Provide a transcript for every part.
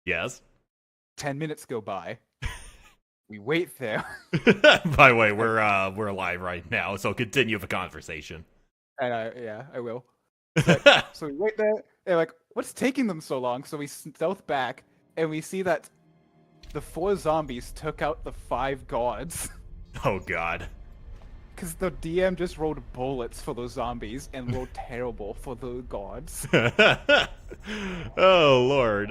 Yes. 10 minutes go by. We wait there. By the way, we're live right now, so continue the conversation. And I will. So we wait there. They're like, what's taking them so long? So we stealth back, and we see that the 4 zombies took out the 5 gods. Oh god. Because the DM just rolled bullets for those zombies and rolled terrible for the gods. Oh lord.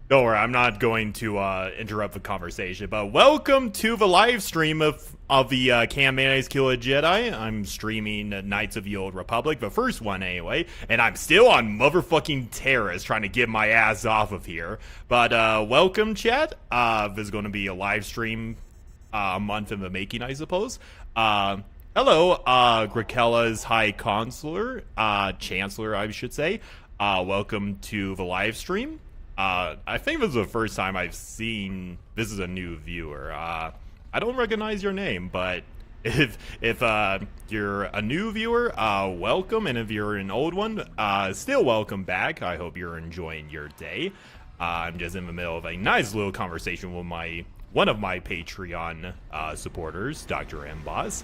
Don't worry, I'm not going to interrupt the conversation, but welcome to the live stream of the Campaign Kill a Jedi. I'm streaming Knights of the Old Republic, the first one anyway, and I'm still on motherfucking Taris trying to get my ass off of here. But welcome, chat. This is going to be a live stream a month in the making, I suppose. Hello, Grakella's High Consular, Chancellor, I should say. Welcome to the live stream. I think this is the first time I've seen. This is a new viewer. I don't recognize your name, but if you're a new viewer, welcome, and if you're an old one, still welcome back. I hope you're enjoying your day. I'm just in the middle of a nice little conversation with one of my Patreon supporters, Dr. Mboss.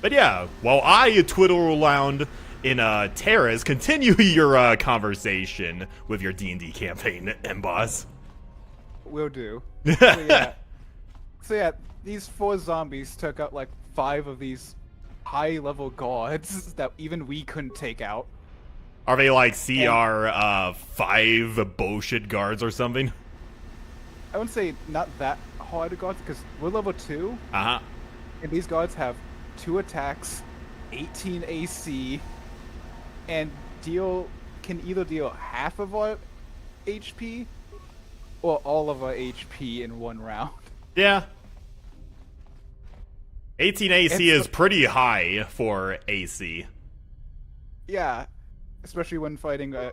But yeah, while I twiddle around in Taris, continue your conversation with your D&D campaign, Mboss. Will do. So yeah, these 4 zombies took out like 5 of these high-level gods that even we couldn't take out. Are they like CR 5 bullshit guards or something? I wouldn't say not that hard gods, because we're level 2. Uh-huh. And these gods have 2 attacks, 18 AC, and can either deal half of our HP or all of our HP in one round. Yeah. 18 AC is pretty high for AC. Yeah, especially when fighting a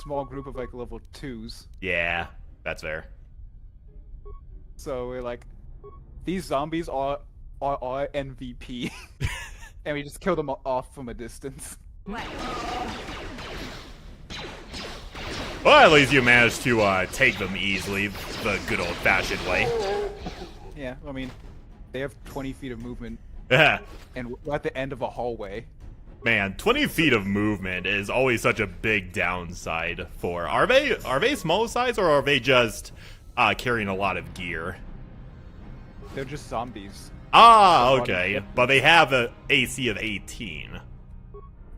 small group of like level 2s. Yeah, that's fair. So we're like, these zombies are our MVP, and we just kill them off from a distance. Well, at least you managed to take them easily, the good old-fashioned way. Yeah, I mean, they have 20 feet of movement, Yeah. and we're at the end of a hallway. Man, 20 feet of movement is always such a big downside for... Are they small size, or are they just carrying a lot of gear? They're just zombies. Ah, okay. But they have an AC of 18.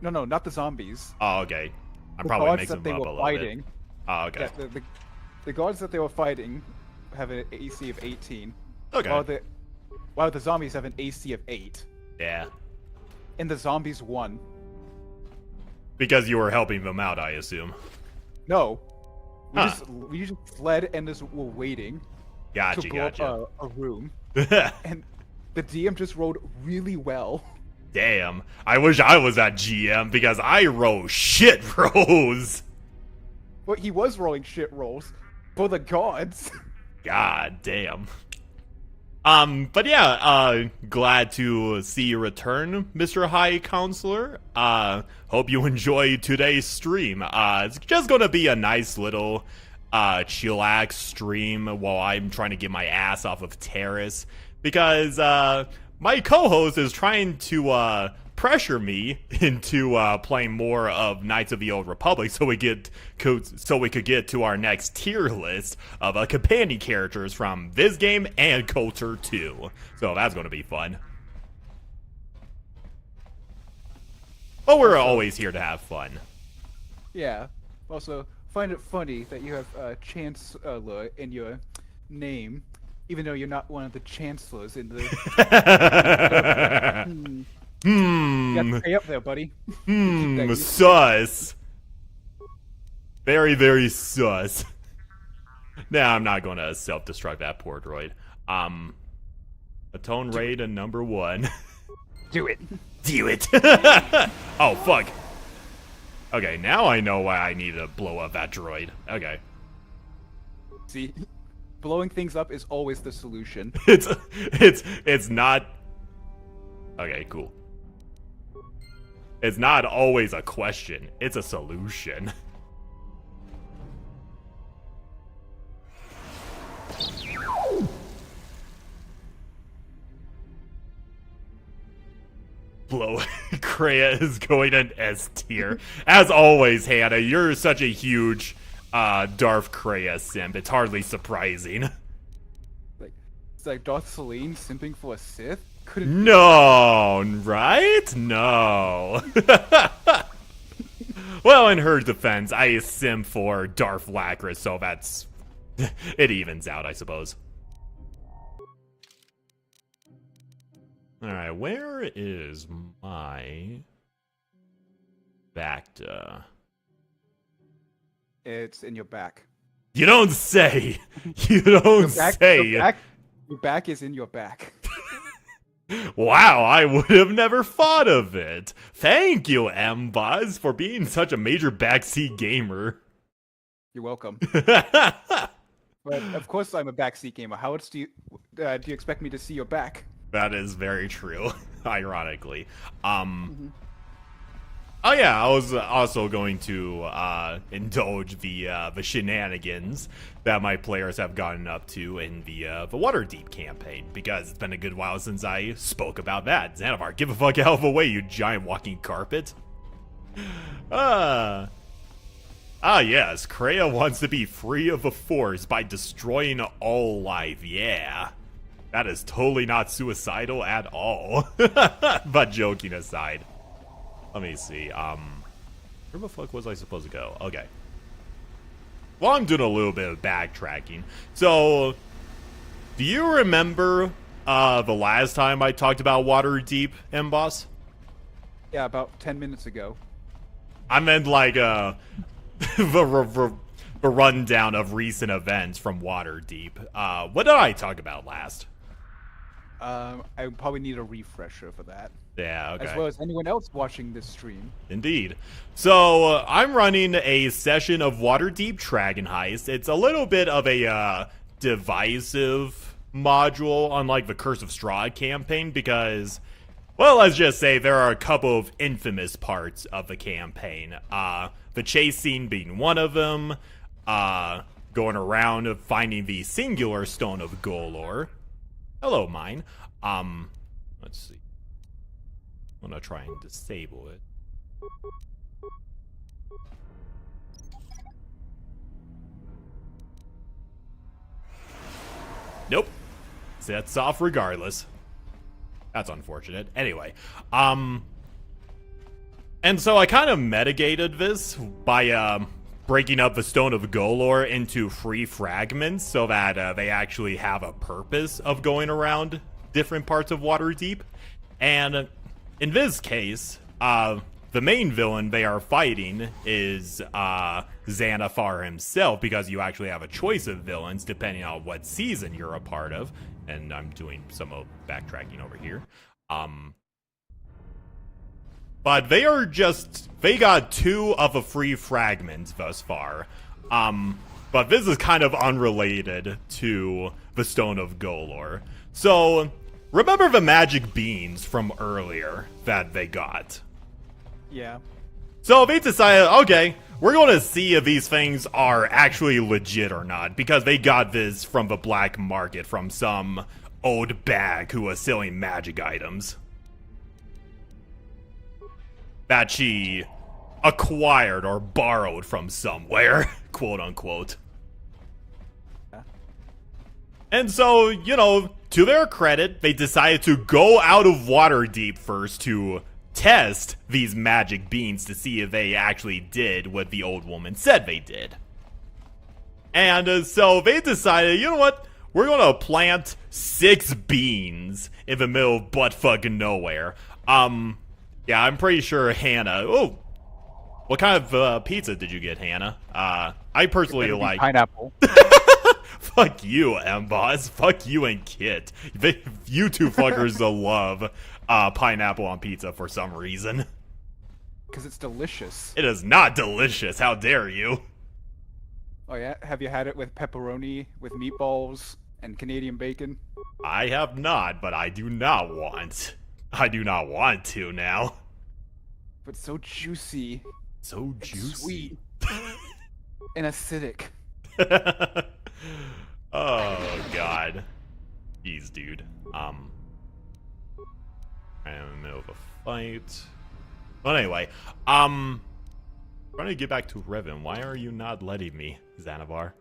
No, not the zombies. Oh, okay. I'm The probably guards mixing that them they up a were little fighting. bit. Oh, okay. Yeah, the guards that they were fighting have an AC of 18. Okay. While the zombies have an AC of 8. Yeah. And the zombies won. Because you were helping them out, I assume. No. Huh. We just fled and just were waiting Gotcha, to blow gotcha. up a room. And the DM just rolled really well. Damn. I wish I was at GM because I roll shit rolls. But he was rolling shit rolls for the gods. God damn. But yeah, glad to see you return, Mr. High Counselor. Hope you enjoy today's stream. It's just gonna be a nice little, chillax stream while I'm trying to get my ass off of Taris. Because, my co-host is trying to, pressure me into playing more of Knights of the Old Republic so we could get to our next tier list of companion characters from this game and KOTOR 2. So that's going to be fun. But we're always here to have fun. Yeah. Also, find it funny that you have Chancellor in your name, even though you're not one of the chancellors in the... You got to pay up there, buddy. Sus. Very, very sus. Nah, I'm not going to self-destruct that poor droid. Atone raid and number 1. Do it. Do it. Oh, fuck. Okay, now I know why I need to blow up that droid. Okay. See, blowing things up is always the solution. It's not... Okay, cool. It's not always a question, it's a solution. Hello, Kreia is going in S tier. As always, Hannah, you're such a huge Darth Kreia simp. It's hardly surprising. It's like Darth Selene simping for a Sith? Couldn't No, right? No. Well, in her defense, I sim for Darth Lacris, so that's... it evens out, I suppose. Alright, where is my... Bacta? It's in your back. You don't say! You don't say! Your back is in your back. Wow, I would have never thought of it. Thank you, M-Buzz, for being such a major backseat gamer. You're welcome. But of course I'm a backseat gamer. How else do you expect me to see your back? That is very true, ironically. Oh yeah, I was also going to indulge the shenanigans that my players have gotten up to in the Waterdeep campaign, because it's been a good while since I spoke about that. Xanavar, give a fuck out of the way, you giant walking carpet. Yes, Kreia wants to be free of the Force by destroying all life, yeah. That is totally not suicidal at all. But joking aside. Let me see, where the fuck was I supposed to go? Okay. Well, I'm doing a little bit of backtracking. So, do you remember, the last time I talked about Waterdeep, M-Boss? Yeah, about 10 minutes ago. I meant, like, the rundown of recent events from Waterdeep. What did I talk about last? I probably need a refresher for that. Yeah, okay. As well as anyone else watching this stream. Indeed. So, I'm running a session of Waterdeep Dragon Heist. It's a little bit of a divisive module, unlike the Curse of Strahd campaign, because, well, let's just say there are a couple of infamous parts of the campaign. The chase scene being one of them, going around finding the singular Stone of Golor. Hello, mine. Let's see. I'm gonna try and disable it. Nope. Sets off regardless. That's unfortunate. Anyway, and so I kind of mitigated this by, breaking up the Stone of Golor into free fragments so that they actually have a purpose of going around different parts of Waterdeep. And in this case, the main villain they are fighting is Xanathar himself, because you actually have a choice of villains depending on what season you're a part of. And I'm doing some backtracking over here. But they got 2 of the free fragments thus far. But this is kind of unrelated to the Stone of Golor. So, remember the magic beans from earlier that they got? Yeah. So they decided, okay, we're going to see if these things are actually legit or not, because they got this from the black market from some old bag who was selling magic items that she acquired or borrowed from somewhere, quote unquote. Yeah. And so, you know, to their credit, they decided to go out of Waterdeep first to test these magic beans to see if they actually did what the old woman said they did. And so they decided, you know what? We're gonna plant 6 beans in the middle of buttfuck nowhere. Yeah, I'm pretty sure Hannah... Oh! What kind of pizza did you get, Hannah? I personally like... pineapple. Fuck you, M-Boss. Fuck you and Kit. You two fuckers love pineapple on pizza for some reason. Because it's delicious. It is not delicious. How dare you? Oh yeah? Have you had it with pepperoni, with meatballs, and Canadian bacon? I have not, but I do not want. I do not want to now. But so juicy. So juicy. Sweet. And acidic. Oh, God. Jeez, dude. I'm in the middle of a fight. But anyway, trying to get back to Revan. Why are you not letting me, Xanavar?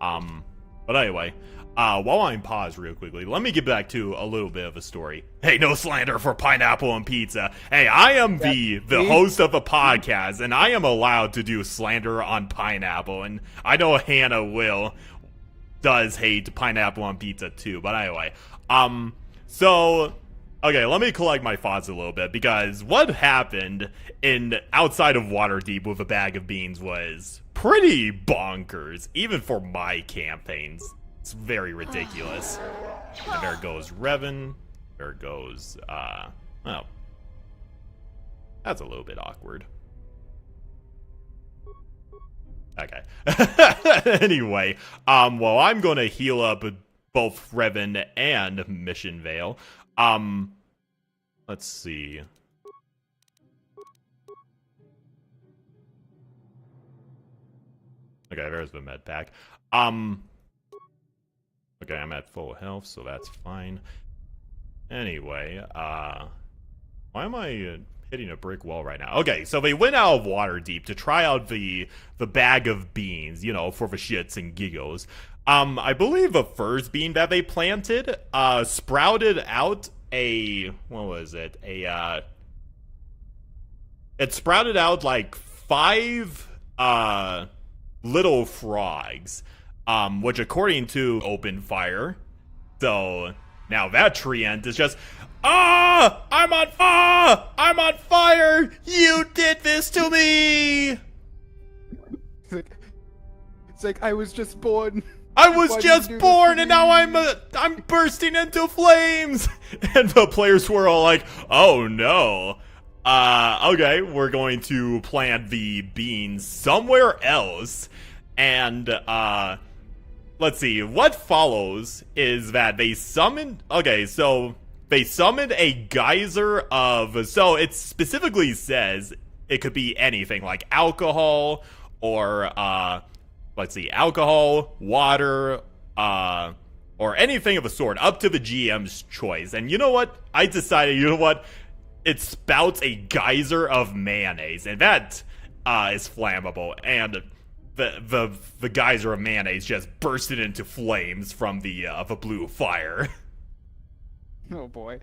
But anyway, while I'm paused real quickly, let me get back to a little bit of a story. Hey, no slander for pineapple on pizza. Hey, I am the host of a podcast, and I am allowed to do slander on pineapple. And I know Hannah does hate pineapple on pizza too. But anyway, so okay, let me collect my thoughts a little bit, because what happened outside of Waterdeep with a bag of beans was pretty bonkers, even for my campaigns. It's very ridiculous. And there goes Revan. There goes, oh. That's a little bit awkward. Okay. Anyway, well, I'm gonna heal up both Revan and Mission Vale. Let's see. Okay, there's the med pack. Okay, I'm at full health, so that's fine. Anyway, why am I hitting a brick wall right now? Okay, so they went out of Waterdeep to try out the bag of beans, you know, for the shits and giggles. I believe the first bean that they planted, sprouted out it sprouted out like 5, little frogs, which according to open fire. So now that treant is just, I'm on fire! You did this to me! It's like I was just born. I was just born, and now I'm bursting into flames. And the players were all like, "Oh no." Okay, we're going to plant the beans somewhere else. And, let's see. What follows is that they summoned... Okay, so they summoned a geyser of... So it specifically says it could be anything, like alcohol or, let's see, alcohol, water, or anything of a sort, up to the GM's choice. And you know what? I decided, you know what? It spouts a geyser of mayonnaise, and that is flammable. And the geyser of mayonnaise just bursted into flames from the blue fire. Oh boy!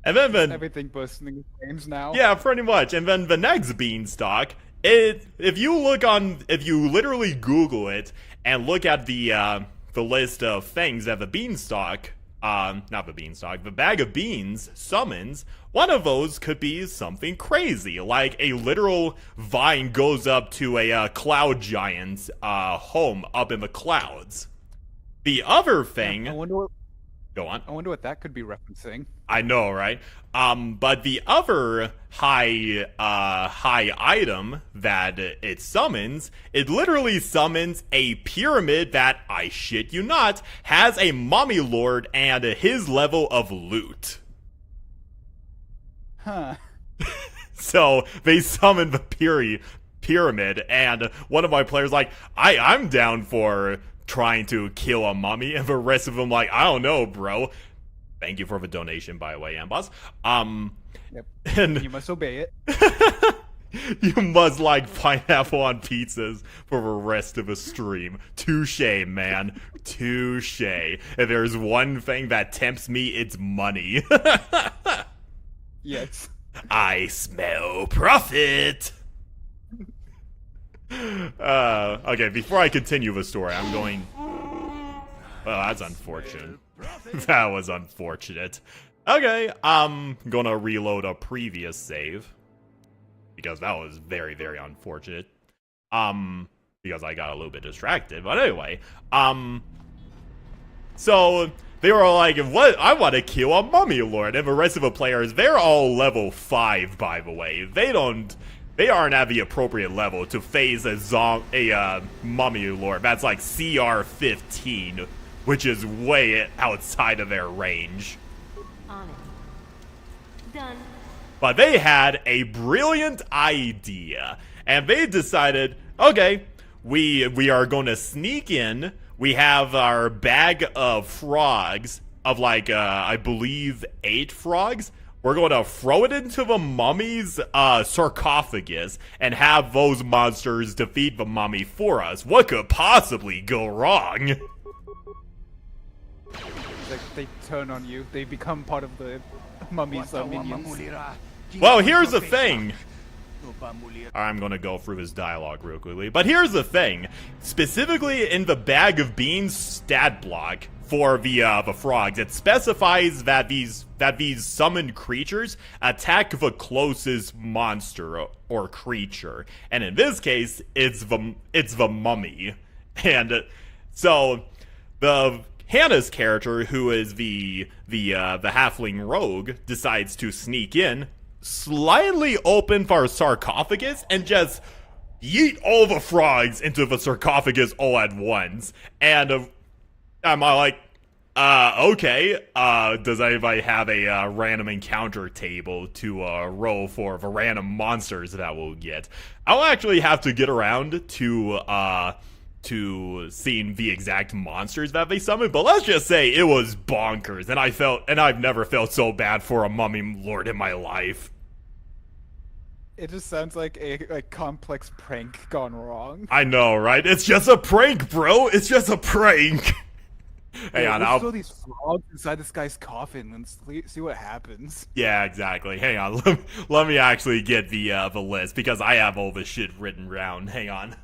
And then everything bursting into flames now. Yeah, pretty much. And then the next beanstalk, if you literally Google it and look at the list of things that the beanstalk. Not the beanstalk, the bag of beans summons, one of those could be something crazy, like a literal vine goes up to a cloud giant's home up in the clouds. The other thing... Go on. I wonder what that could be referencing. I know, right? But the other high item that it summons, it literally summons a pyramid that, I shit you not, has a mummy lord and his level of loot. Huh. So they summoned the pyramid, and one of my players like, I'm down for trying to kill a mummy, and the rest of them like, I don't know, bro. Thank you for the donation, by the way, Amboss. Yep. And you must obey it. You must like pineapple on pizzas for the rest of the stream. Touche, man. Touche. If there's one thing that tempts me, it's money. Yes. I smell profit. Okay, before I continue the story, I'm going... Well, that's unfortunate. That was unfortunate. Okay, I'm gonna reload a previous save. Because that was very, very unfortunate. Because I got a little bit distracted. But anyway, so they were all like, what? I want to kill a mummy lord. And the rest of the players, they're all level 5, by the way. They aren't at the appropriate level to phase a mummy lord. That's like CR 15, which is way outside of their range. On it. Done. But they had a brilliant idea, and they decided, okay, we are going to sneak in. We have our bag of frogs, of like, I believe 8 frogs. we're going to throw it into the mummy's sarcophagus and have those monsters defeat the mummy for us. What could possibly go wrong? Like they turn on you. They become part of the mummy's minions. Well, here's the thing. I'm gonna go through his dialogue real quickly, but here's the thing. Specifically in the bag of beans stat block for the frogs, it specifies that these summoned creatures attack the closest monster or creature, and in this case, it's the mummy. And so the Hannah's character, who is the halfling rogue, decides to sneak in, slightly open for a sarcophagus, and just yeet all the frogs into the sarcophagus all at once. And I'm like, okay, does anybody have a random encounter table to roll for the random monsters that we'll get? I'll actually have to get around to seeing the exact monsters that they summoned, but let's just say it was bonkers, and I've never felt so bad for a mummy lord in my life. It just sounds like a complex prank gone wrong. I know, right? It's just a prank, bro. It's just a prank. Hang on, I'll throw these frogs inside this guy's coffin and see what happens. Yeah, exactly. Hang on, let me actually get the list, because I have all this shit written down. Hang on.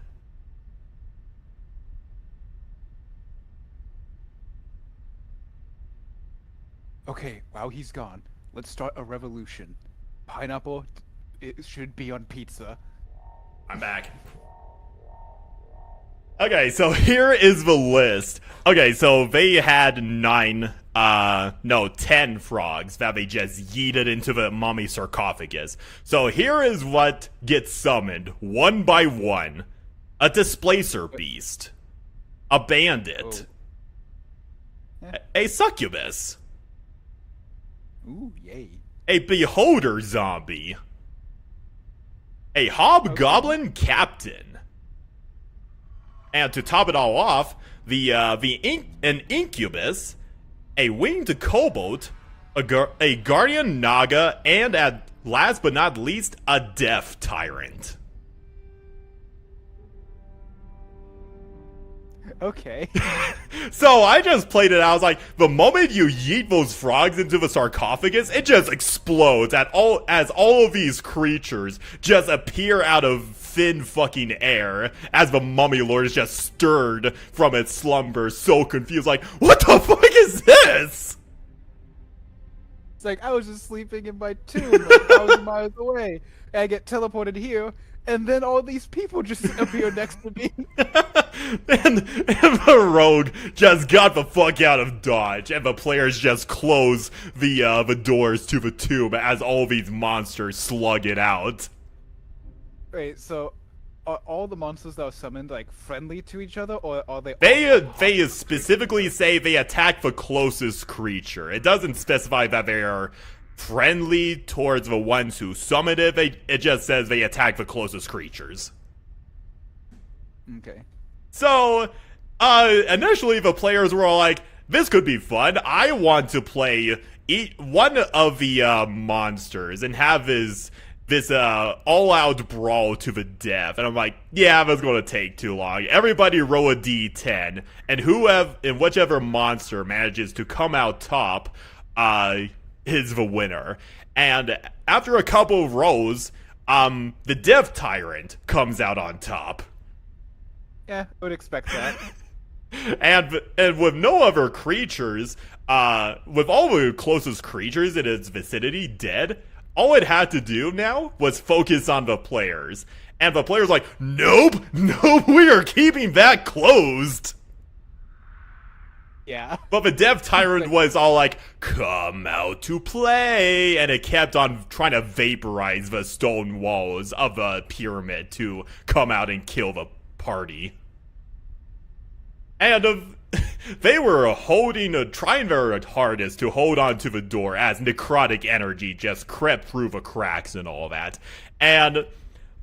Okay, while he's gone, let's start a revolution. Pineapple, it should be on pizza. I'm back. Okay, so here is the list. Okay, so they had 10 frogs that they just yeeted into the mummy sarcophagus. So here is what gets summoned, one by one. A displacer beast. A bandit. A succubus. Ooh, yay. A beholder zombie. A hobgoblin captain. And to top it all off, an incubus, a winged kobold, a guardian naga, and at last but not least, a death tyrant. Okay. So I just played it out. I was like, the moment you yeet those frogs into the sarcophagus, it just explodes as all of these creatures just appear out of thin fucking air as the mummy lord is just stirred from its slumber, so confused, like, what the fuck is this? It's like, I was just sleeping in my tomb like 1,000 miles away, and I get teleported here, and then all these people just appear next to me. and the rogue just got the fuck out of Dodge, and the players just close the doors to the tomb as all these monsters slug it out. Wait, so are all the monsters that are summoned like friendly to each other, or are they? They specifically say they attack the closest creature. It doesn't specify that they are friendly towards the ones who summoned it. It just says they attack the closest creatures. Okay. So, initially the players were all like, this could be fun. I want to play one of the monsters and have this all-out brawl to the death. And I'm like, yeah, that's going to take too long. Everybody roll a d10, and whichever monster manages to come out top is the winner. And after a couple of rolls, the Death Tyrant comes out on top. Yeah, I would expect that. and with no other creatures, with all the closest creatures in its vicinity dead, all it had to do now was focus on the players. And the players like, nope, we are keeping that closed. Yeah. But the Death Tyrant was all like, come out to play. And it kept on trying to vaporize the stone walls of the pyramid to come out and kill the party. And they were trying their hardest to hold on to the door as necrotic energy just crept through the cracks and all that. And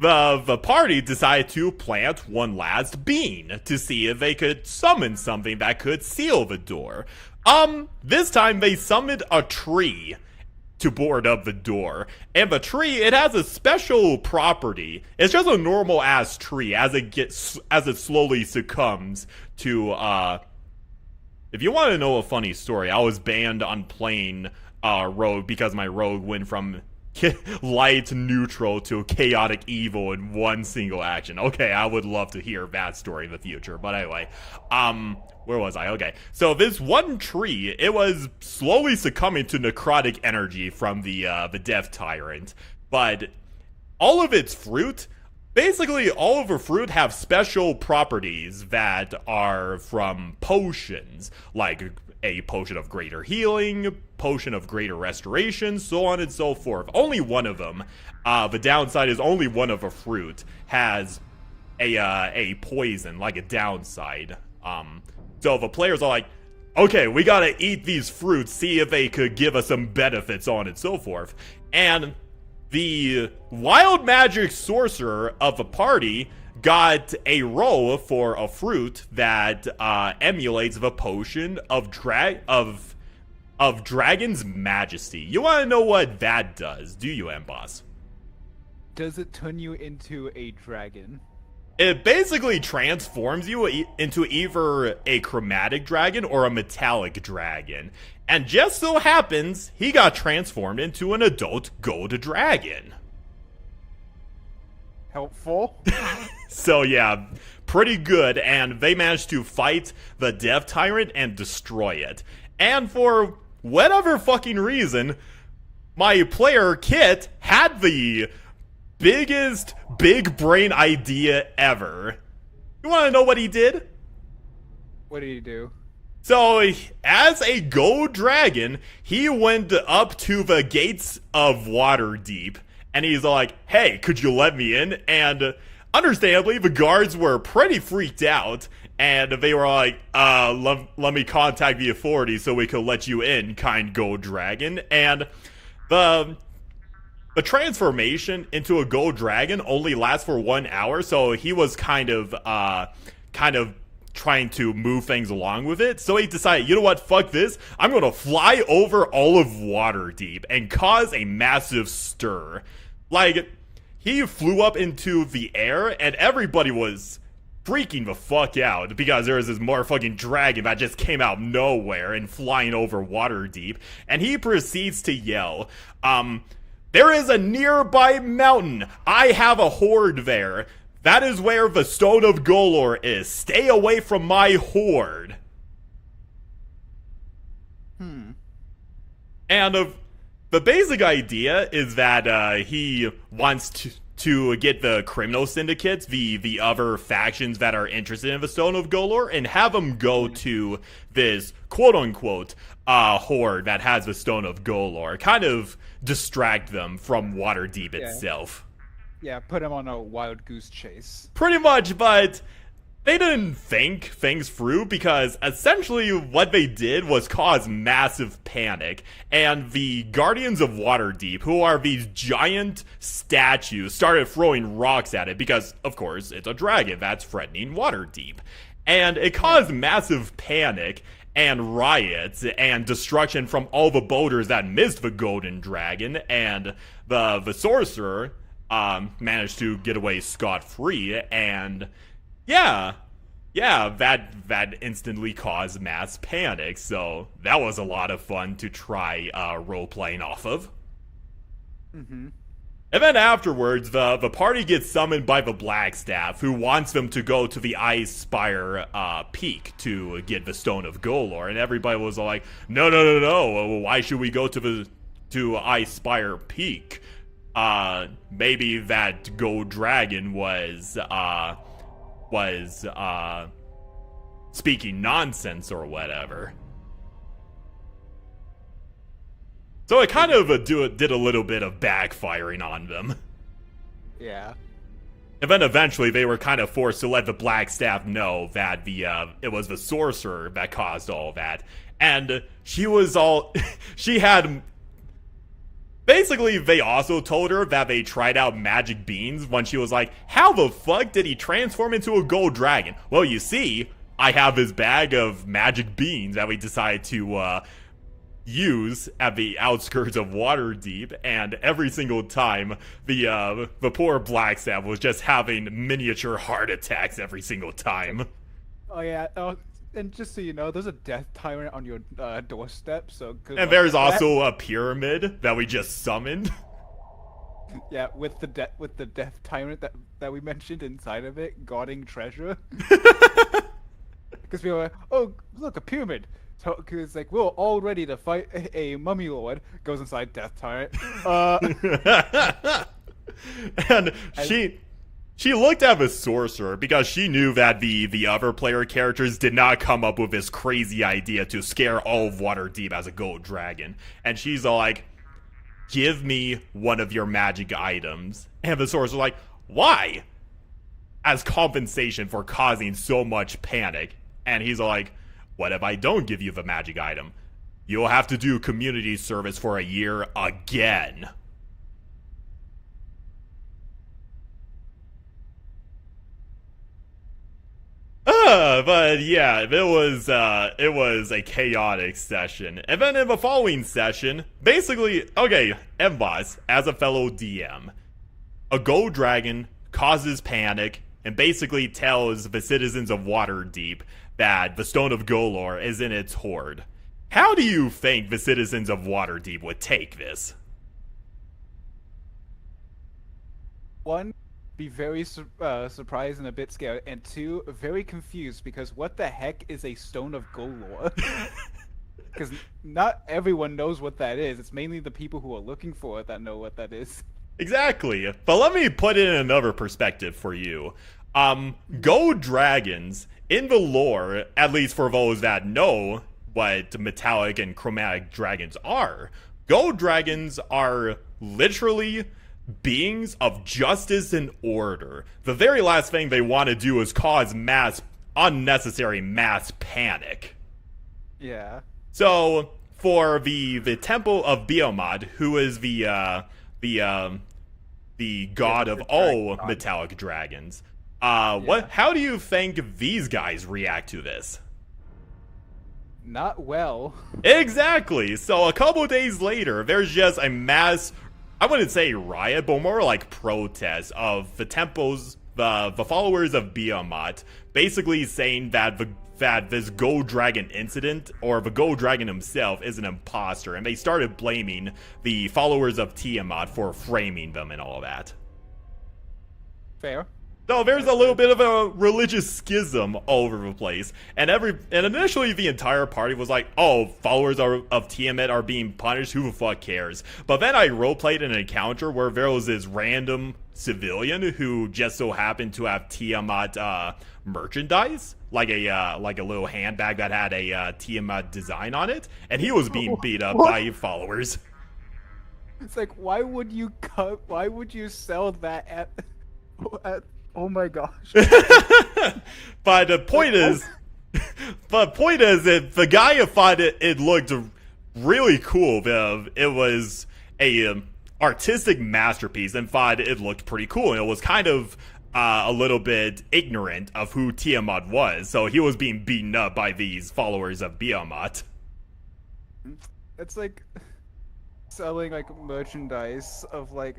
the party decided to plant one last bean to see if they could summon something that could seal the door. This time they summoned a tree to board up the door. And the tree, it has a special property. It's just a normal ass tree as it slowly succumbs to if you want to know a funny story, I was banned on playing Rogue because my Rogue went from light neutral to chaotic evil in one single action. Okay, I would love to hear that story in the future. But anyway, where was I? Okay, so this one tree, it was slowly succumbing to necrotic energy from the Death Tyrant. But all of its fruit, basically all of her fruit have special properties that are from potions, like a potion of greater healing, potion of greater restoration, so on and so forth. Only one of them, the downside is only one of a fruit has a poison, like a downside. So the players are like, okay, we gotta eat these fruits, see if they could give us some benefits, so on and so forth. And the wild magic sorcerer of the party got a roll for a fruit that emulates the potion of Dragon's Majesty. You want to know what that does, do you, M-Boss? Does it turn you into a dragon? It basically transforms you into either a chromatic dragon or a metallic dragon. And just so happens, he got transformed into an adult gold dragon. Helpful. So yeah, pretty good, and they managed to fight the Death Tyrant and destroy it. And for whatever fucking reason, my player Kit had the biggest big brain idea ever. You want to know what he did? What did he do? So, as a gold dragon, he went up to the gates of Waterdeep, and he's like, hey, could you let me in? And understandably, the guards were pretty freaked out, and they were like, let me contact the authorities so we could let you in, kind gold dragon. And the transformation into a gold dragon only lasts for 1 hour, so he was kind of trying to move things along with it. So he decided, you know what, fuck this. I'm going to fly over all of Waterdeep and cause a massive stir. Like, he flew up into the air and everybody was freaking the fuck out because there was this motherfucking dragon that just came out of nowhere and flying over Waterdeep. And he proceeds to yell, there is a nearby mountain. I have a horde there. That is where the Stone of Golor is. Stay away from my horde. And the basic idea is that he wants to get the criminal syndicates, the other factions that are interested in the Stone of Golor, and have them go to this quote-unquote horde that has the Stone of Golor. Kind of distract them from Waterdeep itself. Yeah, put him on a wild goose chase. Pretty much, but they didn't think things through because essentially what they did was cause massive panic. And the Guardians of Waterdeep, who are these giant statues, started throwing rocks at it because, of course, it's a dragon that's threatening Waterdeep. And it caused massive panic and riots and destruction from all the boaters that missed the Golden Dragon. And the sorcerer managed to get away scot-free, and yeah, that instantly caused mass panic, so that was a lot of fun to try role-playing off of. And then afterwards, the party gets summoned by the Blackstaff, who wants them to go to the Ice Spire peak to get the Stone of Golor, and everybody was like, no, why should we go to Ice Spire peak? Maybe that gold dragon was speaking nonsense or whatever. So it kind of did a little bit of backfiring on them. Yeah. And then eventually they were kind of forced to let the Blackstaff know that it was the sorcerer that caused all that. And she had... Basically, they also told her that they tried out magic beans when she was like, how the fuck did he transform into a gold dragon? Well, you see, I have this bag of magic beans that we decided to use at the outskirts of Waterdeep, and every single time the poor Blackstaff was just having miniature heart attacks every single time. Oh yeah. And just so you know, there's a death tyrant on your doorstep. So good And luck there's with that. also a pyramid that we just summoned. Yeah, with the death tyrant that we mentioned inside of it, guarding treasure. Because we were like, oh look, a pyramid. So because like we're all ready to fight a mummy lord. Goes inside death tyrant. And she looked at the sorcerer because she knew that the other player characters did not come up with this crazy idea to scare all of Waterdeep as a gold dragon. And she's all like, give me one of your magic items. And the sorcerer's like, why? As compensation for causing so much panic. And he's like, what if I don't give you the magic item? You'll have to do community service for a year again. But yeah, it was a chaotic session. And then in the following session, basically, okay, Mboss, as a fellow DM, a gold dragon causes panic and basically tells the citizens of Waterdeep that the Stone of Golor is in its hoard. How do you think the citizens of Waterdeep would take this? One, be very surprised and a bit scared, and two, very confused because what the heck is a Stone of Golor? Because not everyone knows what that is. It's mainly the people who are looking for it that know what that is. Exactly. But let me put it in another perspective for you. Gold dragons, in the lore, at least for those that know what metallic and chromatic dragons are, gold dragons are literally beings of justice and order. The very last thing they want to do is cause unnecessary mass panic. Yeah. So for the Temple of Behemoth, who is the god of all metallic dragons, how do you think these guys react to this? Not well. Exactly. So a couple days later, there's just a mass, I wouldn't say riot, but more like protest of the temples, the followers of Behemoth, basically saying that this gold dragon incident, or the gold dragon himself, is an imposter, and they started blaming the followers of Tiamat for framing them and all that. Fair. So there's a little bit of a religious schism all over the place, and initially the entire party was like, "Oh, followers of Tiamat are being punished. Who the fuck cares?" But then I roleplayed an encounter where there was this random civilian who just so happened to have Tiamat merchandise, like a little handbag that had a Tiamat design on it, and he was being beat up by followers. It's like, why would you sell that at oh my gosh. But the point is, that the guy thought it looked really cool. It was a artistic masterpiece, and thought it looked pretty cool. And it was kind of a little bit ignorant of who Tiamat was, so he was being beaten up by these followers of Behemoth. It's like selling like merchandise of like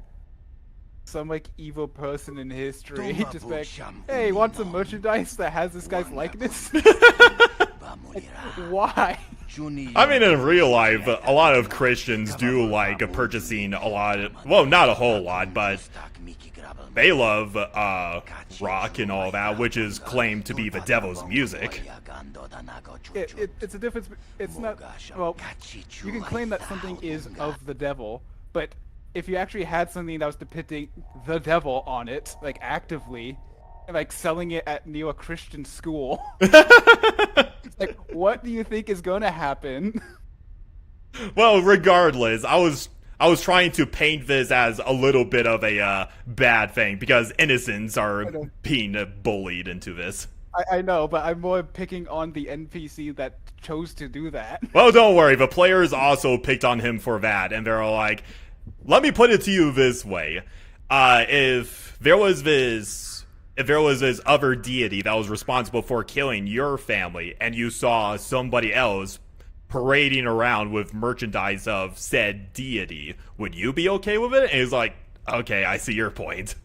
some like evil person in history. Just like, hey, want some merchandise that has this guy's likeness? Like, why? I mean, in real life, a lot of Christians do like purchasing a lot, well, not a whole lot, but they love rock and all that, which is claimed to be the devil's music. It's a difference. It's not, well, you can claim that something is of the devil, but if you actually had something that was depicting the devil on it, like actively, and like selling it at near a Christian school, like, what do you think is gonna happen? Well, regardless, I was trying to paint this as a little bit of a bad thing, because innocents are being bullied into this. I know, but I'm more picking on the NPC that chose to do that. Well, don't worry, the players also picked on him for that, and they're all like, let me put it to you this way. If there was this other deity that was responsible for killing your family, and you saw somebody else parading around with merchandise of said deity. Would you be okay with it? And he's like, okay, I see your point.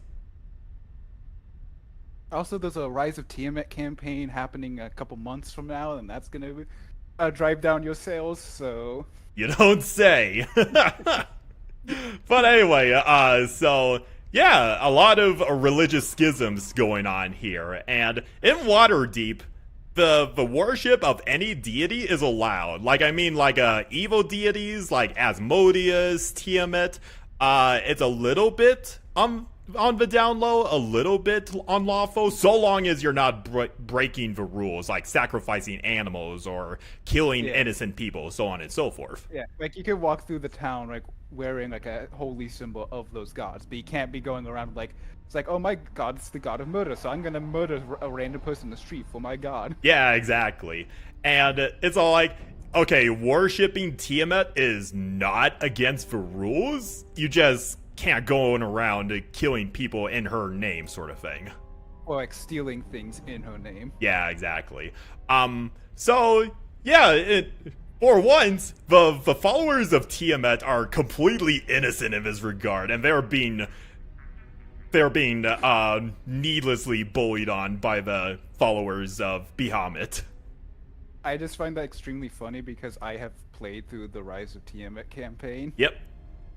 Also, there's a Rise of Tiamat campaign happening a couple months from now, and that's gonna drive down your sales. So You don't say. But anyway, so yeah, a lot of religious schisms going on here, and in Waterdeep, the worship of any deity is allowed. Like, I mean, like evil deities like Asmodeus, Tiamat. It's a little bit on the down low, a little bit unlawful, so long as you're not breaking the rules, like sacrificing animals or killing innocent people, so on and so forth. yeah, like you can walk through the town like wearing like a holy symbol of those gods, but you can't be going around like it's like, oh, my god's the god of murder, so I'm gonna murder a random person in the street for my god. Yeah, exactly. And it's all like, okay, worshipping Tiamat is not against the rules. You just can't go around killing people in her name, sort of thing. Or like stealing things in her name. Yeah, exactly. So yeah, for once, the followers of Tiamat are completely innocent in this regard, and they're being needlessly bullied on by the followers of Bahamut. I just find that extremely funny because I have played through the Rise of Tiamat campaign. Yep.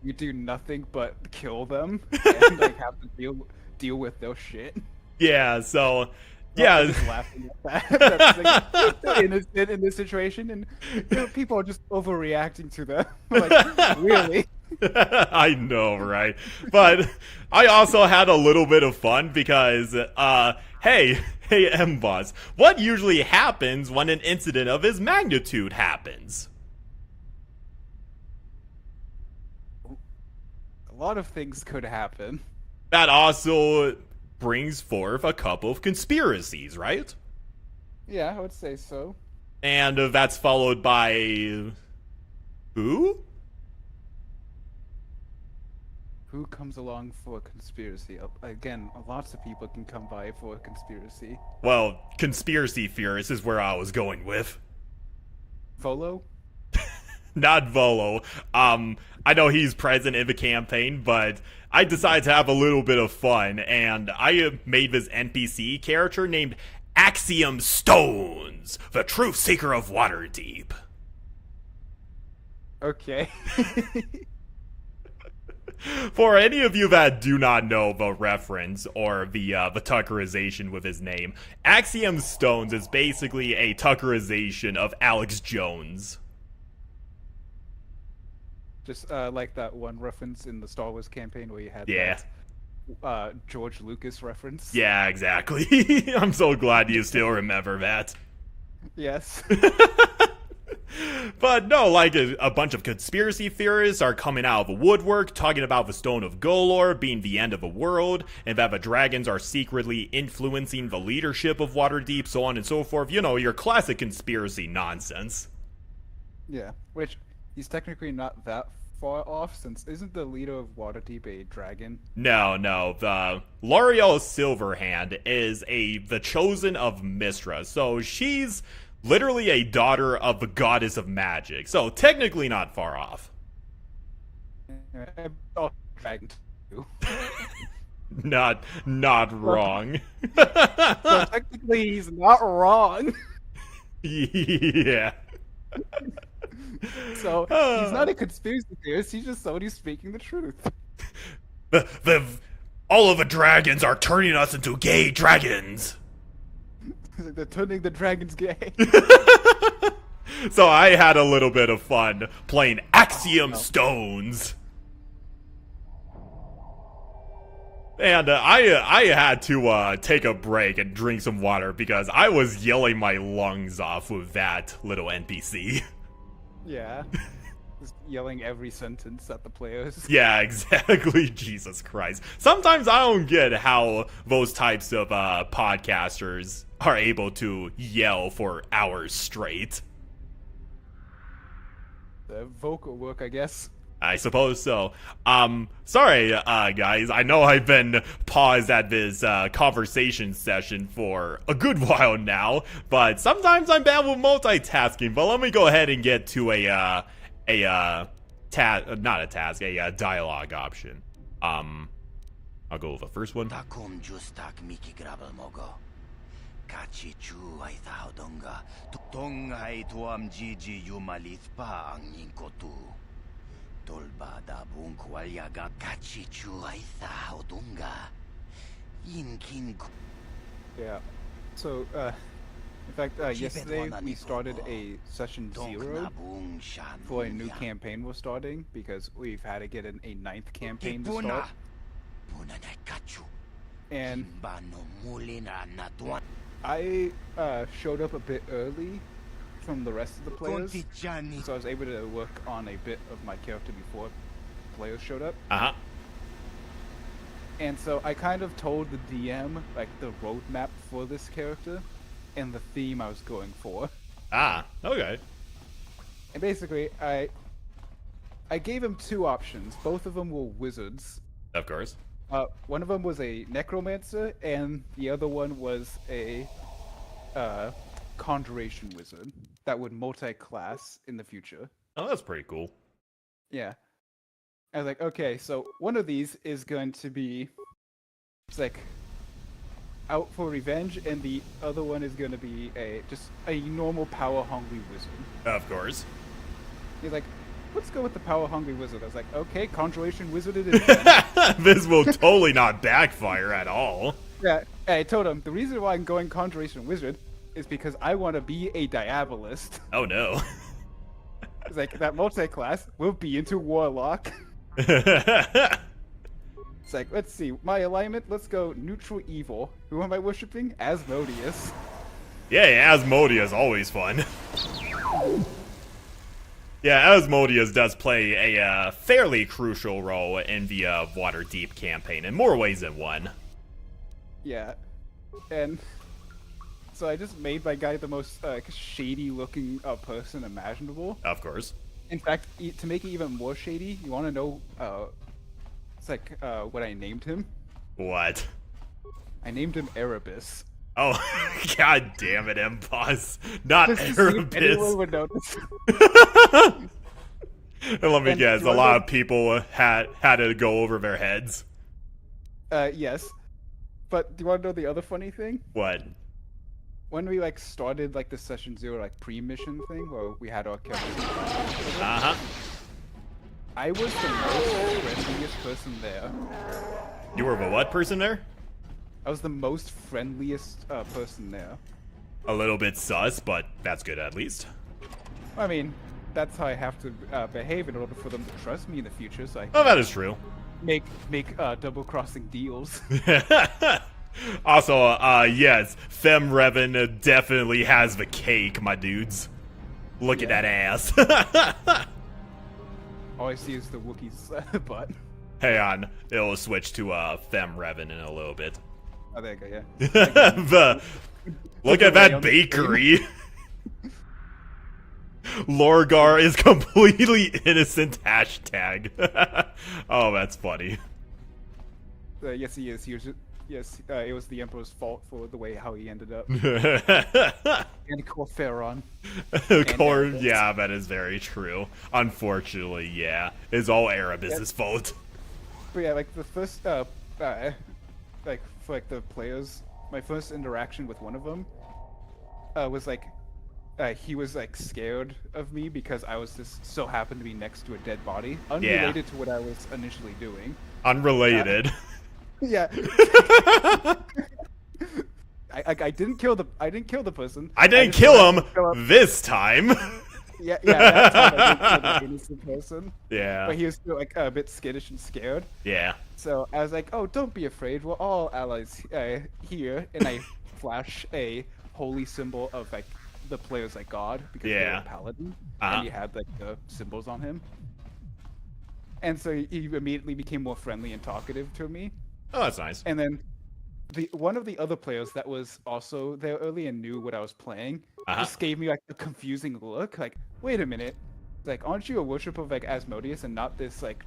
You do nothing but kill them and like have to deal with their shit. Yeah, so I'm yeah. just laughing at that. That's like, innocent in this situation, and people are just overreacting to them. Like, really? I know, right? But I also had a little bit of fun because, hey, M-Boss, what usually happens when an incident of this magnitude happens? A lot of things could happen. That also brings forth a couple of conspiracies, right? Yeah, I would say so. And that's followed by who? Who comes along for a conspiracy? Again, lots of people can come by for a conspiracy. Well, conspiracy theorist is where I was going with. Volo? Not Volo. I know he's present in the campaign, but I decided to have a little bit of fun, and I made this NPC character named Axiom Stones, the truth seeker of Waterdeep. Okay. For any of you that do not know the reference or the Tuckerization with his name, Axiom Stones is basically a Tuckerization of Alex Jones. Just like that one reference in the Star Wars campaign where you had that George Lucas reference. Yeah, exactly. I'm so glad you still remember that. Yes. But no, like a bunch of conspiracy theorists are coming out of the woodwork, talking about the Stone of Golor being the end of the world, and that the dragons are secretly influencing the leadership of Waterdeep, so on and so forth. You know, your classic conspiracy nonsense. Yeah, which he's technically not that far off, since isn't the leader of Waterdeep a dragon? No, the L'Oreal Silverhand is the chosen of Mistra, so she's literally a daughter of the goddess of magic, so technically not far off. Oh, dragon too. Not wrong. So technically he's not wrong. Yeah. So he's not a conspiracy theorist, he's just somebody speaking the truth. All of the dragons are turning us into gay dragons. They're turning the dragons gay. So I had a little bit of fun playing Axiom Stones. And I had to take a break and drink some water because I was yelling my lungs off with that little NPC. Yeah. Just yelling every sentence at the players. Yeah, exactly. Jesus Christ. Sometimes I don't get how those types of podcasters are able to yell for hours straight. The vocal work, I guess. I suppose so. Sorry, guys. I know I've been paused at this conversation session for a good while now, but sometimes I'm bad with multitasking. But let me go ahead and get to a dialogue option. I'll go with the first one. Takum justak miki grabel mogo. Kachi chu ay thao donga. Tonga ay tuam jiji yumalit pa ang yinkotu. Tolba da bung walyaga kachi chu ay thao donga. Yinkin. Yeah. So, in fact, yesterday we started a session 0 for a new campaign we're starting because we've had to get a 9th campaign to start. And I showed up a bit early from the rest of the players, so I was able to work on a bit of my character before players showed up. And so I kind of told the DM like the roadmap for this character and the theme I was going for. Okay. And basically, I gave him 2 options. Both of them were wizards. Of course. One of them was a necromancer, and the other one was a conjuration wizard that would multi-class in the future. Oh, that's pretty cool. Yeah. I was like, okay, so one of these is going to be, it's like, out for revenge, and the other one is going to be just a normal power-hungry wizard. Of course. He's like, let's go with the power-hungry wizard. I was like, okay, conjuration wizard it is. This will totally not backfire at all. Yeah, I told him, the reason why I'm going conjuration wizard is because I want to be a diabolist. Oh no. It's like, that multi-class will be into warlock. It's like, let's see, my alignment, let's go neutral evil. Who am I worshipping? Asmodeus. Yeah, Asmodeus, always fun. Yeah, Asmodeus does play a fairly crucial role in the Waterdeep campaign in more ways than one. Yeah, and so I just made my guy the most shady-looking person imaginable. Of course. In fact, to make it even more shady, you want to know? It's like what I named him. What? I named him Erebus. Oh, god damn it, boss. Not Erebus. Anyone would notice. And let me guess, a lot of people had to go over their heads. Yes. But do you want to know the other funny thing? What? When we started the session 0 pre-mission thing where we had our characters. I was the most friendliest person there. You were the what person there? I was the most friendliest person there. A little bit sus, but that's good at least. I mean, that's how I have to behave in order for them to trust me in the future. So I that is true. Make double-crossing deals. Also, yes, Fem Revan definitely has the cake, my dudes. Look at that ass. All I see is the Wookiee's butt. Hang on, it'll switch to Fem Revan in a little bit. Oh, there you go, yeah. Look at that bakery. Lorgar is completely innocent, hashtag. Oh, that's funny. Yes, he is. Yes, it was the Emperor's fault for the way how he ended up. And Corferon. Yeah, that is very true. Unfortunately, yeah. It's all Erebus' fault. But yeah, the first, for the players, my first interaction with one of them was he was scared of me because I was just so happened to be next to a dead body, unrelated to what I was initially doing. Unrelated. Yeah. I didn't kill the person. I didn't kill him this time. Yeah, that time I didn't kill the innocent person. Yeah. But he was still a bit skittish and scared. Yeah. So I was like, oh, don't be afraid. We're all allies here. And I flash a holy symbol of the player's god because they're a paladin, and he had the symbols on him. And so he immediately became more friendly and talkative to me. Oh, that's nice. And then one of the other players that was also there early and knew what I was playing just gave me a confusing look. Wait a minute, Like, aren't you a worshiper of like Asmodeus and not this like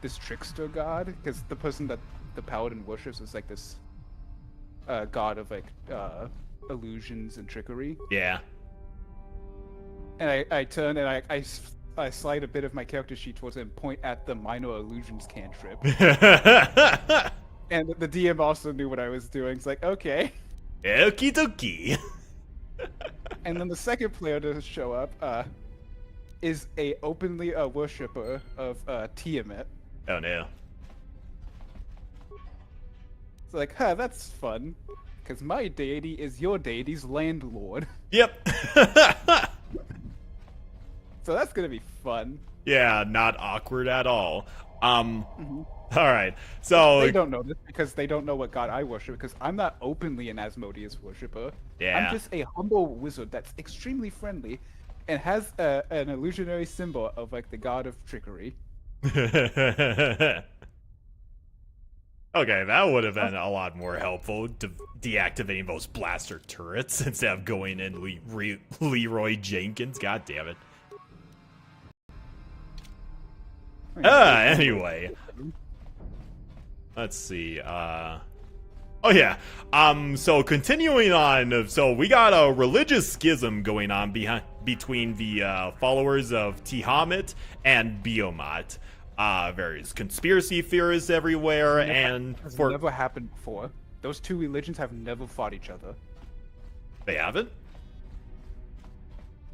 this trickster god? Because the person that the paladin worships is like this god of like illusions and trickery. Yeah. And I turn and I slide a bit of my character sheet towards him and point at the minor illusions cantrip. And the DM also knew what I was doing. It's like, okay. Okie dokie. And then the second player to show up is a openly a worshiper of Tiamat. Oh no. It's like, huh, that's fun. Because my deity is your deity's landlord. Yep. So that's gonna be fun. Yeah, not awkward at all. All right. So They don't know this because they don't know what god I worship, because I'm not openly an Asmodeus worshiper. Yeah. I'm just a humble wizard that's extremely friendly and has an illusionary symbol of like the god of trickery. Okay, that would have been a lot more helpful, deactivating those blaster turrets instead of going in Leroy Jenkins. God damn it. Anyway. Let's see, oh yeah, so continuing on, so we got a religious schism going on between the followers of Tiamat and Biomat. Various conspiracy theorists everywhere, and Has never happened before. Those two religions have never fought each other. They haven't?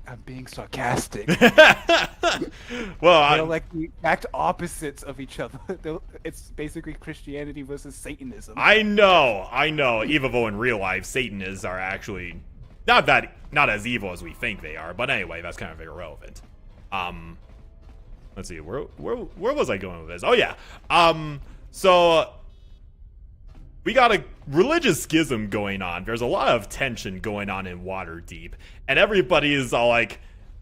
I'm being sarcastic. Well, They're like the exact opposites of each other. It's basically Christianity versus Satanism. I know. Even though in real life, Satanists are actually not as evil as we think they are. But anyway, that's kind of irrelevant. Let's see, where was I going with this? Oh yeah. So we got a religious schism going on. There's a lot of tension going on in Waterdeep, and everybody is all like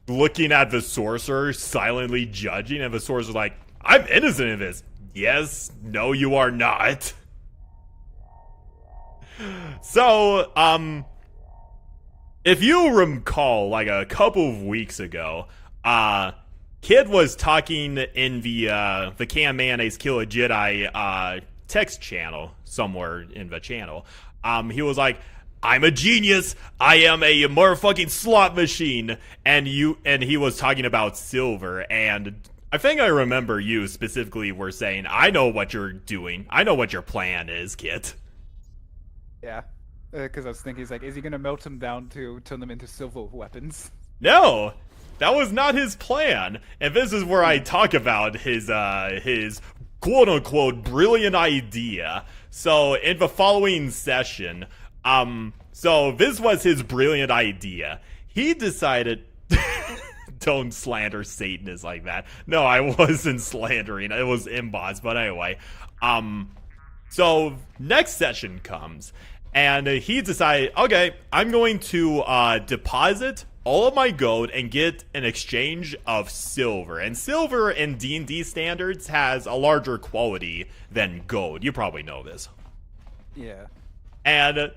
looking at the sorcerer, silently judging, and the sorcerer's like, I'm innocent of this. Yes, no, you are not. So, if you recall, like a couple of weeks ago, Kid was talking in the Cam Mayonnaise Kill a Jedi text channel somewhere in the channel. He was like, I'm a genius. I am a motherfucking slot machine. And he was talking about silver. And I think I remember you specifically were saying, I know what you're doing. I know what your plan is, Kit. Yeah, because I was thinking, he's like, is he gonna melt them down to turn them into silver weapons? No, that was not his plan. And this is where I talk about his quote-unquote brilliant idea. So in the following session, so this was his brilliant idea. He decided don't slander Satanists like that. No, I wasn't slandering. It was Imboss, but anyway. So next session comes, and he decided, okay, I'm going to deposit all of my gold and get an exchange of silver. And silver in D&D standards has a larger quality than gold. You probably know this. Yeah. And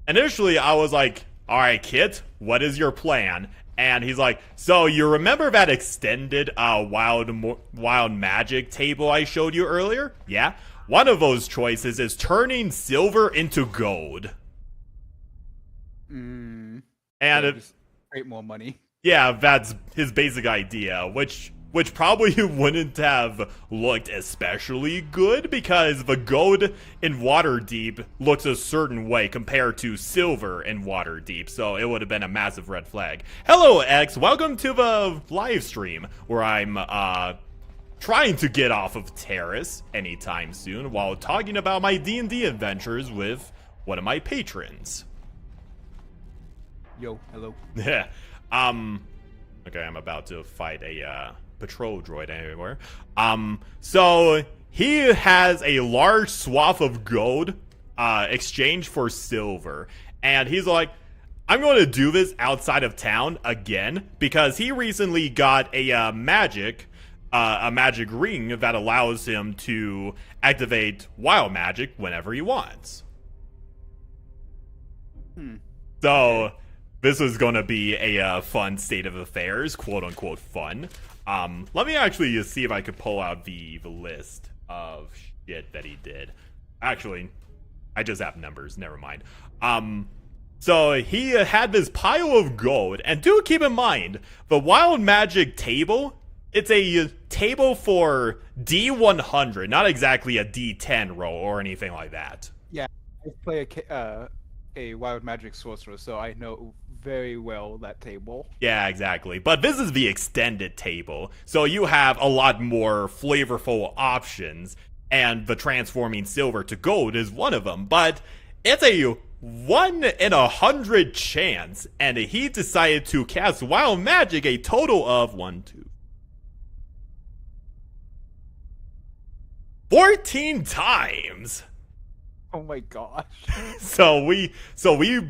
initially I was like, all right, Kit, what is your plan? And he's like, so you remember that extended wild magic table I showed you earlier? Yeah. One of those choices is turning silver into gold. And And create more money. yeah, that's his basic idea, which probably wouldn't have looked especially good because the gold in Waterdeep looks a certain way compared to silver in Waterdeep, so it would have been a massive red flag. Hello, X. Welcome to the live stream where I'm trying to get off of Taris anytime soon while talking about my D&D adventures with one of my patrons. Yo, hello. Yeah. Okay, I'm about to fight a patrol droid anywhere. So he has a large swath of gold exchanged for silver, and he's like, I'm going to do this outside of town again because he recently got a magic ring that allows him to activate wild magic whenever he wants. So this was gonna be a fun state of affairs, quote unquote fun. Let me actually just see if I could pull out the list of shit that he did. Actually, I just have numbers. Never mind. So he had this pile of gold, and do keep in mind the Wild Magic table. It's a table for D100, not exactly a D10 roll or anything like that. Yeah, I play a Wild Magic sorcerer, so I know very well that table. Yeah, exactly. But this is the extended table, so you have a lot more flavorful options, and the transforming silver to gold is one of them. But it's a 1 in 100 chance, and he decided to cast Wild Magic a total of 14 times. Oh my gosh. So we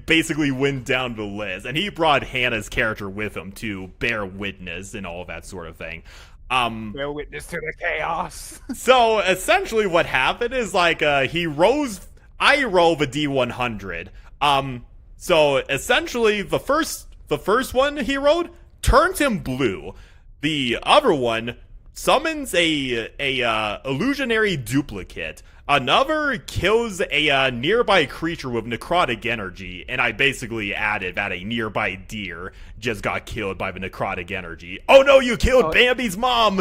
basically went down the list, and he brought Hannah's character with him to bear witness and all that sort of thing. Bear witness to the chaos. So essentially what happened is like I roll the D100. So essentially the first one he rolled turns him blue. The other one summons a illusionary duplicate. Another kills a nearby creature with necrotic energy, and I basically added that a nearby deer just got killed by the necrotic energy. Oh no, you killed Bambi's mom!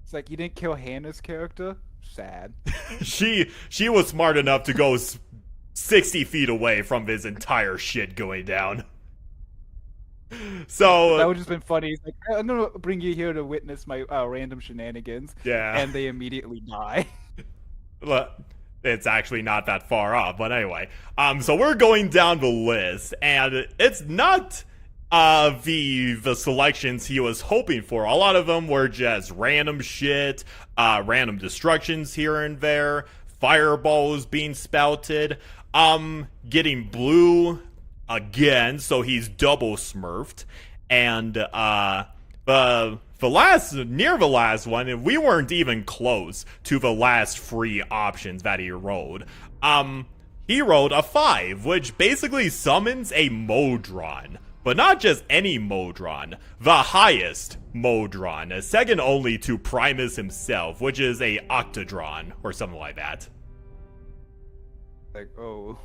It's like, you didn't kill Hannah's character? Sad. She was smart enough to go 60 feet away from this entire shit going down. So that would just been funny. He's like, I'm gonna bring you here to witness my random shenanigans. Yeah. And they immediately die. It's actually not that far off, but anyway. So we're going down the list, and it's not the selections he was hoping for. A lot of them were just random shit, random destructions here and there, fireballs being spouted, getting blue again, so he's double smurfed, and the last one, and we weren't even close to the last free options that he rolled. He rolled a 5, which basically summons a Modron. But not just any Modron, the highest Modron, second only to Primus himself, which is a Octodron, or something like that. Like, oh.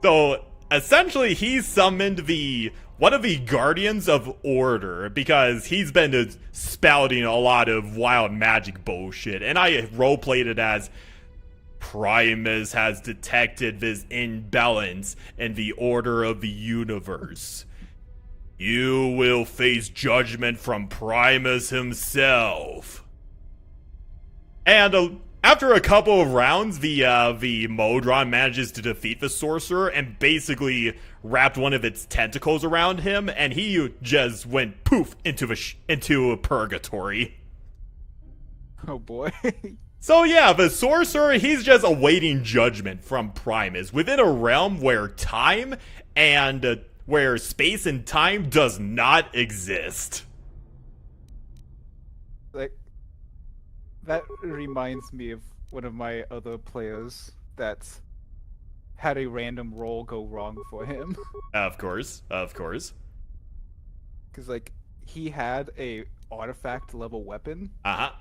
So, essentially, he summoned one of the Guardians of Order, because he's been spouting a lot of wild magic bullshit, and I roleplayed it as Primus has detected this imbalance in the order of the universe. You will face judgment from Primus himself. And after a couple of rounds, the Modron manages to defeat the sorcerer and basically wrapped one of its tentacles around him, and he just went poof into a purgatory. Oh boy. So yeah, the sorcerer, he's just awaiting judgment from Primus within a realm where time and where space and time does not exist. Like, that reminds me of one of my other players that's had a random roll go wrong for him. Of course. Because, like, he had a artifact level weapon. Uh-huh.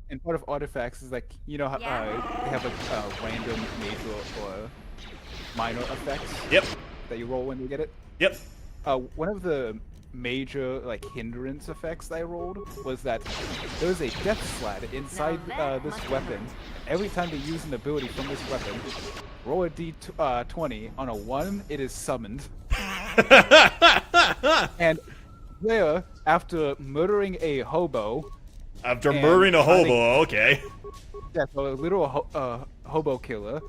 And part of artifacts is like, you know how they have like random major or minor effects. Yep. That you roll when you get it. Yep. One of the major like hindrance effects that I rolled was that there was a death slat inside this weapon. Every time they use an ability from this weapon, roll a d20. On a 1, it is summoned. And there, after murdering a hobo. After murdering a hobo, okay. Yeah, so a literal hobo killer.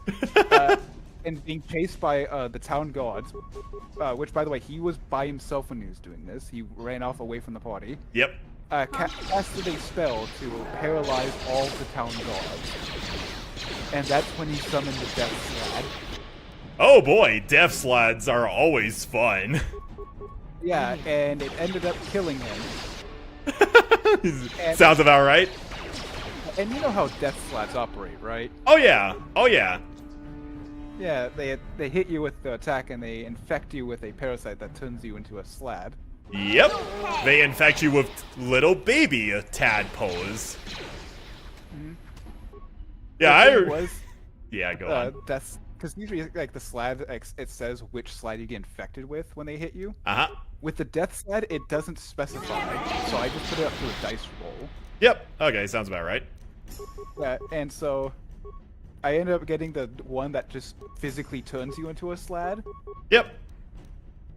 And being chased by the town guards, which, by the way, he was by himself when he was doing this. He ran off away from the party. Yep. Casted a spell to paralyze all the town guards. And that's when he summoned the Death Slad. Oh boy, Death Slads are always fun. Yeah, and it ended up killing him. Sounds about right. And you know how Death Slats operate, right? Oh yeah. Oh yeah. Yeah, they hit you with the attack and they infect you with a parasite that turns you into a slad. Yep. They infect you with little baby tadpoles. Yeah, The thing was, yeah, go on. that's because usually like the slad, like, it says which slad you get infected with when they hit you. Uh-huh. With the death slad, it doesn't specify, so I just put it up to a dice roll. Yep. Okay, sounds about right. Yeah, and so I ended up getting the one that just physically turns you into a slad. Yep.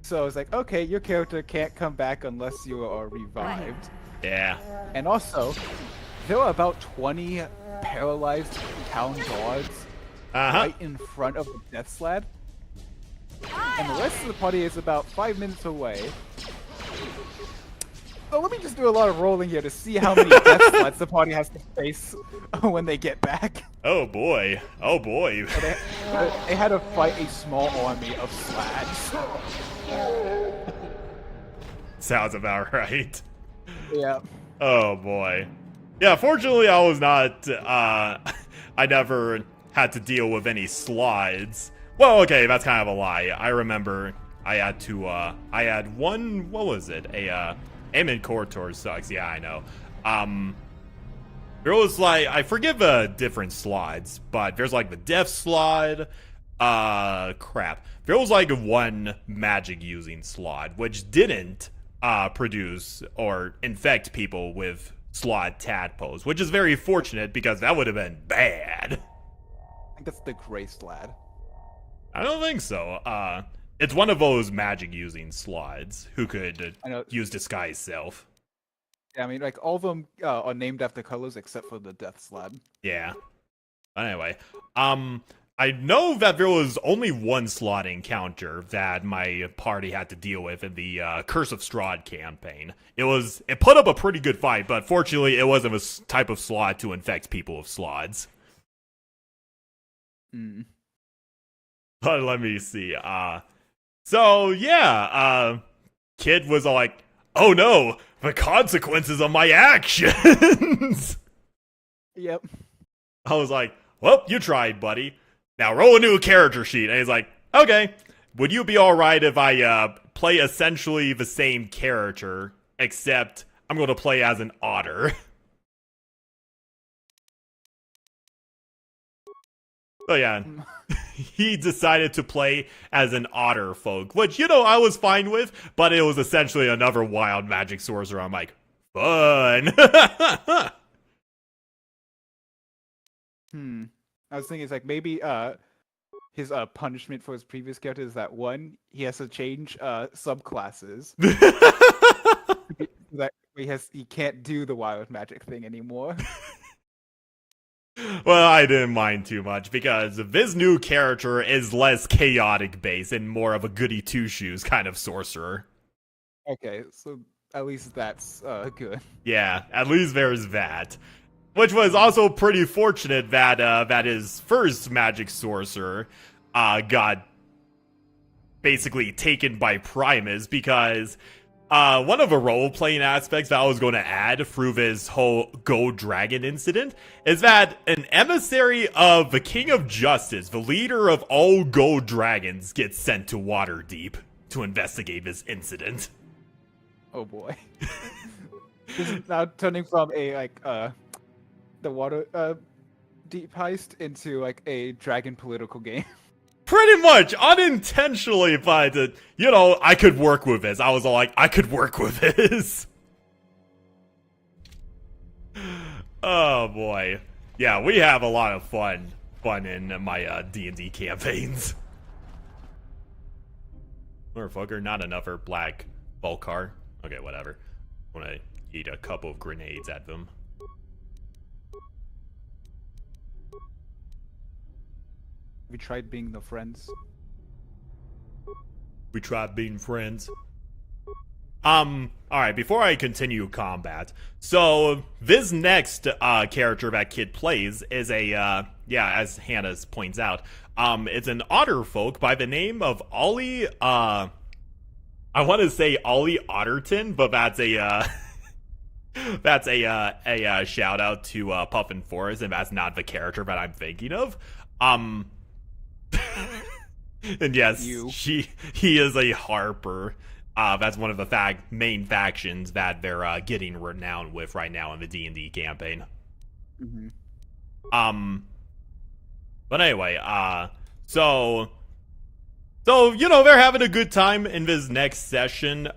So I was like, okay, your character can't come back unless you are revived. Yeah. And also, there were about 20 paralyzed town guards Uh-huh. right in front of the death slad. And the rest of the party is about 5 minutes away. So let me just do a lot of rolling here to see how many death slads the party has to face when they get back. Oh boy. Oh boy. They had to fight a small army of slads. Sounds about right. Yeah. Oh boy. Yeah, fortunately I was not I never had to deal with any slides. Well, okay, that's kind of a lie. I remember I had one, what was it? Aiming KOTOR sucks, yeah, I know. There was like, I forget the different slides, but there's like the death slide, crap. There was like one magic using slide, which didn't produce or infect people with slot tadpoles, which is very fortunate because that would have been bad. I think that's the gray slad. I don't think so. It's one of those magic using slides who could use disguise self. Yeah, I mean, like, all of them are named after colors except for the death slad. Yeah. Anyway, I know that there was only one slot encounter that my party had to deal with in the Curse of Strahd campaign. It put up a pretty good fight, but fortunately it wasn't a type of slot to infect people with slots. Hmm. But let me see. So yeah, Kid was all like, "Oh no, the consequences of my actions." Yep. I was like, "Well, you tried, buddy. Now roll a new character sheet." And he's like, "Okay, would you be all right if I play essentially the same character, except I'm going to play as an otter?" So yeah, he decided to play as an otter folk, which, I was fine with, but it was essentially another wild magic sorcerer. I'm like, fun. I was thinking it's like maybe his punishment for his previous character is that one, he has to change subclasses. That he can't do the wild magic thing anymore. Well, I didn't mind too much because this new character is less chaotic based and more of a goody two shoes kind of sorcerer. Okay, so at least that's good. Yeah, at least there's that. Which was also pretty fortunate that his first magic sorcerer got basically taken by Primus, because one of the role-playing aspects that I was going to add through this whole Gold Dragon incident is that an emissary of the King of Justice, the leader of all Gold Dragons, gets sent to Waterdeep to investigate this incident. Oh boy. This is now turning from the water deep heist into like a dragon political game. Pretty much, unintentionally, but, I could work with this. I was all like, I could work with this. Oh, boy. Yeah, we have a lot of fun in my D&D campaigns. Motherfucker, not another black Volcar. Okay, whatever. I'm gonna eat a couple of grenades at them. We tried being the friends. We tried being friends. Alright, before I continue combat, so this next character that Kid plays is as Hannah points out, it's an otter folk by the name of Ollie, I want to say Ollie Otterton, but that's a shout out to Puffin Forest, and that's not the character that I'm thinking of. And yes, You. he is a Harper. That's one of the main factions that they're getting renowned with right now in the D&D campaign. But anyway, so they're having a good time in this next session.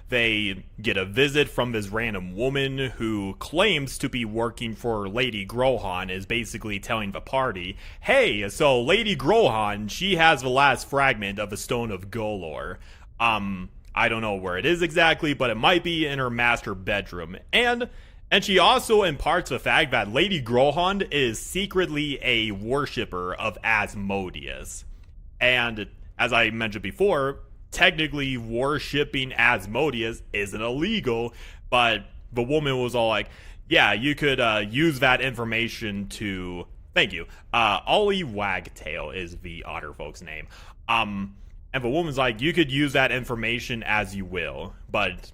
They get a visit from this random woman who claims to be working for Lady Grohan, is basically telling the party, hey, so Lady Grohan, she has the last fragment of the Stone of Golor. I don't know where it is exactly, but it might be in her master bedroom. And she also imparts the fact that Lady Grohan is secretly a worshipper of Asmodeus. And as I mentioned before, technically worshipping Asmodeus isn't illegal, but the woman was all like, yeah, you could use that information to... Thank you. Ollie Wagtail is the otter folk's name. And the woman's like, you could use that information as you will, but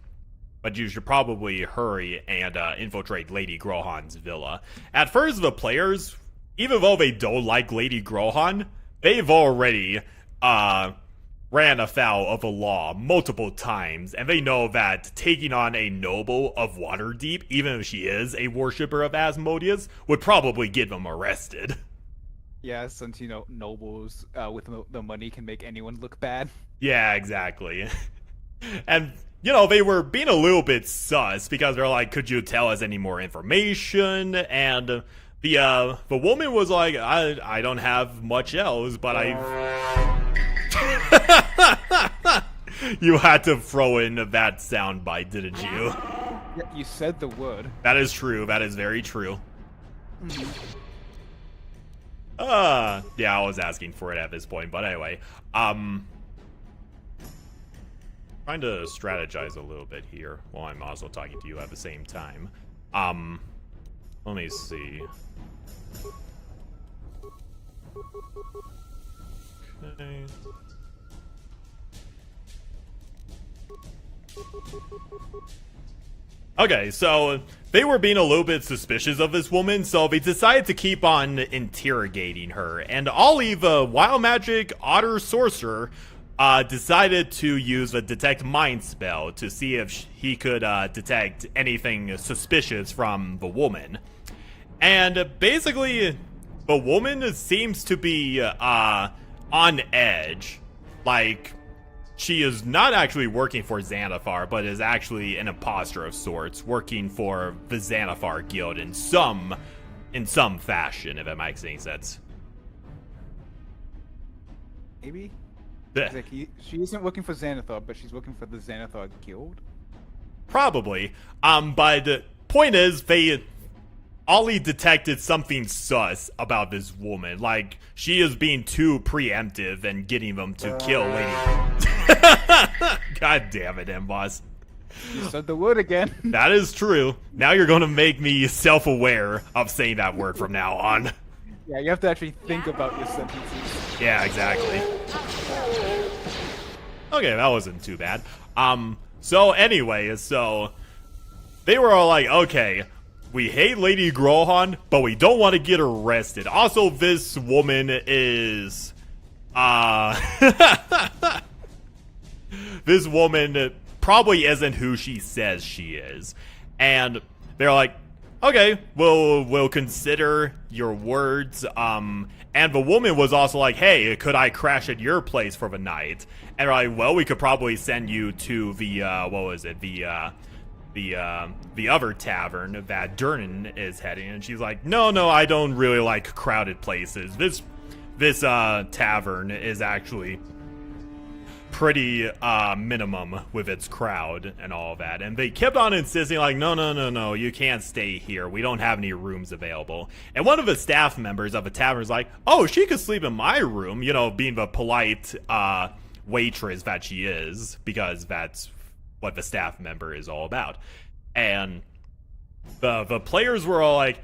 you should probably hurry and infiltrate Lady Grohan's villa. At first, the players, even though they don't like Lady Grohan, they've already ran afoul of the law multiple times, and they know that taking on a noble of Waterdeep, even if she is a worshipper of Asmodeus, would probably get them arrested. Yeah, since, nobles with the money can make anyone look bad. Yeah, exactly. And, they were being a little bit sus because they're like, could you tell us any more information? And the woman was like, I don't have much else, but You had to throw in that soundbite, didn't you? Yeah, you said the word. That is true. That is very true. Yeah, I was asking for it at this point, but anyway, trying to strategize a little bit here while I'm also talking to you at the same time. Let me see. Okay. Okay, so they were being a little bit suspicious of this woman, so they decided to keep on interrogating her. And Ollie, the wild magic otter sorcerer, decided to use a detect mind spell to see if he could detect anything suspicious from the woman. And basically, the woman seems to be on edge. Like, she is not actually working for Xanathar, but is actually an imposter of sorts, working for the Xanathar Guild in some fashion, if it makes any sense. Maybe? Yeah. Like she isn't working for Xanathar, but she's working for the Xanathar Guild? Probably. But the point is, Ollie detected something sus about this woman. Like, she is being too preemptive and getting them to kill Lady... God damn it, M-Boss. You said the word again. That is true. Now you're going to make me self-aware of saying that word from now on. Yeah, you have to actually think about your sentences. Yeah, exactly. Okay, that wasn't too bad. So anyway, they were all like, okay, we hate Lady Grohan, but we don't want to get arrested. Also, this woman is, this woman probably isn't who she says she is. And they're like, okay, we'll consider your words. And the woman was also like, hey, could I crash at your place for the night? And they're like, well, we could probably send you to the, the other tavern that Durnan is heading. And she's like, no, I don't really like crowded places. This tavern is actually pretty minimum with its crowd and all of that. And they kept on insisting like, no, you can't stay here, we don't have any rooms available. And one of the staff members of the tavern is like, oh, she could sleep in my room, being the polite waitress that she is, because that's what the staff member is all about. And the players were all like,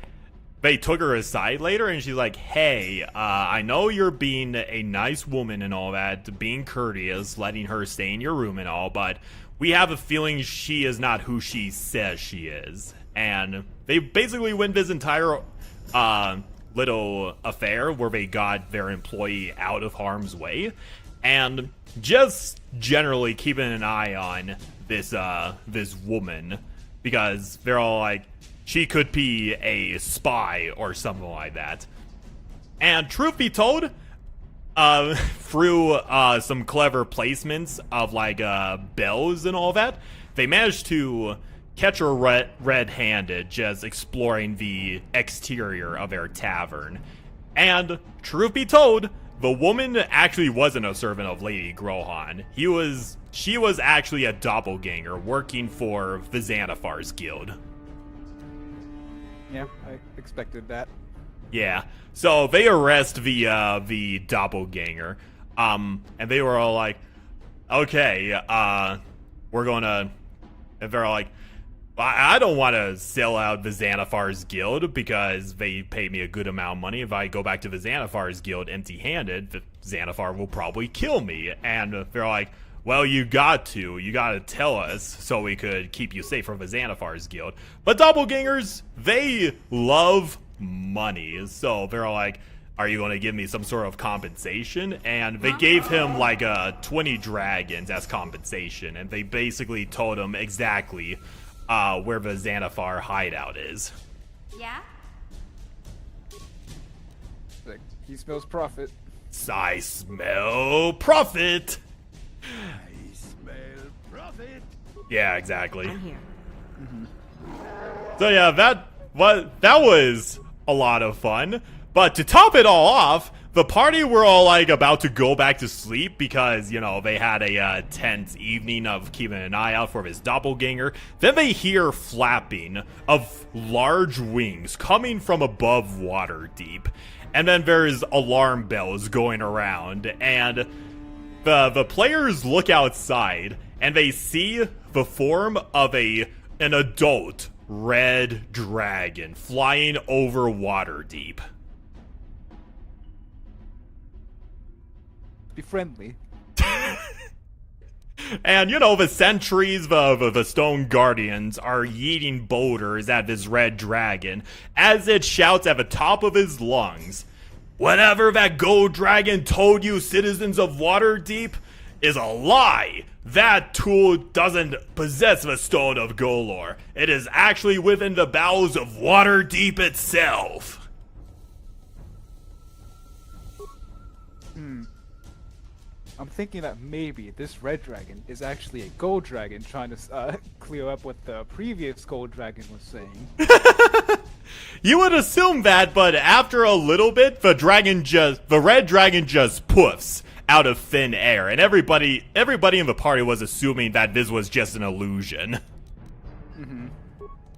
they took her aside later, and she's like, hey, I know you're being a nice woman and all that, being courteous, letting her stay in your room and all, but we have a feeling she is not who she says she is. And they basically went this entire little affair where they got their employee out of harm's way, and just generally keeping an eye on this woman, because they're all like, she could be a spy or something like that. And truth be told, through some clever placements of like bells and all that, they managed to catch her red-handed just exploring the exterior of their tavern. And truth be told, the woman actually wasn't a servant of Lady Grohan. She was actually a doppelganger working for the Xanathar's guild. Yeah, I expected that. Yeah. So they arrest the doppelganger. And they were all like, okay, we're gonna, and they're all like, I don't want to sell out the Xanathar's guild because they pay me a good amount of money. If I go back to the Xanathar's guild empty-handed, the Xanathar will probably kill me. And they're like, well, you got to tell us so we could keep you safe from the Xanathar's guild. But doppelgangers, they love money. So they're all like, are you going to give me some sort of compensation? And they gave him like 20 dragons as compensation. And they basically told him exactly where the Xanathar hideout is. Yeah? Like, he smells profit. I smell profit. I smell profit. Yeah, exactly. I'm here. So yeah, that was a lot of fun. But to top it all off, the party were all like about to go back to sleep because, you know, they had a tense evening of keeping an eye out for this doppelganger. Then they hear flapping of large wings coming from above Waterdeep. And then there's alarm bells going around, and the players look outside and they see the form of an adult red dragon flying over Waterdeep. Be friendly. And, you know, the sentries, the stone guardians, are yeeting boulders at this red dragon as it shouts at the top of his lungs, "Whatever that gold dragon told you, citizens of Waterdeep, is a lie. That tool doesn't possess the Stone of Golor. It is actually within the bowels of Waterdeep itself." I'm thinking that maybe this red dragon is actually a gold dragon trying to clear up what the previous gold dragon was saying. You would assume that, but after a little bit, the red dragon just poofs out of thin air, and everybody in the party was assuming that this was just an illusion. Mm-hmm.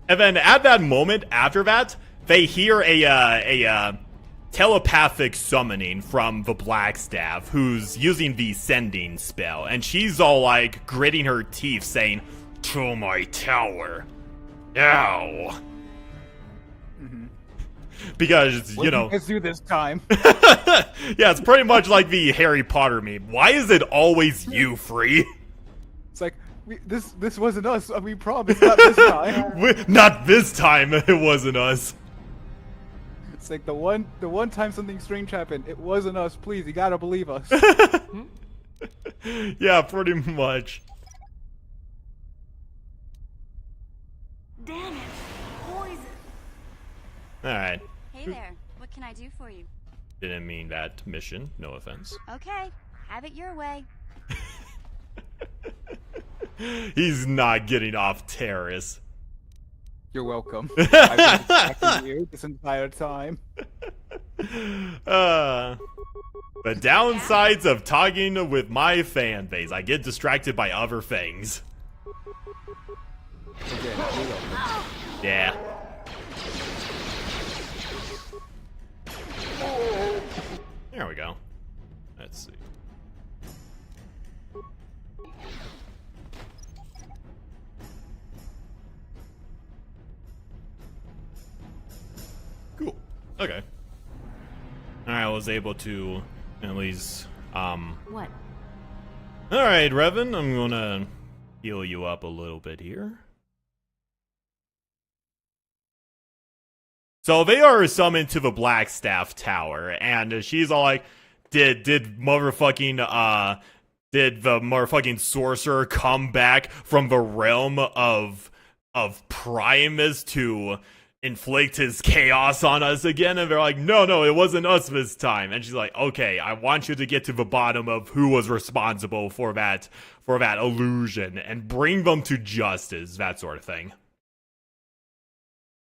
And then at that moment, after that, they hear a telepathic summoning from the Blackstaff, who's using the sending spell, and she's all like gritting her teeth saying, "To my tower, now." Because, you know, Let's do this time. yeah, it's pretty much like the Harry Potter meme. Why is it always you, Free? It's like, this wasn't us. We promise, not this time. Not this time, it wasn't us. It's like the one time something strange happened, it wasn't us. Please, you gotta believe us. Yeah, pretty much. Damn it. Poison. Alright. Hey there, what can I do for you? Didn't mean that mission, no offense. Okay, have it your way. He's not getting off Taris. You're welcome. I've been attacking you this entire time. The downsides of talking with my fan base. I get distracted by other things. Again, you're welcome. Yeah. There we go. Let's see. Cool. Okay. Alright, I was able to at least, What? Alright, Revan, I'm gonna heal you up a little bit here. So they are summoned to the Blackstaff Tower, and she's all like, did the motherfucking sorcerer come back from the realm of Primus to inflict his chaos on us again? And they're like, no, it wasn't us this time. And she's like, okay, I want you to get to the bottom of who was responsible for that illusion and bring them to justice, that sort of thing.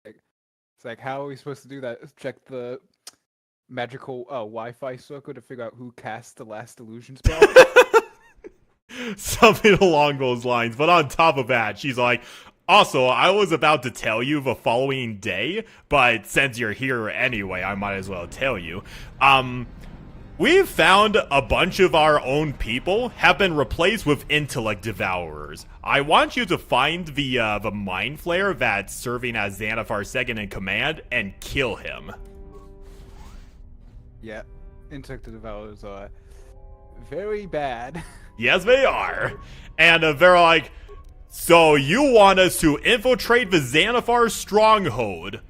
It's like, how are we supposed to do that? Check the magical Wi-Fi circle to figure out who cast the last illusion spell? Something along those lines. But on top of that, she's like, also, I was about to tell you the following day, but since you're here anyway, I might as well tell you. We've found a bunch of our own people have been replaced with intellect devourers. I want you to find the mind flayer that's serving as Xanathar's second in command and kill him. Yeah, intellect devourers are very bad. Yes, they are. And they're like, so you want us to infiltrate the Xanathar stronghold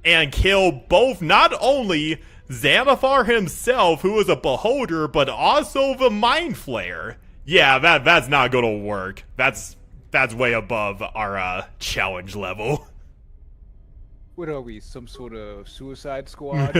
and kill both, not only Xanathar himself, who is a beholder, but also the mind flayer. Yeah, that's not gonna work. That's way above our challenge level. What are we, some sort of suicide squad?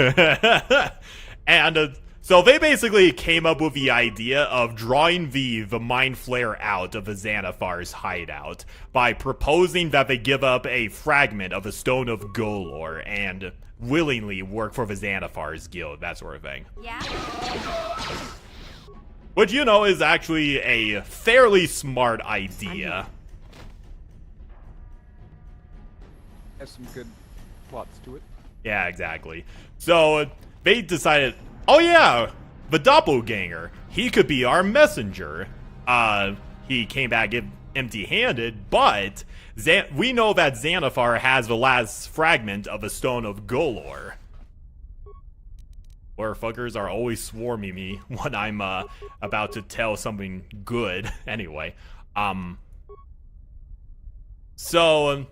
And so they basically came up with the idea of drawing the mind flayer out of the Xanathar's hideout by proposing that they give up a fragment of the Stone of Golor and willingly work for the Xanathar's guild, that sort of thing. Yeah? Which, you know, is actually a fairly smart idea. Has some good plots to it. Yeah, exactly. So they decided, oh yeah, the doppelganger, he could be our messenger. He came back empty-handed, but we know that Xanathar has the last fragment of the Stone of Golor. Where fuckers are always swarming me when I'm about to tell something good. Anyway, so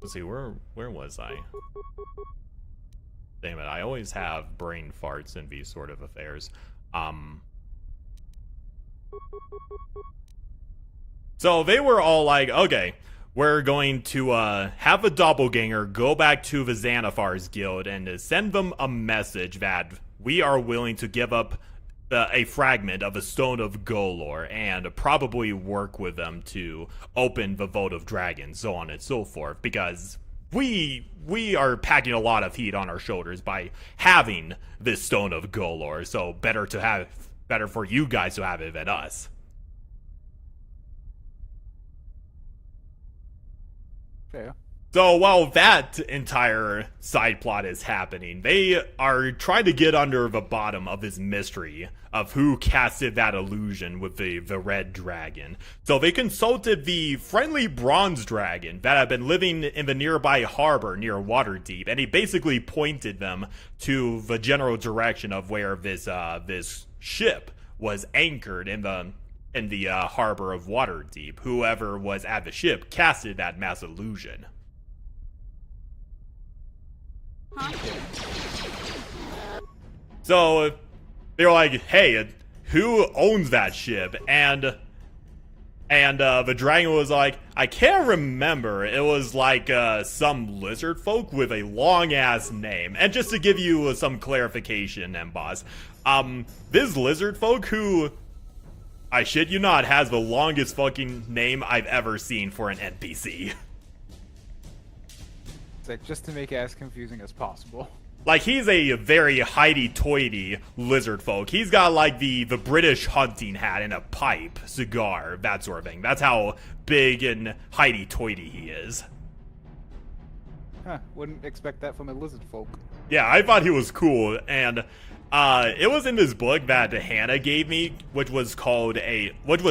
let's see, where was I? Damn it, I always have brain farts in these sort of affairs. So they were all like, okay, we're going to have a doppelganger go back to the Xanathar's guild and send them a message that we are willing to give up a fragment of a Stone of Golor and probably work with them to open the Vote of Dragons, so on and so forth, because we are packing a lot of heat on our shoulders by having this Stone of Golor, so better for you guys to have it than us. Fair. So while that entire side plot is happening, they are trying to get under the bottom of this mystery of who casted that illusion with the red dragon. So they consulted the friendly bronze dragon that had been living in the nearby harbor near Waterdeep, and he basically pointed them to the general direction of where this ship was anchored in the harbor of Waterdeep. Whoever was at the ship casted that mass illusion. So they were like, hey, who owns that ship? And the dragon was like, I can't remember. It was like some lizard folk with a long ass name. And just to give you some clarification, boss, this lizard folk, who, I shit you not, has the longest fucking name I've ever seen for an NPC. It's like, just to make it as confusing as possible. Like, he's a very hoity-toity lizard folk. He's got, like, the British hunting hat and a pipe, cigar, that sort of thing. That's how big and hoity-toity he is. Huh, wouldn't expect that from a lizard folk. Yeah, I thought he was cool, and it was in this book that Hannah gave me, which was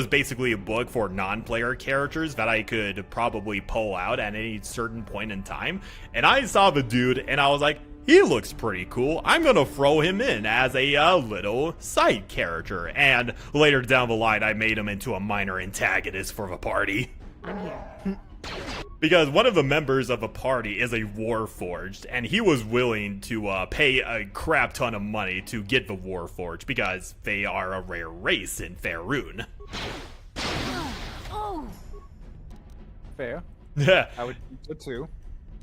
basically a book for non-player characters that I could probably pull out at any certain point in time. And I saw the dude, and I was like, he looks pretty cool. I'm gonna throw him in as a little side character. And later down the line, I made him into a minor antagonist for the party. I'm here. Because one of the members of a party is a Warforged, and he was willing to pay a crap ton of money to get the Warforged because they are a rare race in Faerun. Oh, Fair. Yeah. I would think so too.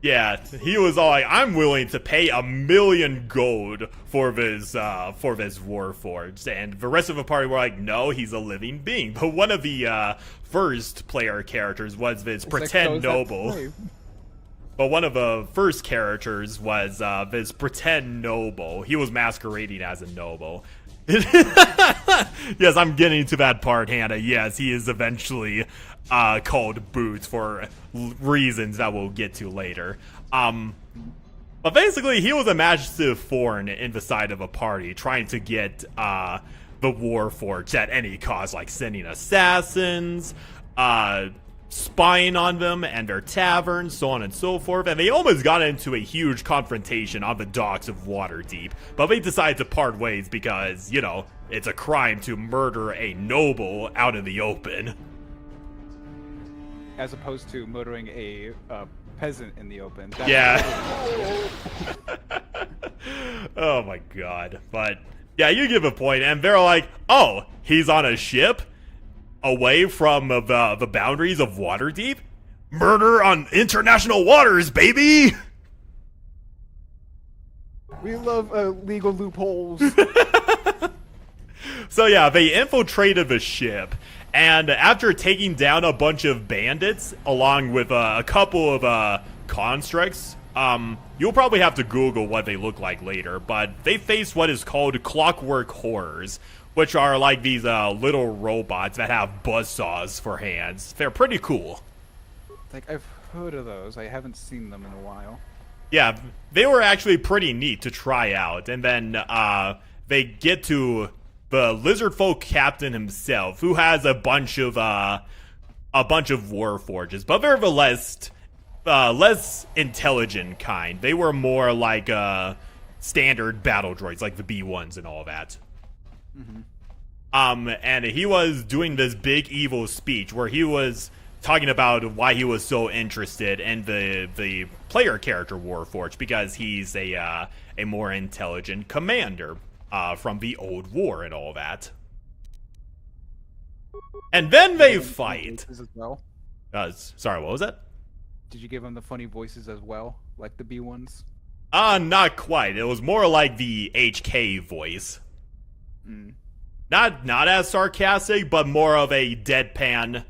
Yeah, he was all like, I'm willing to pay 1 million gold for this Warforged. And the rest of the party were like, no, he's a living being. But one of the first player characters was this It's pretend like, so is that noble. slave? But one of the first characters was this pretend noble. He was masquerading as a noble. Yes, I'm getting to that part, Hannah. Yes, he is eventually called Boots for reasons that we'll get to later. But basically, he was a massive thorn in the side of a party, trying to get the Warforged at any cost, like sending assassins, spying on them and their taverns, so on and so forth, and they almost got into a huge confrontation on the docks of Waterdeep, but they decided to part ways because, you know, it's a crime to murder a noble out in the open. As opposed to murdering a peasant in the open. Yeah. Oh my god. But, yeah, you give a point, and they're like, oh, he's on a ship? Away from the boundaries of Waterdeep? Murder on international waters, baby! We love legal loopholes. So yeah, they infiltrated the ship, and after taking down a bunch of bandits, along with a couple of constructs, you'll probably have to Google what they look like later, but they face what is called clockwork horrors, which are like these little robots that have buzzsaws for hands. They're pretty cool. Like, I've heard of those. I haven't seen them in a while. Yeah, they were actually pretty neat to try out, and then they get to the lizard folk captain himself, who has a bunch of warforges, but they're the less intelligent kind. They were more like standard battle droids, like the B1s and all that. Mm-hmm. And he was doing this big evil speech where he was talking about why he was so interested in the player character Warforged, because he's a more intelligent commander from the old war and all that. And then they fight. As well? Sorry, what was that? Did you give them the funny voices as well, like the B1s? Not quite. It was more like the HK voice. Mm. Not as sarcastic, but more of a deadpan.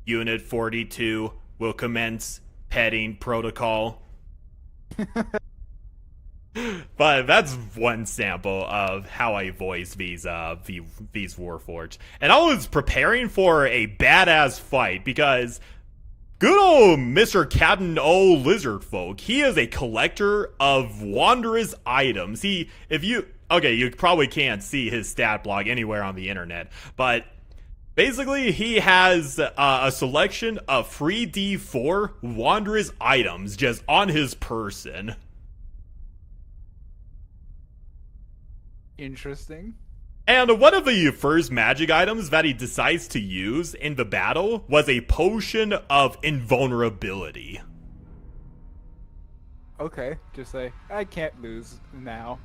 Unit 42 will commence petting protocol. But that's one sample of how I voice these Warforged. And I was preparing for a badass fight because good old Mr. Captain O Lizard Folk, he is a collector of wondrous items. You probably can't see his stat block anywhere on the internet, but basically he has a selection of 3D4 wondrous items just on his person. Interesting. And one of the first magic items that he decides to use in the battle was a potion of invulnerability. Okay, just say, I can't lose now.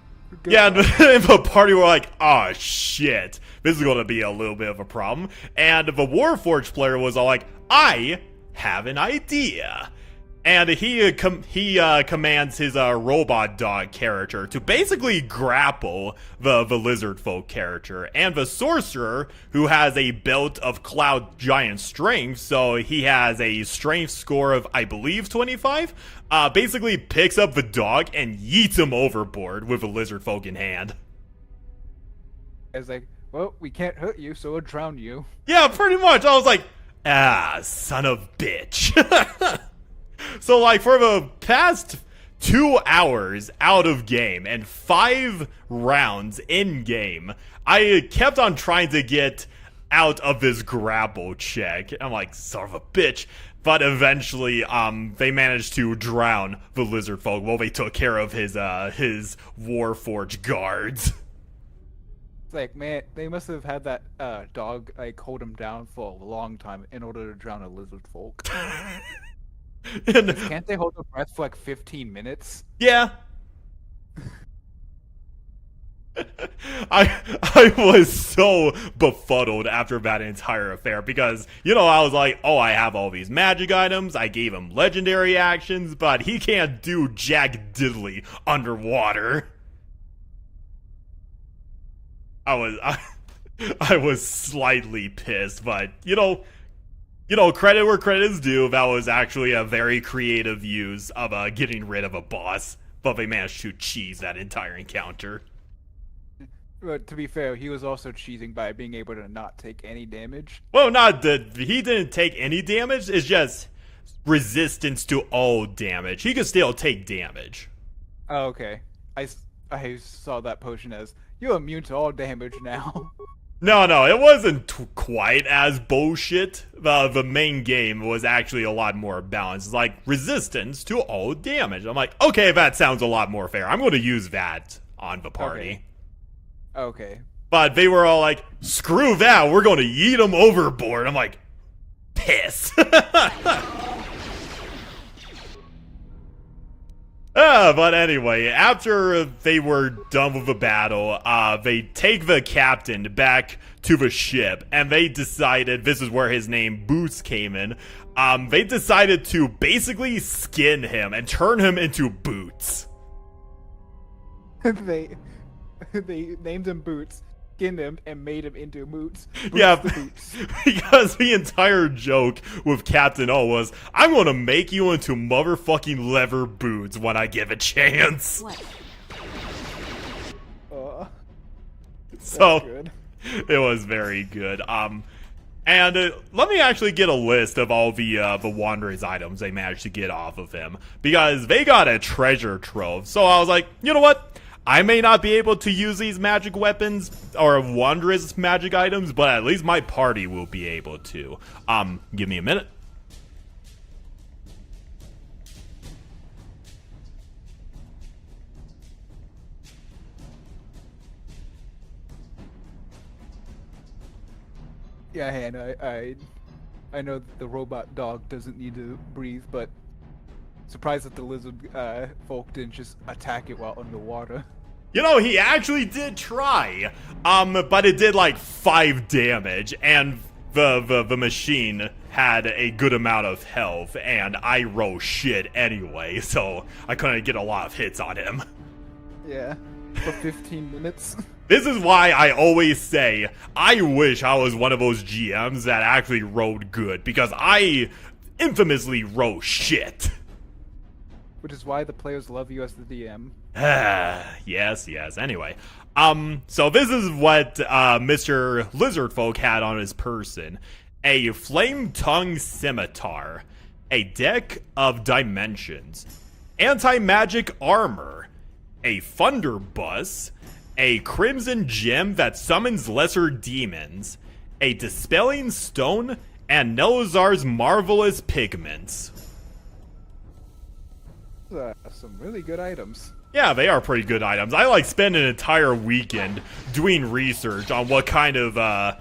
Yeah, and Goodbye. the party were like, oh shit, this is going to be a little bit of a problem. And the Warforged player was all like, I have an idea. And he commands his robot dog character to basically grapple the lizard folk character, and the sorcerer, who has a belt of cloud giant strength, so he has a strength score of, I believe, 25, basically picks up the dog and yeets him overboard with the lizard folk in hand. It's like, well, we can't hurt you, so we'll drown you. Yeah, pretty much. I was like, son of bitch. So, like, for the past 2 hours out of game and 5 rounds in game, I kept on trying to get out of this grapple check. I'm like, son of a bitch. But eventually, they managed to drown the lizard folk while they took care of his Warforged guards. It's like, man, they must have had that dog like hold him down for a long time in order to drown a lizard folk. And, Can't they hold their breath for like 15 minutes? yeah. I was so befuddled after that entire affair because, you know, I was like, oh, I have all these magic items, I gave him legendary actions, but he can't do jack diddly underwater. I was slightly pissed, but, you know, credit where credit is due, that was actually a very creative use of getting rid of a boss, but they managed to cheese that entire encounter. But to be fair, he was also cheating by being able to not take any damage. Well, not that he didn't take any damage, it's just resistance to all damage. He could still take damage. Oh, okay. I saw that potion as, you're immune to all damage now. No, it wasn't quite as bullshit. The main game was actually a lot more balanced. It's like, resistance to all damage. I'm like, okay, that sounds a lot more fair. I'm going to use that on the party. Okay. But they were all like, screw that, we're going to yeet them overboard. I'm like, piss. But anyway, after they were done with the battle, they take the captain back to the ship, and they decided, this is where his name Boots came in, they decided to basically skin him and turn him into Boots. they named him Boots, skinned him, and made him into Boots. Yeah, the Boots. because the entire joke with Captain O was, I'm gonna make you into motherfucking leather boots when I give a chance. What? So, Good. it was very good. And let me actually get a list of all the Wanderer's items they managed to get off of him, because they got a treasure trove. So I was like, you know what? I may not be able to use these magic weapons or Wanderer's magic items, but at least my party will be able to. Give me a minute. Yeah, and I know that the robot dog doesn't need to breathe, but surprised that the lizard folk didn't just attack it while underwater. You know, he actually did try, but it did like 5 damage, and the machine had a good amount of health, and I roll shit anyway, so I couldn't get a lot of hits on him. Yeah, for 15 minutes. This is why I always say, I wish I was one of those GMs that actually rode good, because I infamously roll shit. Which is why the players love you as the DM. Yes. Anyway, so this is what Mr. Lizardfolk had on his person: a flame-tongue scimitar, a deck of dimensions, anti-magic armor, a thunder bus, a crimson gem that summons lesser demons, a dispelling stone, and Nelazar's marvelous pigments. Some really good items. Yeah, they are pretty good items. I like spend an entire weekend doing research on what kind of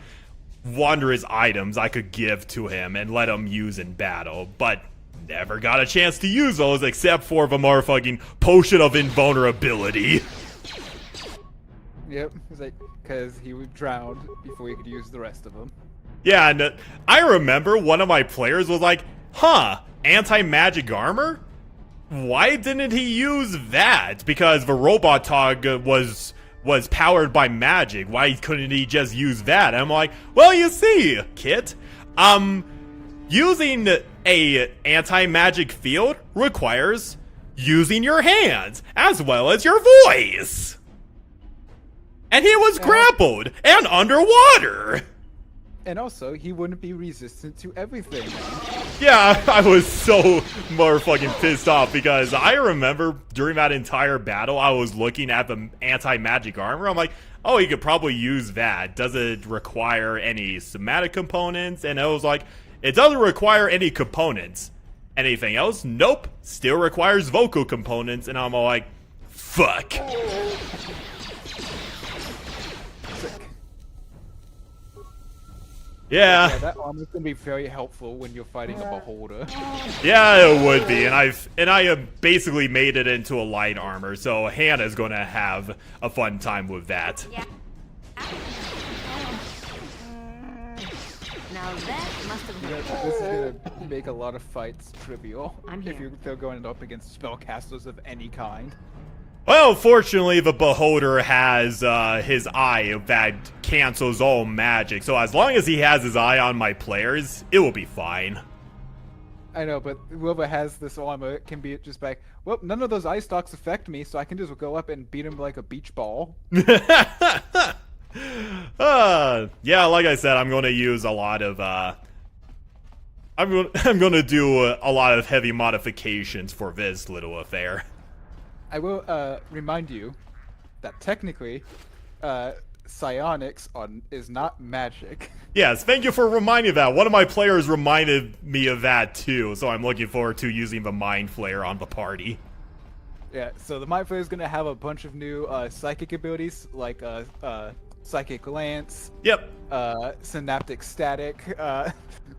Wanderer's items I could give to him and let him use in battle, but never got a chance to use those except for the motherfucking Potion of Invulnerability. Yep, it's like, because he was drowned before he could use the rest of them. Yeah, and I remember one of my players was like, anti-magic armor? Why didn't he use that? Because the robot dog was powered by magic. Why couldn't he just use that? And I'm like, well, you see, Kit, using a anti-magic field requires using your hands as well as your voice. And he was grappled and underwater. And also, he wouldn't be resistant to everything. Yeah, I was so motherfucking pissed off because I remember during that entire battle, I was looking at the anti-magic armor. I'm like, oh, he could probably use that. Does it require any somatic components? And I was like, it doesn't require any components. Anything else? Nope. Still requires vocal components. And I'm all like, fuck. Sick. Yeah, that armor's gonna be very helpful when you're fighting a beholder. Yeah, it would be, and I have basically made it into a light armor, so Hannah's gonna have a fun time with that. Yeah. Now that must have Yeah, hurt. this is gonna make a lot of fights trivial I'm if here. they're going up against spellcasters of any kind. Well, fortunately, the beholder has his eye that cancels all magic, so as long as he has his eye on my players, it will be fine. I know, but whoever has this armor can be just like, well, none of those ice stocks affect me, so I can just go up and beat him like a beach ball. Yeah, like I said, I'm going to use a lot of I'm going to do a lot of heavy modifications for this little affair. I will remind you that technically, psionics is not magic. Yes, thank you for reminding that. One of my players reminded me of that too, so I'm looking forward to using the Mind Flayer on the party. Yeah, so the Mind Flayer is gonna have a bunch of new psychic abilities like Psychic Lance, Yep. Synaptic Static,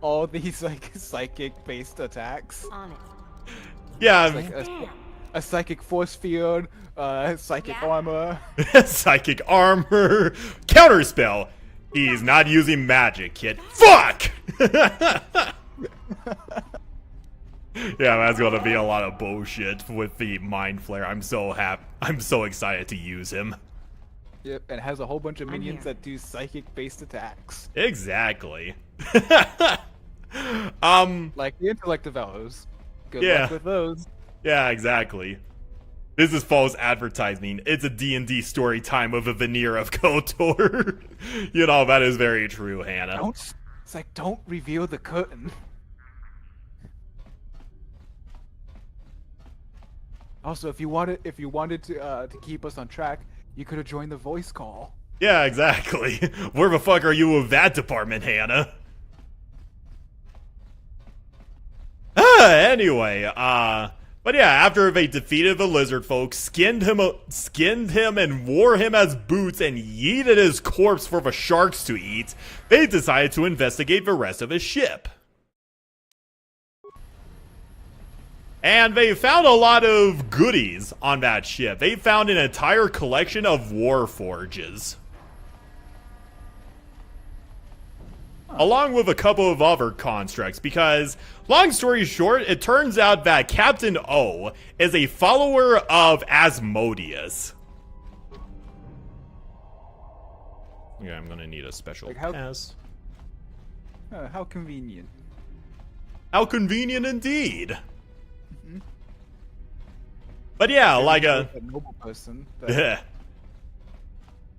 all these like psychic-based attacks. On it. Yeah, Like a Psychic Force Field, Psychic Yeah. Armor. psychic armor, counterspell. He's not using magic, kid. Fuck! Yeah, that's gonna be a lot of bullshit with the Mind Flayer. I'm so excited to use him. Yep, and has a whole bunch of I'm minions here. that do psychic-based attacks. Exactly. Like the Intellect of Elves. Good Yeah. luck with those. Yeah, exactly. This is false advertising. It's a D&D story time with a veneer of KOTOR. You know, that is very true, Hannah. It's like, don't reveal the curtain. Also, if you wanted to keep us on track, you could have joined the voice call. Yeah, exactly. Where the fuck are you with that department, Hannah? Anyway, but yeah, after they defeated the lizard folk, skinned him and wore him as boots and yeeted his corpse for the sharks to eat, they decided to investigate the rest of his ship. And they found a lot of goodies on that ship. They found an entire collection of war forges, along with a couple of other constructs, because, long story short, it turns out that Captain O is a follower of Asmodeus. Yeah, I'm gonna need a special Like, how- pass. How convenient. How convenient indeed. But yeah, like a... noble person. That,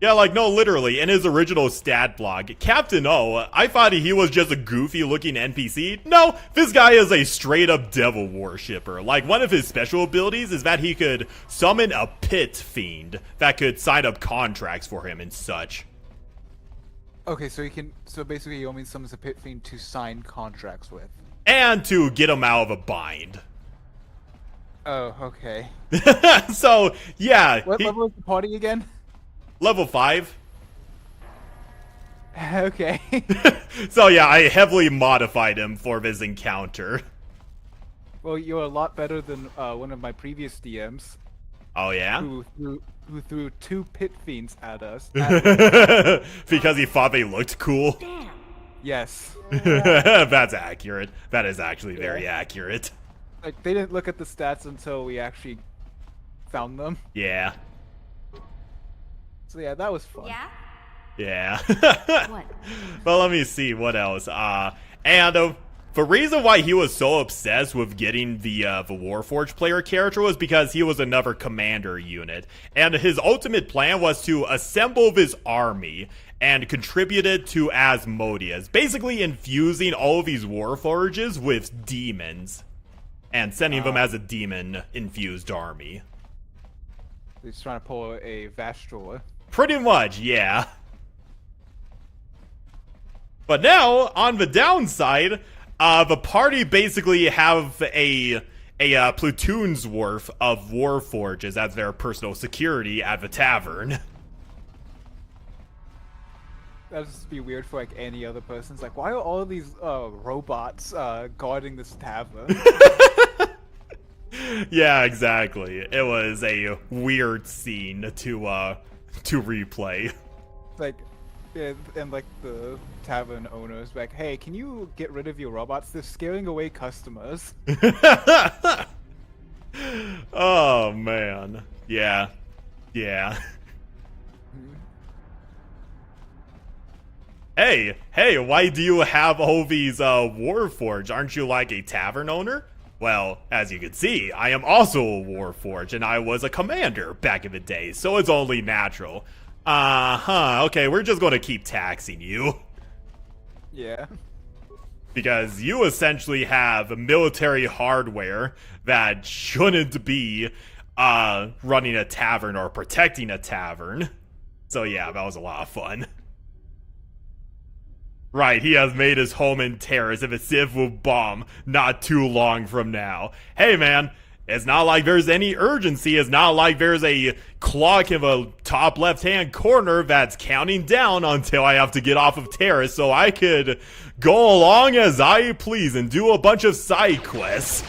Yeah, like, no, literally, in his original stat blog, Captain O, I thought he was just a goofy-looking NPC. No, this guy is a straight-up devil worshipper. Like, one of his special abilities is that he could summon a pit fiend that could sign up contracts for him and such. okay, so basically he only summons a pit fiend to sign contracts with. And to get him out of a bind. Oh, okay. So, yeah, What level is the party again? level 5. Okay. So yeah, I heavily modified him for this encounter. Well, you're a lot better than one of my previous DMs, Oh yeah? who threw 2 pit fiends at us. Because he thought they looked cool. Damn. Yes. That's accurate. That is actually very accurate. Like, they didn't look at the stats until we actually found them. Yeah. So yeah, that was fun. Yeah? Yeah. What? But let me see what else. And the reason why he was so obsessed with getting the Warforged player character was because he was another commander unit, and his ultimate plan was to assemble this army and contribute it to Asmodeus, basically infusing all of these Warforges with demons and sending them as a demon-infused army. He's trying to pull a Vastral. Pretty much, yeah. But now, on the downside, the party basically have a platoon's worth of Warforges as their personal security at the tavern. that'd just be weird for like any other person. It's like, why are all these robots guarding this tavern? Yeah, exactly. It was a weird scene to replay. Like, yeah, and like the tavern owners like, hey, can you get rid of your robots? They're scaring away customers. Oh man. Yeah. Yeah. Hey, why do you have all these Warforged? Aren't you like a tavern owner? Well, as you can see, I am also a Warforged, and I was a commander back in the day, so it's only natural. Okay, we're just gonna keep taxing you. Yeah. Because you essentially have military hardware that shouldn't be running a tavern or protecting a tavern. So yeah, that was a lot of fun. Right, he has made his home in Taris if a Civ will bomb not too long from now. Hey man, it's not like there's any urgency. It's not like there's a clock in the top left-hand corner that's counting down until I have to get off of Taris, so I could go along as I please and do a bunch of side quests.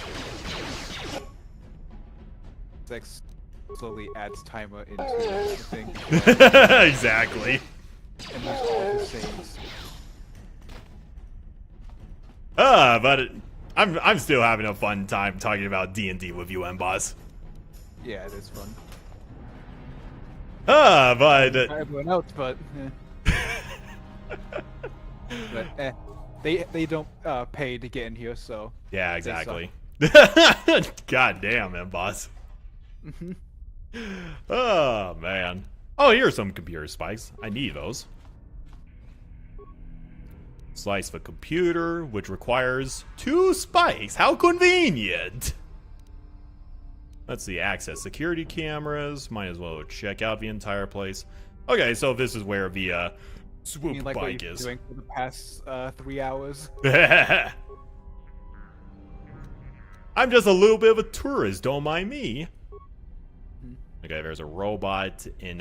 It's like slowly adds timer into the thing. Exactly. And there's all the saves. But I'm still having a fun time talking about D&D with you, M-Boss. Yeah, it is fun. But Everyone else, but but they don't pay to get in here, so yeah, exactly. God damn, M-Boss. Oh man. Oh, here's some computer spikes. I need those. Slice the computer, which requires 2 spikes. How convenient! Let's see, access security cameras. Might as well check out the entire place. Okay, so this is where the swoop I mean, like bike what you've been is. doing for the past 3 hours. I'm just a little bit of a tourist, don't mind me. Okay, there's a robot in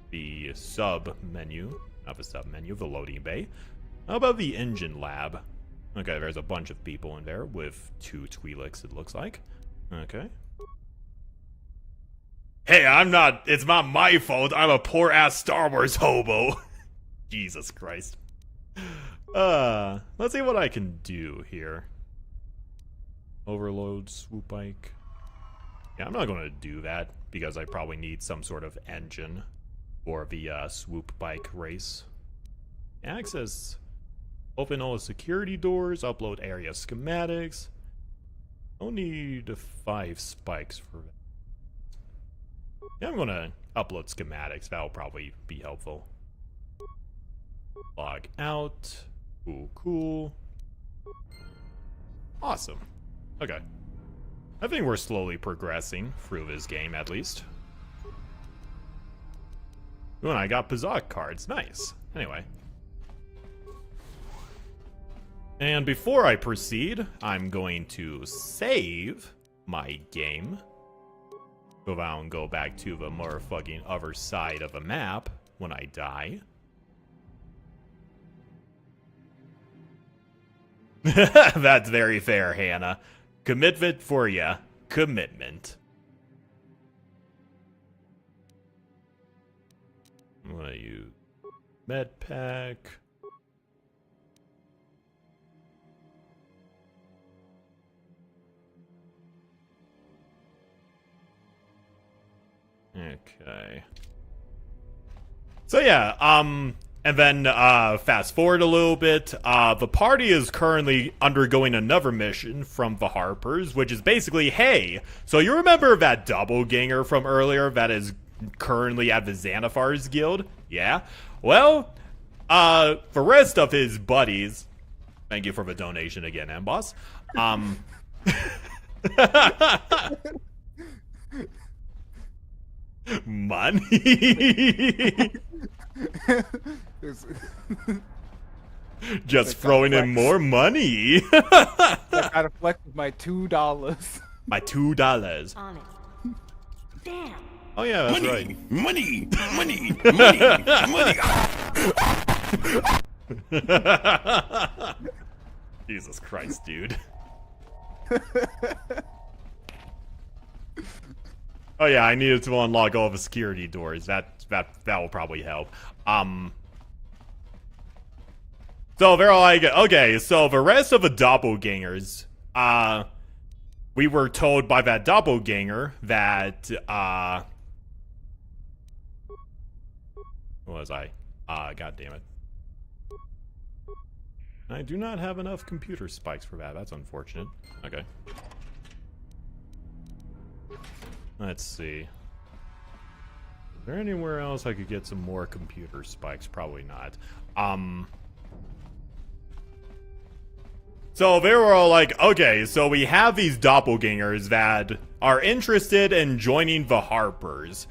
the sub menu. Not the sub menu, the loading bay. How about the engine lab? Okay, there's a bunch of people in there with 2 Twi'leks, it looks like. Okay. Hey, it's not my fault. I'm a poor ass Star Wars hobo. Jesus Christ. Let's see what I can do here. Overload, swoop bike. Yeah, I'm not going to do that because I probably need some sort of engine for the swoop bike race. Access. Open all the security doors. Upload area schematics. I'll need 5 spikes for that. Yeah, I'm going to upload schematics. That'll probably be helpful. Log out. Cool. Awesome. Okay. I think we're slowly progressing through this game, at least. Ooh, and I got Pazak cards. Nice. Anyway. And before I proceed, I'm going to save my game. So I don't go back to the motherfucking other side of the map when I die. That's very fair, Hannah. Commitment for ya. Commitment. I'm gonna use med pack. Okay. So yeah, and then fast forward a little bit. The party is currently undergoing another mission from the Harpers, which is basically, hey, so you remember that doppelganger from earlier that is currently at the Xanathar's Guild? Yeah? Well, the rest of his buddies, thank you for the donation again, M-Boss. Money. Just throwing in more money. I gotta flex with my $2. My $2. On it. Damn. Oh yeah, that's right. Money! Money! Money! Money! Jesus Christ, dude. Oh yeah, I needed to unlock all the security doors. That will probably help. So they're like, okay, so the rest of the doppelgangers, we were told by that doppelganger that, what was I? God damn it. I do not have enough computer spikes for that. That's unfortunate. Okay. Let's see. Is there anywhere else I could get some more computer spikes? Probably not. So they were all like, okay, so we have these doppelgangers that are interested in joining the Harpers.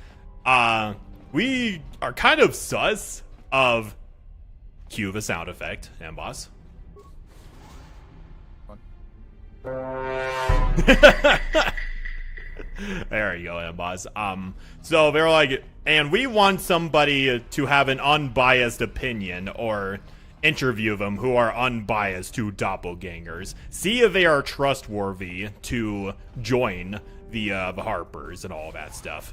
We are kind of sus of... Cue the sound effect, boss. There you go, boss. So they're like, and we want somebody to have an unbiased opinion or interview them who are unbiased to doppelgangers. See if they are trustworthy to join the Harpers and all that stuff.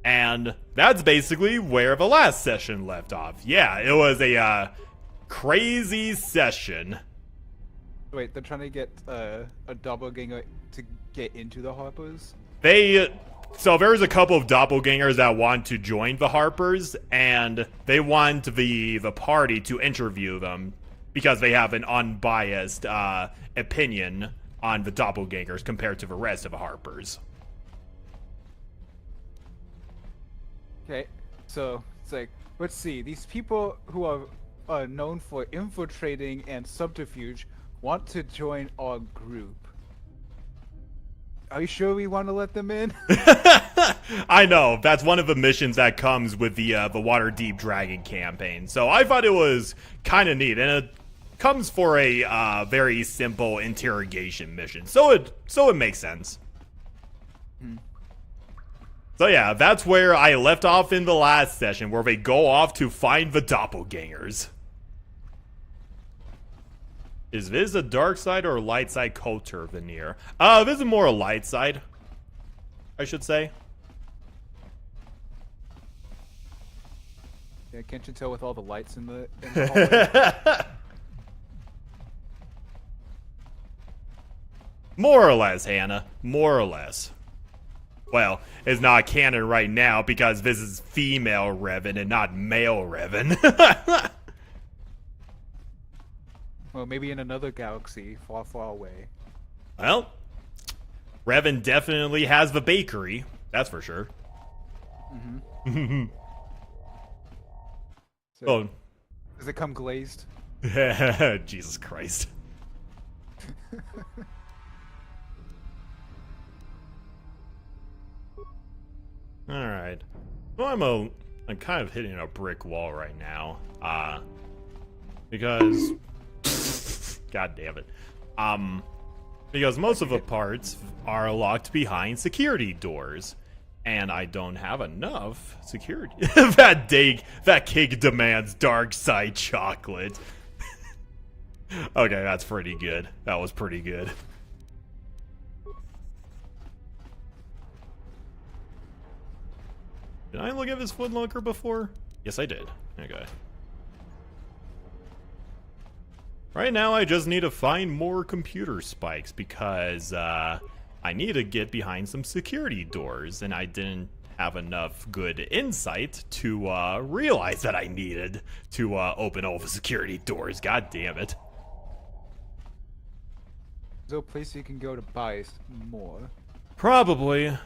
And that's basically where the last session left off. Yeah, it was a crazy session. Wait, they're trying to get a doppelganger to get into the Harpers? So there's a couple of doppelgangers that want to join the Harpers, and they want the party to interview them because they have an unbiased opinion on the doppelgangers compared to the rest of the Harpers. Okay, so it's like, let's see, these people who are known for infiltrating and subterfuge want to join our group. Are you sure we want to let them in? I know, that's one of the missions that comes with the Waterdeep Dragon campaign. So I thought it was kind of neat, and it comes for a very simple interrogation mission. So it makes sense. So yeah, that's where I left off in the last session, where they go off to find the doppelgangers. Is this a dark side or a light side KOTOR veneer? This is more a light side, I should say. Yeah, can't you tell with all the lights in the hallway? More or less, Hannah. More or less. Well, it's not canon right now because this is female Revan and not male Revan. Well, maybe in another galaxy, far, far away. Well, Revan definitely has the bakery. That's for sure. Mm-hmm. So, Oh. does it come glazed? Jesus Christ. Alright. Well, I'm kind of hitting a brick wall right now. Because... God damn it. Because most of the parts are locked behind security doors. And I don't have enough security. That cake demands dark side chocolate. Okay, that's pretty good. That was pretty good. Did I look at this Foot Locker before? Yes, I did. Okay. Right now, I just need to find more computer spikes because I need to get behind some security doors, and I didn't have enough good insight to realize that I needed to open all the security doors. God damn it. Is there a place you can go to buy more? Probably.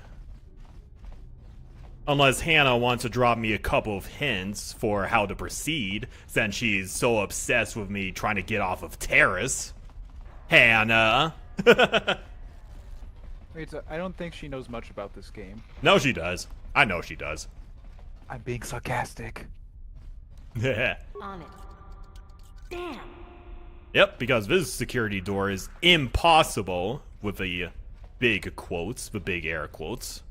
Unless Hannah wants to drop me a couple of hints for how to proceed, since she's so obsessed with me trying to get off of Taris. Hannah! Wait, so I don't think she knows much about this game. No, she does. I know she does. I'm being sarcastic. On it. Damn. Yep, because this security door is impossible with the big quotes, the big air quotes.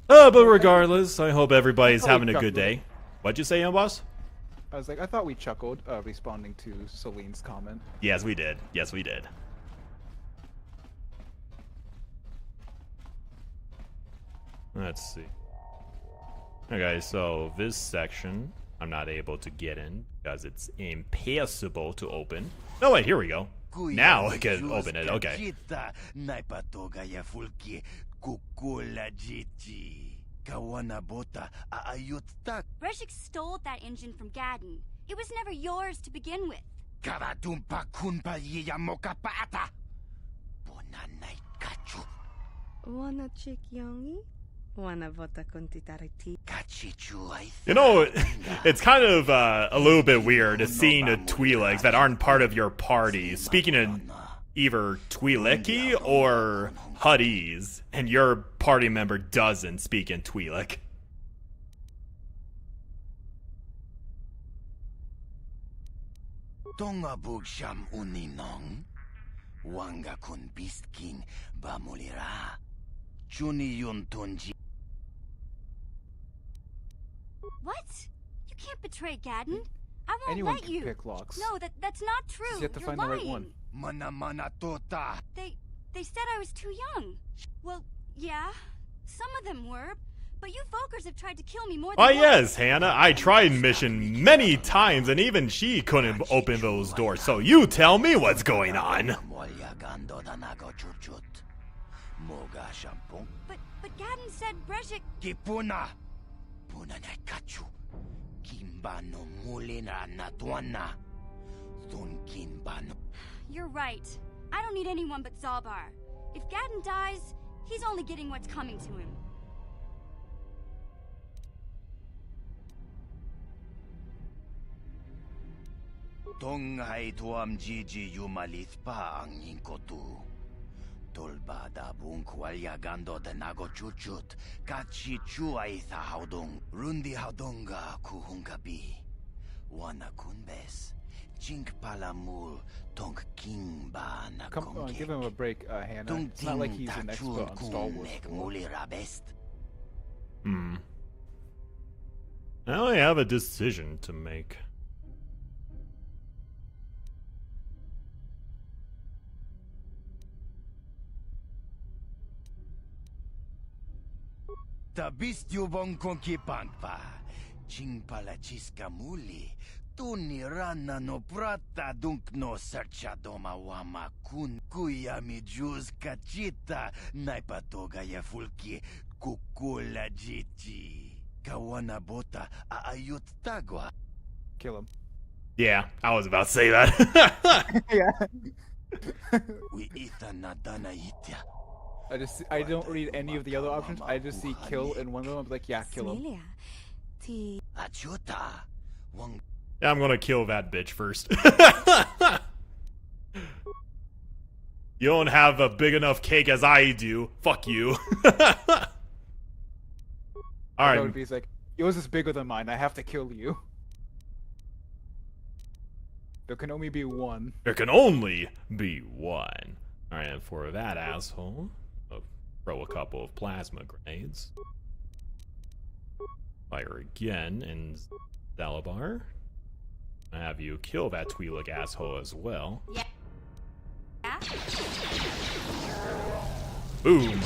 But regardless, I hope everybody's Probably having a good chuckled. day. What'd you say, boss? I was like, I thought we chuckled, responding to Celine's comment. Yes, we did. Yes, we did. Let's see. Okay, so this section I'm not able to get in because it's impossible to open. No, wait, here we go. Now I can open it. Okay. Breshik stole that engine from Gadden. It was never yours to begin with. Wanna chick yongi? Wanna vota con titariti? You know, it's kind of a little bit weird seeing the Twi'leks that aren't part of your party speaking in either Twi'leki or Huttese, and your party member doesn't speak in Twi'lek. Tonga bugsham uninong. Wanga kun beast king bamulira. Chuni yun tonji. What? You can't betray Gadden. I won't Anyone let can you. pick locks. No, that's not true. You have to You're find lying. the right one. Mana mana tota. They said I was too young. Well, yeah, some of them were, but you folkers have tried to kill me more than Why, once. yes, Hannah. I tried mission many times, and even she couldn't open those doors. So you tell me what's going on. But Gadden said Breshik. Kipuna. Puna na kachu. Kimba no mulina na tuana. Thun kimba no. You're right. I don't need anyone but Zalbar. If Gadden dies, he's only getting what's coming to him. Tonghai tuam jiji yumalith pa ang inkotu. Tolbada bunk walyagando de nago chuchut. Kachi chuay tha haudong. Rundi haudonga kuhungabi. Wana kunbes. Chink palamul. Tonk king ba na Come on, give him a break, Hannah. It's not like he's an expert on Star Wars. I only have a decision to make. Tabis yubong konki pangpa. Ching pala chiska muli. Tuni rana no prata dunk no searcha doma wama kun kuya mi juz kachita naipatoga ya fulki kukula jiti. Kawana bota aayut tagwa. Kill him. Yeah, I was about to say that. Yeah. We ita nadana itya. I don't read any of the other options. I just see kill in one of them. I'm like, yeah, kill him. Smilia. Ti. Achuta. Wang Yeah, I'm gonna kill that bitch first. You don't have a big enough cake as I do. Fuck you. That Alright. would be like, yours is bigger than mine. I have to kill you. There can only be one. There can only be one. Alright, and for that asshole, I'll throw a couple of plasma grenades. Fire again in Zalabar. I have you kill that Twi'lek asshole as well. Yeah. Yeah? Boom.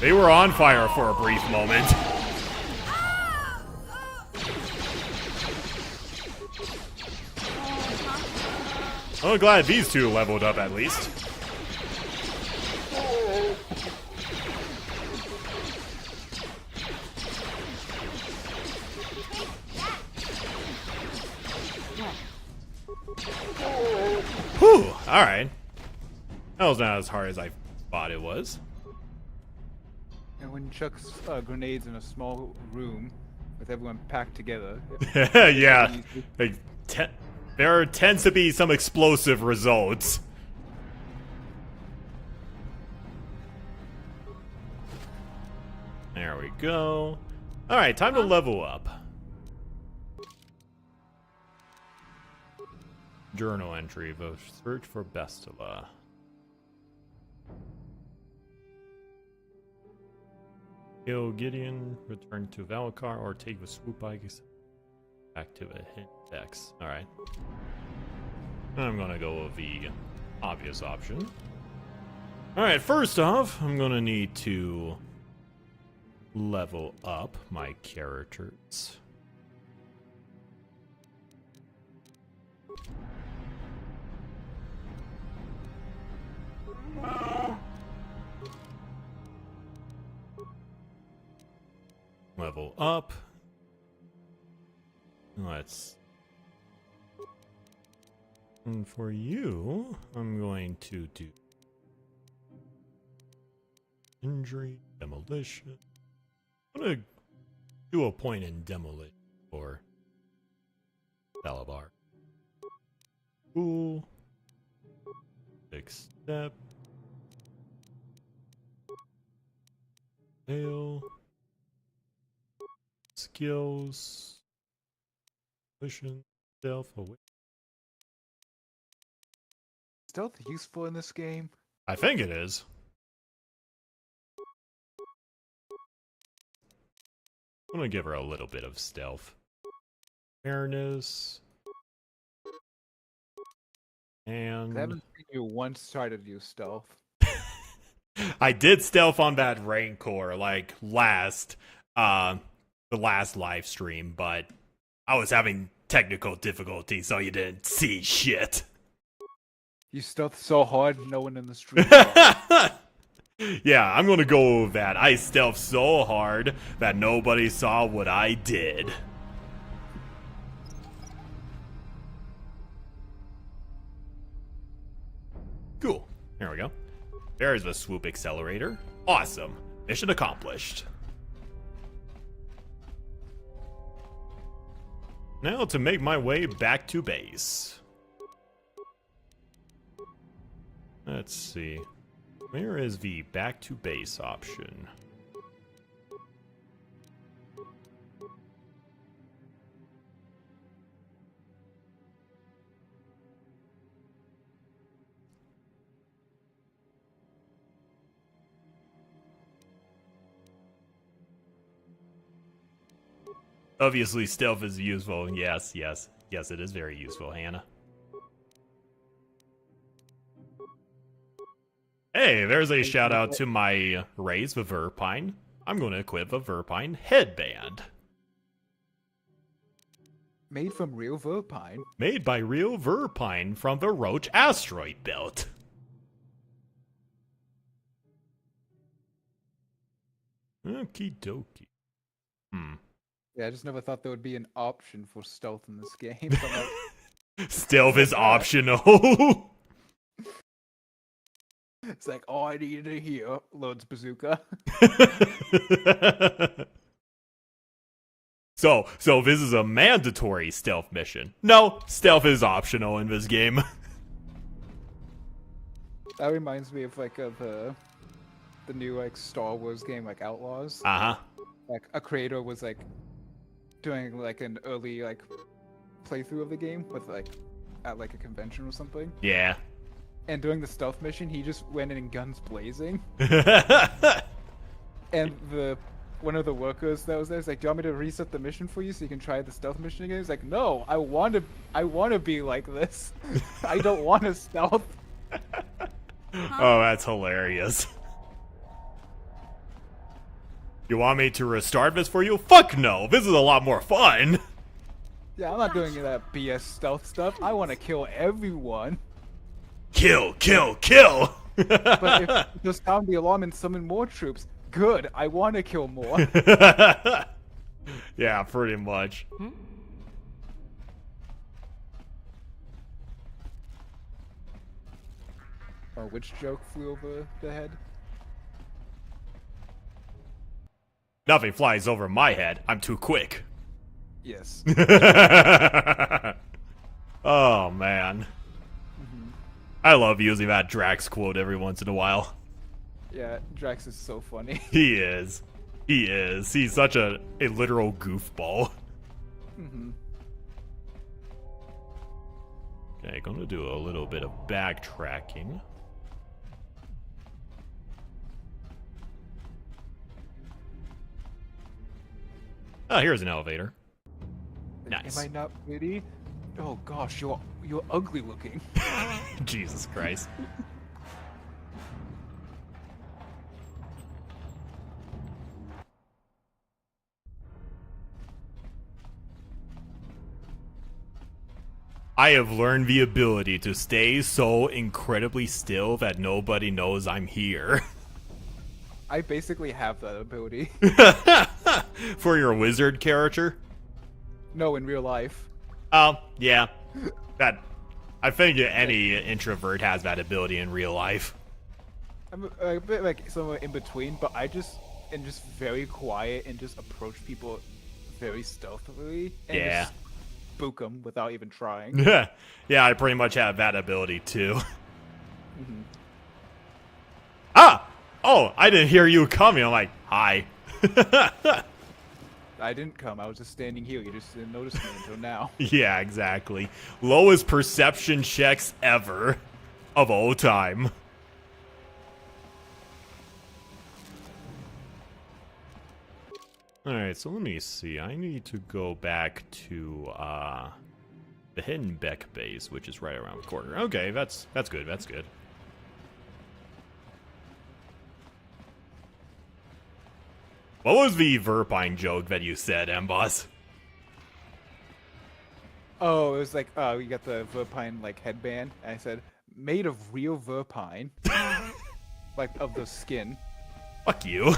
They were on fire for a brief moment. I'm glad these two leveled up at least. Whew, alright. That was not as hard as I thought it was. And when Chuck's grenades in a small room with everyone packed together. Yeah, like, there tends to be some explosive results. There we go. Alright, time to level up. Journal entry, the search for Bestila. Kill Gideon, return to Valakar, or take the swoop bikes back to the hit decks. Alright. I'm gonna go with the obvious option. Alright, first off, I'm gonna need to level up my characters. Level up. Let's. And for you, I'm going to do injury, demolition. I'm gonna do a point in demolition for Salabar. Cool. Big step. Fail. Skills. Vision. Stealth. Stealth useful in this game? I think it is. I'm gonna give her a little bit of stealth. Fairness. And I haven't seen you once try to do stealth. I did stealth on that Rancor like the last live stream, but I was having technical difficulty, so you didn't see shit. You stealth so hard, no one in the street saw. Yeah, I'm gonna go with that. I stealthed so hard that nobody saw what I did. Cool. There we go. There's the swoop accelerator. Awesome. Mission accomplished. Now to make my way back to base. Let's see. Where is the back to base option? Obviously, stealth is useful. Yes, yes. Yes, it is very useful, Hannah. Hey, there's a shout out to my raise with Verpine. I'm going to equip a Verpine headband. Made from real Verpine. Made by real Verpine from the Roach asteroid belt. Okie dokie. Yeah, I just never thought there would be an option for stealth in this game. So I'm like, Stealth is optional. it's like, all I needed to hear, loads bazooka. So this is a mandatory stealth mission. No, stealth is optional in this game. That reminds me of like the new like Star Wars game, like Outlaws. Uh-huh. Like a creator was like doing like an early like playthrough of the game with like at like a convention or something. Yeah. And during the stealth mission, he just went in guns blazing. And one of the workers that was there was like, "Do you want me to reset the mission for you so you can try the stealth mission again?" He's like, "No, I want to be like this. I don't want to stealth." Oh, that's hilarious. You want me to restart this for you? Fuck no! This is a lot more fun! Yeah, I'm not doing that BS stealth stuff. I want to kill everyone. Kill, kill, kill! But if just sound the alarm and summon more troops, good. I want to kill more. Yeah, pretty much. Oh, which joke flew over the head? Nothing flies over my head. I'm too quick. Yes. Oh, man. I love using that Drax quote every once in a while. Yeah, Drax is so funny. He is. He is. He's such a literal goofball. Okay, gonna do a little bit of backtracking. Oh, here's an elevator. Nice. Am I not pretty? Oh gosh, you're ugly looking. Jesus Christ. I have learned the ability to stay so incredibly still that nobody knows I'm here. I basically have that ability. For your wizard character? No, in real life. Oh, yeah. That I think any introvert has that ability in real life. I'm a bit like somewhere in between, but I just am just very quiet and just approach people very stealthily and Yeah. just spook them without even trying. Yeah, I pretty much have that ability too. Mm-hmm. Ah! Oh, I didn't hear you coming. I'm like, hi. I didn't come. I was just standing here. You just didn't notice me until now. Yeah, exactly. Lowest perception checks ever of all time. Alright, so let me see. I need to go back to the Hidden Beck base, which is right around the corner. Okay, that's good, that's good. What was the Verpine joke that you said, M-Boss? Oh, it was like, you got the Verpine like headband, and I said, made of real Verpine. Like, of the skin. Fuck you.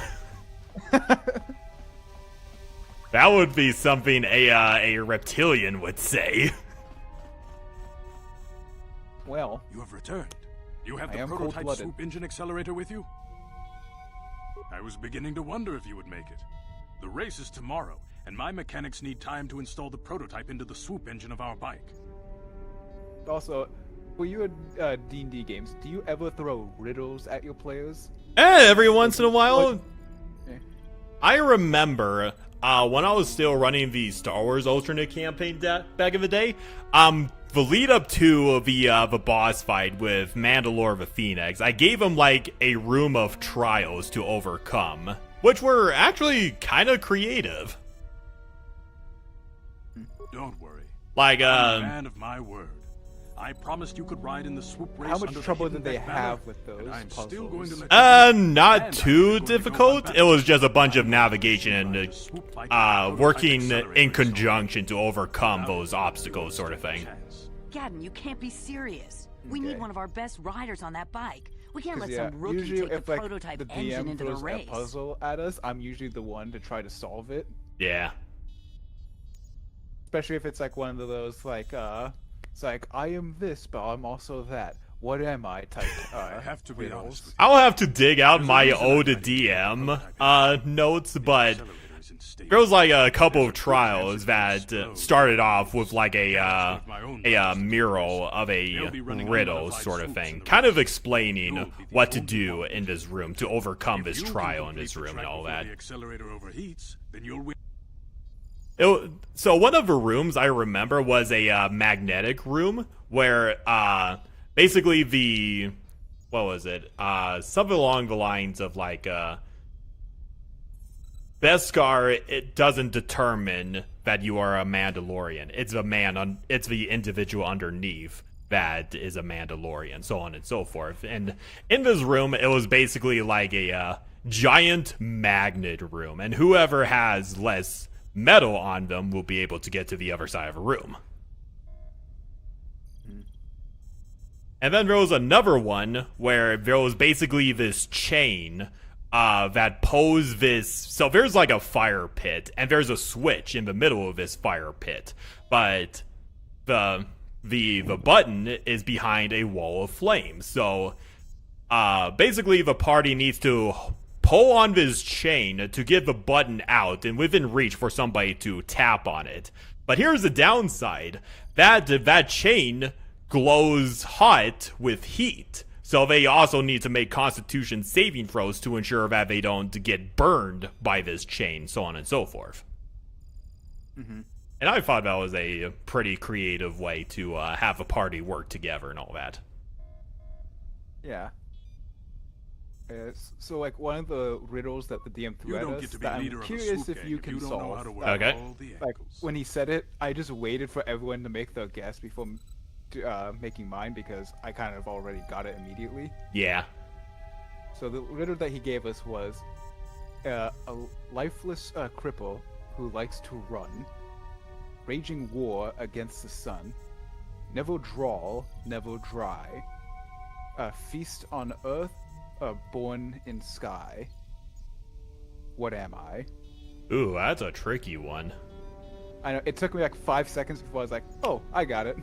That would be something a reptilian would say. Well, You have returned. You have I the am prototype cold-blooded. swoop engine accelerator with you? I was beginning to wonder if you would make it. The race is tomorrow, and my mechanics need time to install the prototype into the swoop engine of our bike. also, for you at D&D games, do you ever throw riddles at your players? Every once in a while. Like- eh. I remember when I was still running the Star Wars alternate campaign back in the day, the lead up to the boss fight with Mandalore the Phoenix, I gave him like a room of trials to overcome, which were actually kind of creative. Don't worry. Like, I'm a man of my word. I promised you could ride in the swoop race. How much under the trouble Hidden did they Beck banner, have with those and I'm still going to puzzles? let you not And too I'm going to go difficult. on It was back. just a bunch of navigation and Ride the swoop bike prototype working accelerator in race. conjunction to overcome Now those you obstacles, still sort of stand a thing. chance. Gadden, you can't be serious. We Okay. need one of our best riders on that bike. We can't 'Cause, let yeah, some rookie usually take if the like prototype the engine DM into the throws a race. puzzle at us, I'm usually the one to try to solve it. Yeah. Especially if it's like one of those like it's like I am this, but I'm also that. What am I? Type. I have to be riddles. honest with you. I'll have to dig out There's a my reason I old tried to keep the DM prototype in notes, The but accelerator is in state. there was like a couple There's of a good trials chance it that goes slow. started off with like a my own process. mural of a They'll be running riddle unmodified sort of swoops thing, in the kind of race. explaining You'll be the what to only do one in this room to overcome If this you can trial in complete this the room and track all before that. The accelerator overheats, then you'll win. So one of the rooms I remember was a magnetic room where basically the what was it? Something along the lines of like Beskar, it doesn't determine that you are a Mandalorian. It's it's the individual underneath that is a Mandalorian, so on and so forth. And in this room, it was basically like a giant magnet room, and whoever has less metal on them will be able to get to the other side of a room. And then there was another one where there was basically this chain that posed this. So there's like a fire pit, and there's a switch in the middle of this fire pit, but the button is behind a wall of flames. So basically, the party needs to pull on this chain to get the button out and within reach for somebody to tap on it. But here's the downside: that chain glows hot with heat, so they also need to make Constitution saving throws to ensure that they don't get burned by this chain, so on and so forth. Mm-hmm. And I thought that was a pretty creative way to have a party work together and all that. Yeah. So like one of the riddles that the DM You threw at don't us get to be that leader I'm of a curious swoop if gang you if can you don't know how solve. to work Okay. all the Like angles. when he said it, I just waited for everyone to make the guess before making mine because I kind of already got it immediately. Yeah. So the riddle that he gave us was a lifeless cripple who likes to run, raging war against the sun, never drawl, never dry, feast on earth, born in sky. What am I? Ooh, that's a tricky one. I know it took me like 5 seconds before I was like, oh, I got it.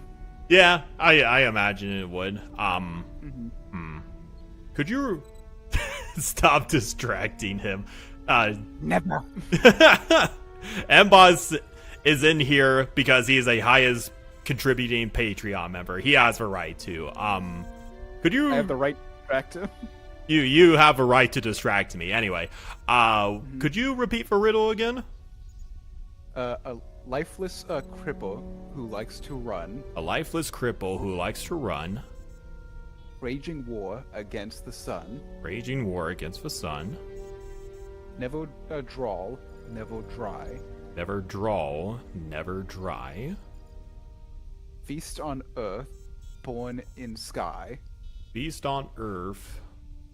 Yeah, I imagine it would. Could you stop distracting him? Never. Mbos is in here because he's a highest contributing Patreon member. He has a right to. Could you? I have the right to distract him. You have a right to distract me. Anyway, could you repeat for riddle again? A lifeless cripple who likes to run, A lifeless cripple who likes to run, raging war against the sun, raging war against the sun, never drawl, never dry, never drawl, never dry, feast on earth, born in sky. beast on earth,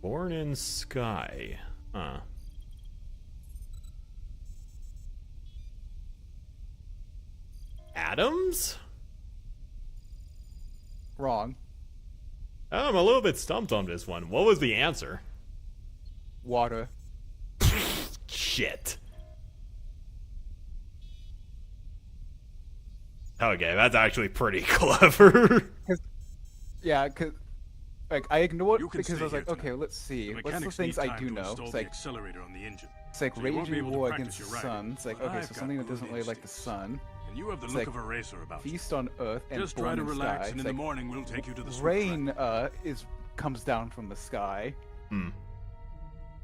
born in sky. Huh. Adams? Wrong. I'm a little bit stumped on this one. What was the answer? Water. Shit. Okay, that's actually pretty clever. Yeah, cause like I ignored You can because stay I was like, here okay, tonight. let's see. The What's the mechanics things need I time do to know? install It's the like accelerator on the engine. it's like So you won't be raging able to war practice against your the riding, sun. It's like but okay, I've so got something that good doesn't really like the instincts. sun. And you have the It's look like of a racer about you. Feast on earth and Just born try to in relax, sky. and It's in the like morning we'll take you to the swoop rain track. comes down from the sky. Hmm.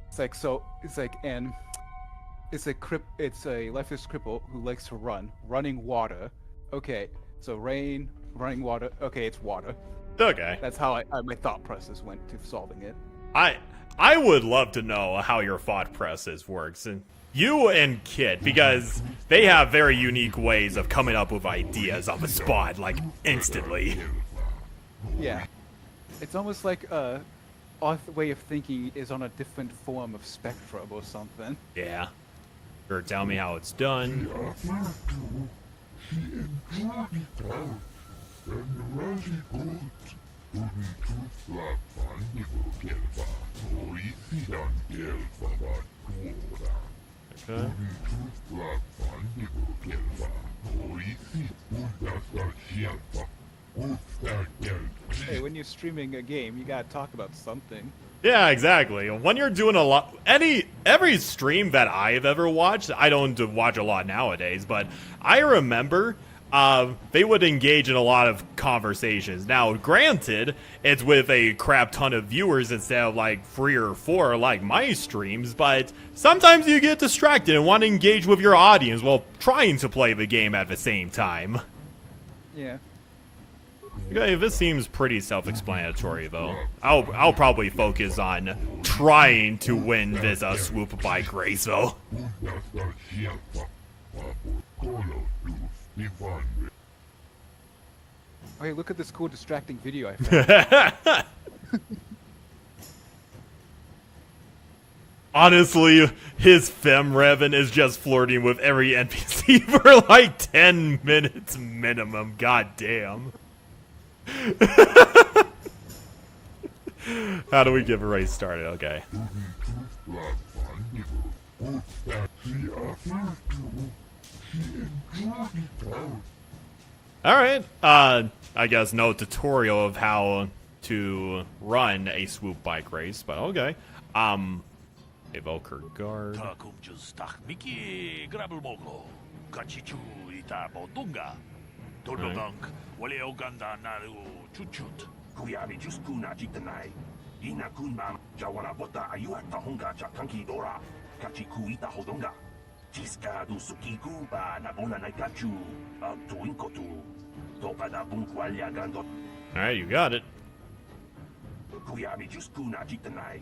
It's like so. It's like and it's a lifeless cripple who likes to run, running water. Okay, so rain, running water. Okay, it's water. Okay. That's how my thought process went to solving it. I would love to know how your thought process works, and you and Kit, because they have very unique ways of coming up with ideas on the spot, like instantly. Yeah, it's almost like our way of thinking is on a different form of spectrum or something. Yeah. Or tell me how it's done. Okay. Hey, when you're streaming a game, you gotta talk about something. Yeah, exactly. When you're doing a lot, every stream that I've ever watched, I don't watch a lot nowadays, but I remember they would engage in a lot of conversations. Now, granted, it's with a crap ton of viewers instead of like 3 or 4 like my streams, but sometimes you get distracted and want to engage with your audience while trying to play the game at the same time. Yeah. Okay, this seems pretty self-explanatory, though. I'll probably focus on trying to win this swoop bike race, though. Okay, look at this cool distracting video I found. Honestly, his femrevin is just flirting with every NPC for like 10 minutes minimum. God damn. How do we get a race started? Okay. Alright. I guess no tutorial of how to run a swoop bike race, but okay. Evoker guard. Takumjus miki grabel mogo. Kachichu ita bodunga. Tolodunk wale oganda naru chuchut. Kuyabi juskuna jitanai. Ina kunma jawara bota ayuat tahonga chakanki dora. Kachiku ita hodonga. Jiska du sukiku ba nabona naikachu. Tuinkotu. Topada bunkwalya gando. Alright, you got it. Kuyabi juskuna jitanai.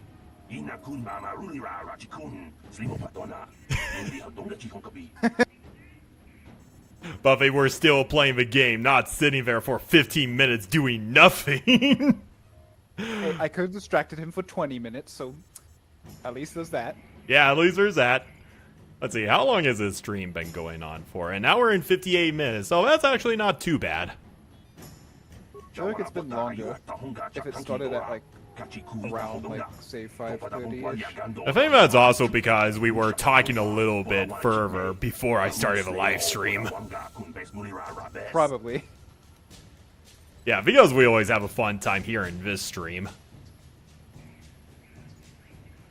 Ina kun mama rulira rachikun. Slimo patona. Hindi hodonga chihonkabi. But they were still playing the game, not sitting there for 15 minutes doing nothing. Hey, I could have distracted him for 20 minutes, so at least there's that. Yeah, at least there's that. Let's see, how long has this stream been going on for? An hour and 58 minutes, so that's actually not too bad. I feel like it's been longer if it started at like around like say 5:30ish. I think that's also because we were talking a little bit further before I started the live stream. Probably. Yeah, because we always have a fun time here in this stream.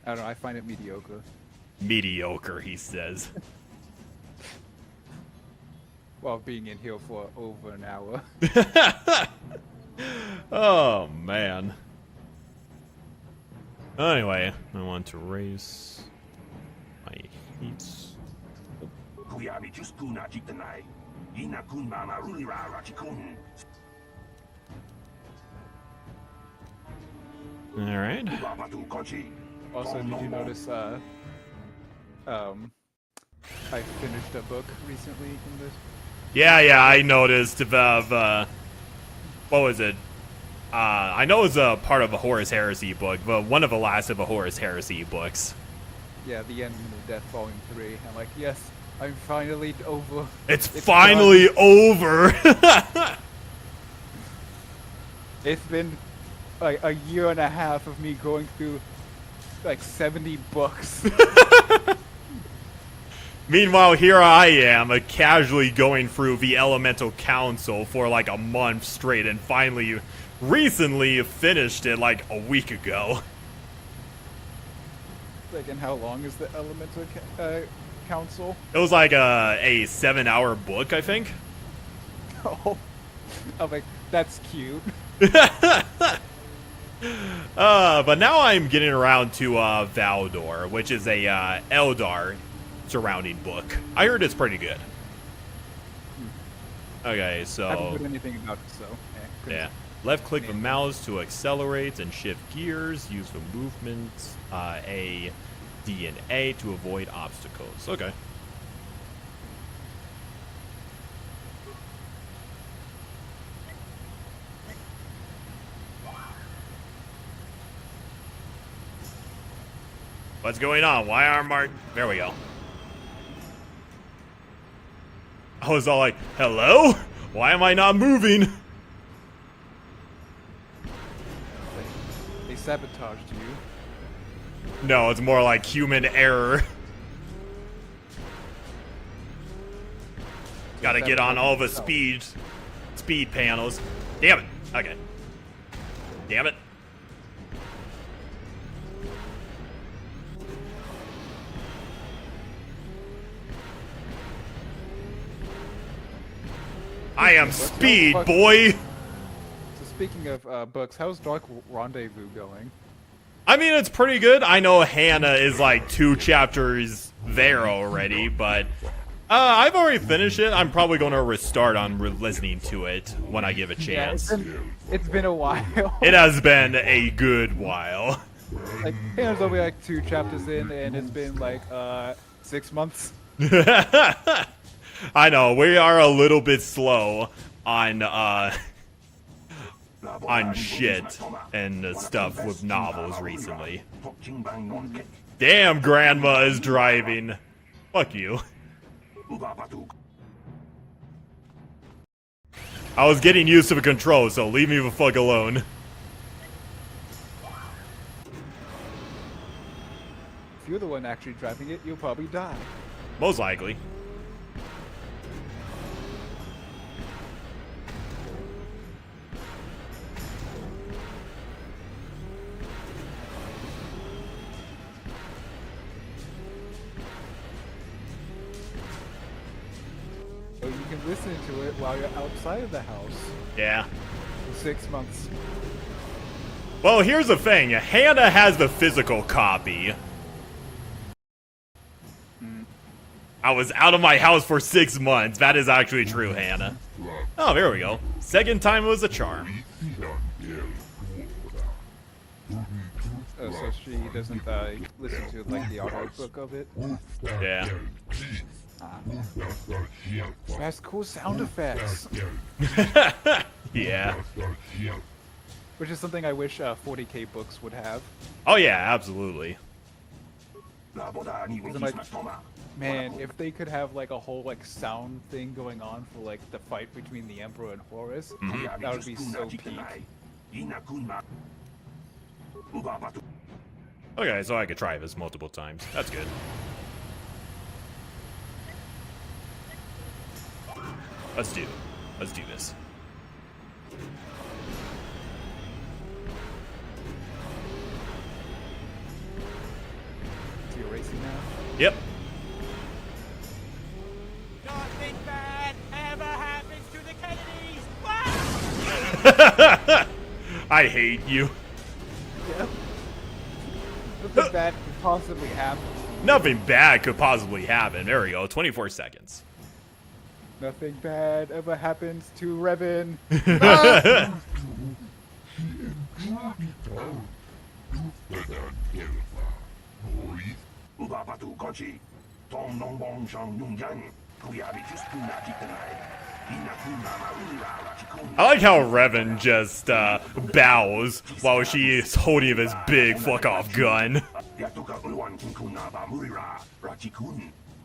I don't know, I find it mediocre. Mediocre, he says. While being in here for over an hour. Oh, man. Anyway, I want to raise my heats. Alright. Also, did you notice, I finished a book recently in this? Yeah, I noticed the what was it? I know it's a part of a Horus Heresy book, but one of the last of the Horus Heresy books. Yeah, the end of Death Volume 3. I'm like, yes, I'm finally over. It's finally over! It's been like a year and a half of me going through like 70 books. Meanwhile, here I am, casually going through the Elemental Council for like a month straight, and finally, recently finished it like a week ago. Like, and how long is the Elemental Council? It was like a 7-hour book, I think. Oh, I'm like, that's cute. But now I'm getting around to Valdor, which is a Eldar surrounding book. I heard it's pretty good. Okay, so I haven't heard anything about it, so yeah. Left click the mouse to accelerate and shift gears. Use the movement A, D, and A to avoid obstacles. Okay. What's going on? Why aren't Mark? There we go. I was all like, hello? Why am I not moving? They sabotaged you. No, it's more like human error. Gotta get on all the speed panels. Damn it. Okay. Damn it. I am speed, boy! So speaking of books, how's Dark Rendezvous going? I mean, it's pretty good. I know Hannah is like 2 chapters there already, but I've already finished it. I'm probably going to restart on listening to it when I give a chance. Yeah, it's been a while. It has been a good while. Like, Hannah's only like 2 chapters in, and it's been like 6 months. I know, we are a little bit slow on shit and stuff with novels recently. Damn, Grandma is driving. Fuck you. I was getting used to the controls, so leave me the fuck alone. If you're the one actually driving it, you'll probably die. Most likely. So you can listen to it while you're outside of the house. Yeah. For 6 months. Well, here's the thing. Hannah has the physical copy. I was out of my house for 6 months. That is actually true, Hannah. Oh, there we go. Second time was a charm. So she doesn't listen to like the audiobook of it. Yeah. It has cool sound effects, Yeah. which is something I wish 40K books would have. Oh yeah, absolutely. I'm like, man, if they could have like a whole like sound thing going on for like the fight between the Emperor and Horus, that would be so peak. Okay, so I could try this multiple times. That's good. Let's do this. So you're racing now? Yep. Nothing bad ever happens to the Kennedys! I hate you. Yep. Nothing bad could possibly happen. Nothing bad could possibly happen. There we go. 24 seconds. Nothing bad ever happens to Revan. I like how Revan just bows while she is holding this big fuck off gun.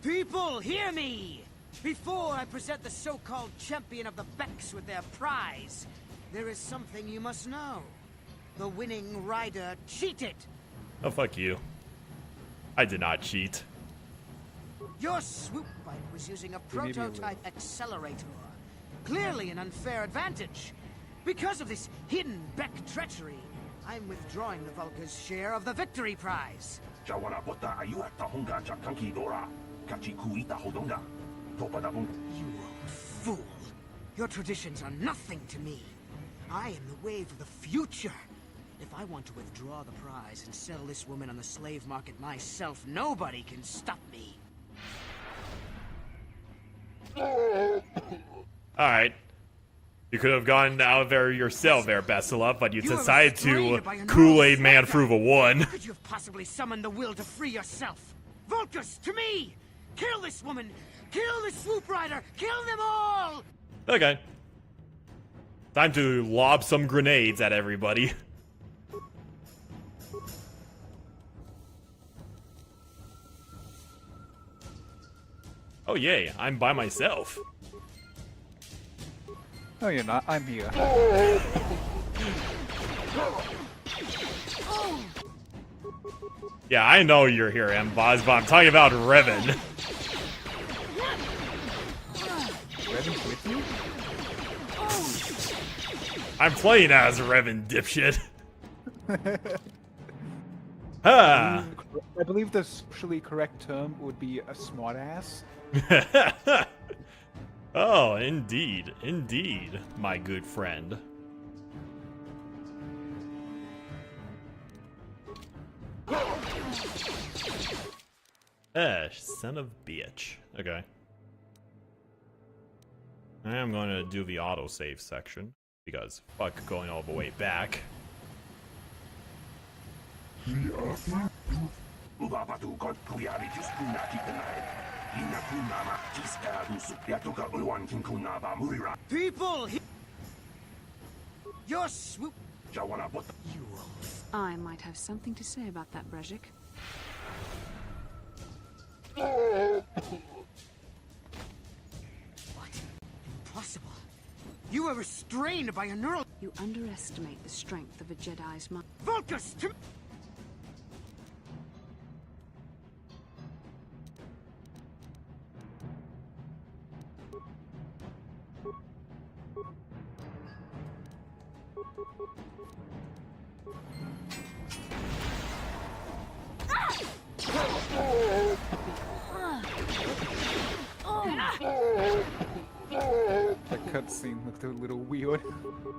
People, hear me! Before I present the so-called champion of the Becks with their prize, there is something you must know. The winning rider cheated. Oh, fuck you. I did not cheat. Your swoop bike was using a prototype accelerator. Clearly an unfair advantage. Because of this hidden Beck treachery, I'm withdrawing the Vulca's share of the victory prize. You old fool. Your traditions are nothing to me. I am the wave of the future. If I want to withdraw the prize and sell this woman on the slave market myself, nobody can stop me. Alright. You could have gone out there yourself there, Bessela, but you decided to Kool-Aid Man through the one. How could you have possibly summoned the will to free yourself? Vulcus, to me! Kill this woman! Kill the swoop rider! Kill them all! Okay. Time to lob some grenades at everybody. Oh yay, I'm by myself. No, you're not. I'm here. Yeah, I know you're here, M-Boz, but I'm talking about Revan. Revan's with you? I'm playing as Revan, dipshit. Ah. I believe the socially correct term would be a smartass. Oh, indeed. Indeed, my good friend. Son of bitch. Okay. I am going to do the autosave section, because fuck going all the way back. People! Your swoop... You wolf. I might have something to say about that, Brejik. What? Impossible. You were restrained by a neural... You underestimate the strength of a Jedi's mind. Vulcus, to... That cutscene looked a little weird.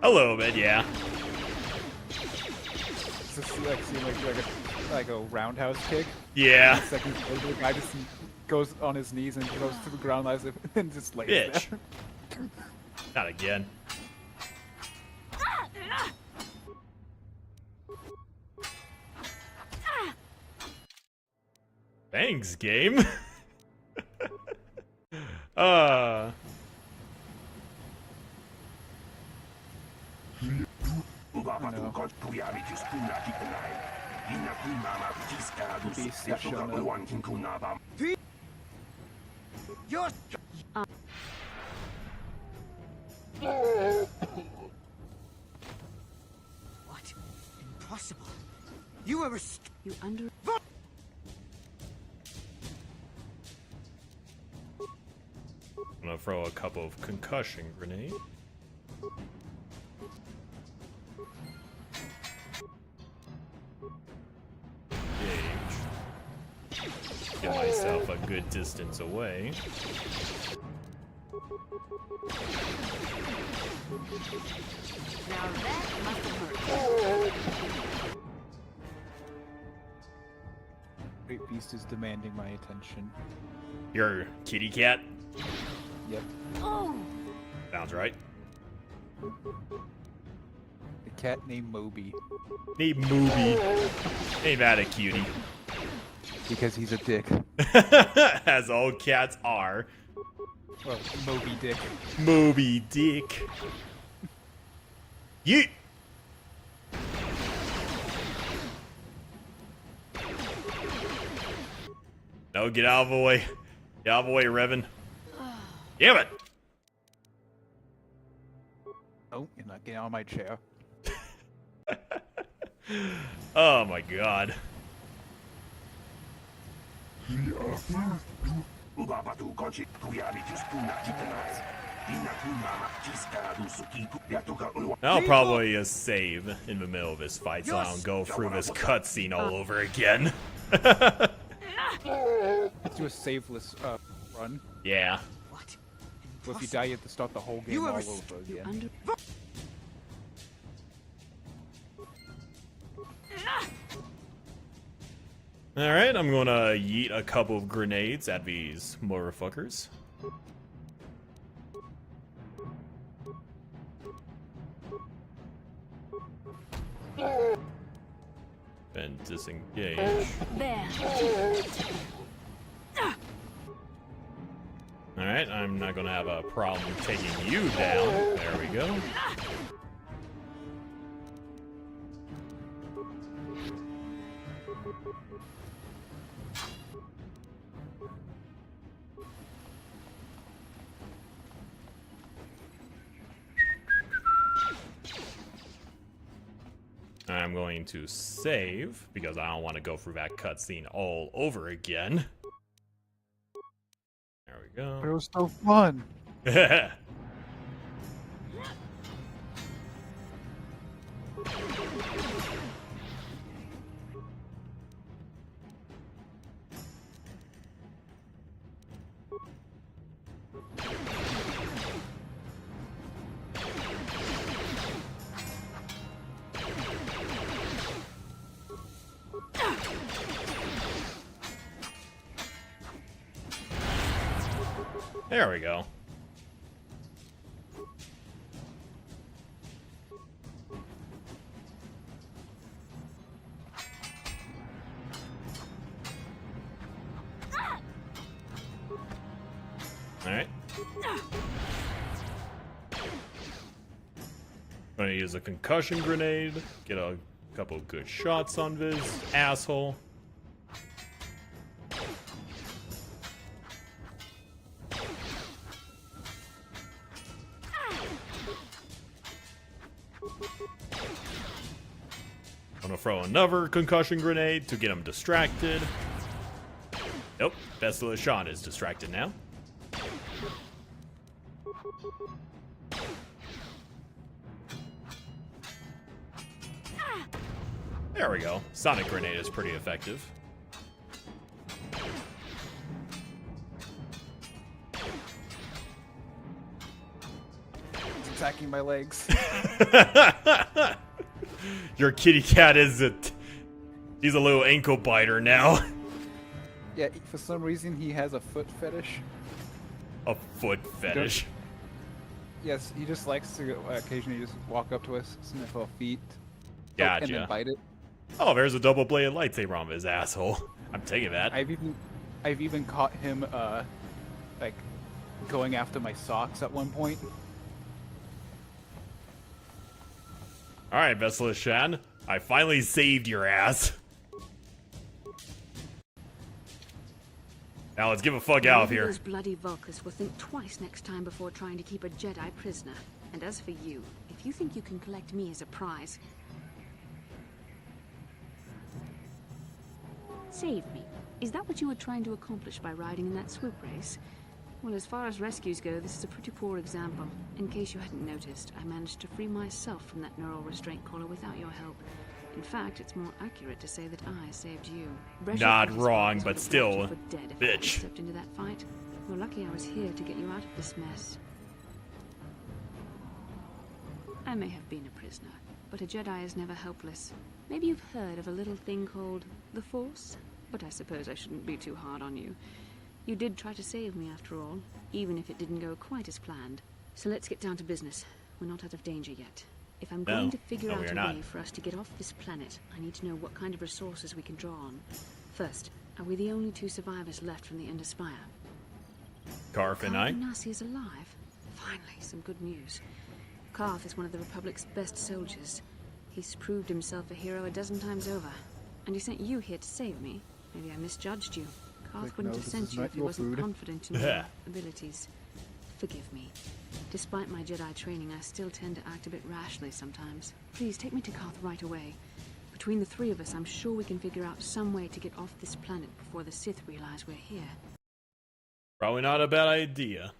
A little bit, yeah. It's just like a roundhouse kick. Yeah. Seconds later, the guy just goes on his knees and goes to the ground as if and just lays Bitch. there. Not again. Thanks, game. uh. Beast has shown up. You're... What? Impossible. You were You under... I'm gonna throw a couple of concussion grenades. Gauge. Get myself a good distance away. Now that must have hurt. Great Beast is demanding my attention. Your kitty cat? Yep. Oh! Sounds right. The cat named Moby. Named Moby. Ain't that a cutie? Because he's a dick. As all cats are. Well, Moby Dick. Moby Dick. Yeet! No, get out of the way. Get out of the way, Revan. Damn it! Oh, you're not getting out of my chair. Oh my god. I'll probably save in the middle of this fight so I don't go through this cutscene all over again. Let's do a saveless run. Yeah. What? So if you die, you have to start the whole game all over again. Alright, I'm gonna yeet a couple of grenades at these motherfuckers. And disengage. There. Alright, I'm not gonna have a problem taking you down. There we go. I'm going to save because I don't want to go through that cutscene all over again. There we go. It was so fun. There we go. Alright. I'm gonna use a concussion grenade, get a couple good shots on this asshole. I'm gonna throw another concussion grenade to get him distracted. Nope, Bessel Sean is distracted now. There we go. Sonic grenade is pretty effective. It's attacking my legs. Your kitty cat is he's a little ankle biter now. Yeah, for some reason he has a foot fetish. A foot fetish. Yes, he just likes to occasionally just walk up to us, sniff our feet, Gotcha. and then bite it. Oh, there's a double-bladed lightsaber on his asshole. I'm taking that. I've even caught him like going after my socks at one point. All right, Vessel Shan, I finally saved your ass. Now let's get the fuck out of Maybe here. Those bloody Vulkars will think twice next time before trying to keep a Jedi prisoner. And as for you, if you think you can collect me as a prize, save me. Is that what you were trying to accomplish by riding in that swoop race? Well, as far as rescues go, this is a pretty poor example. In case you hadn't noticed, I managed to free myself from that neural restraint collar without your help. In fact, it's more accurate to say that I saved you. Not wrong, but still, bitch. Stepped into that fight. You're lucky I was here to get you out of this mess. I may have been a prisoner, but a Jedi is never helpless. Maybe you've heard of a little thing called the Force? But I suppose I shouldn't be too hard on you. You did try to save me after all, even if it didn't go quite as planned. So let's get down to business. We're not out of danger yet. If I'm going to figure out a way for us to get off this planet, I need to know what kind of resources we can draw on. First, are we the only two survivors left from the Ender Spire? Karth and I. Nasi is alive. Finally, some good news. Karth is one of the Republic's best soldiers. He's proved himself a hero a dozen times over. And he sent you here to save me. Maybe I misjudged you. Karth wouldn't have sent you if he wasn't confident in your abilities. Forgive me. Despite my Jedi training, I still tend to act a bit rashly sometimes. Please, take me to Karth right away. Between the three of us, I'm sure we can figure out some way to get off this planet before the Sith realize we're here. Probably not a bad idea.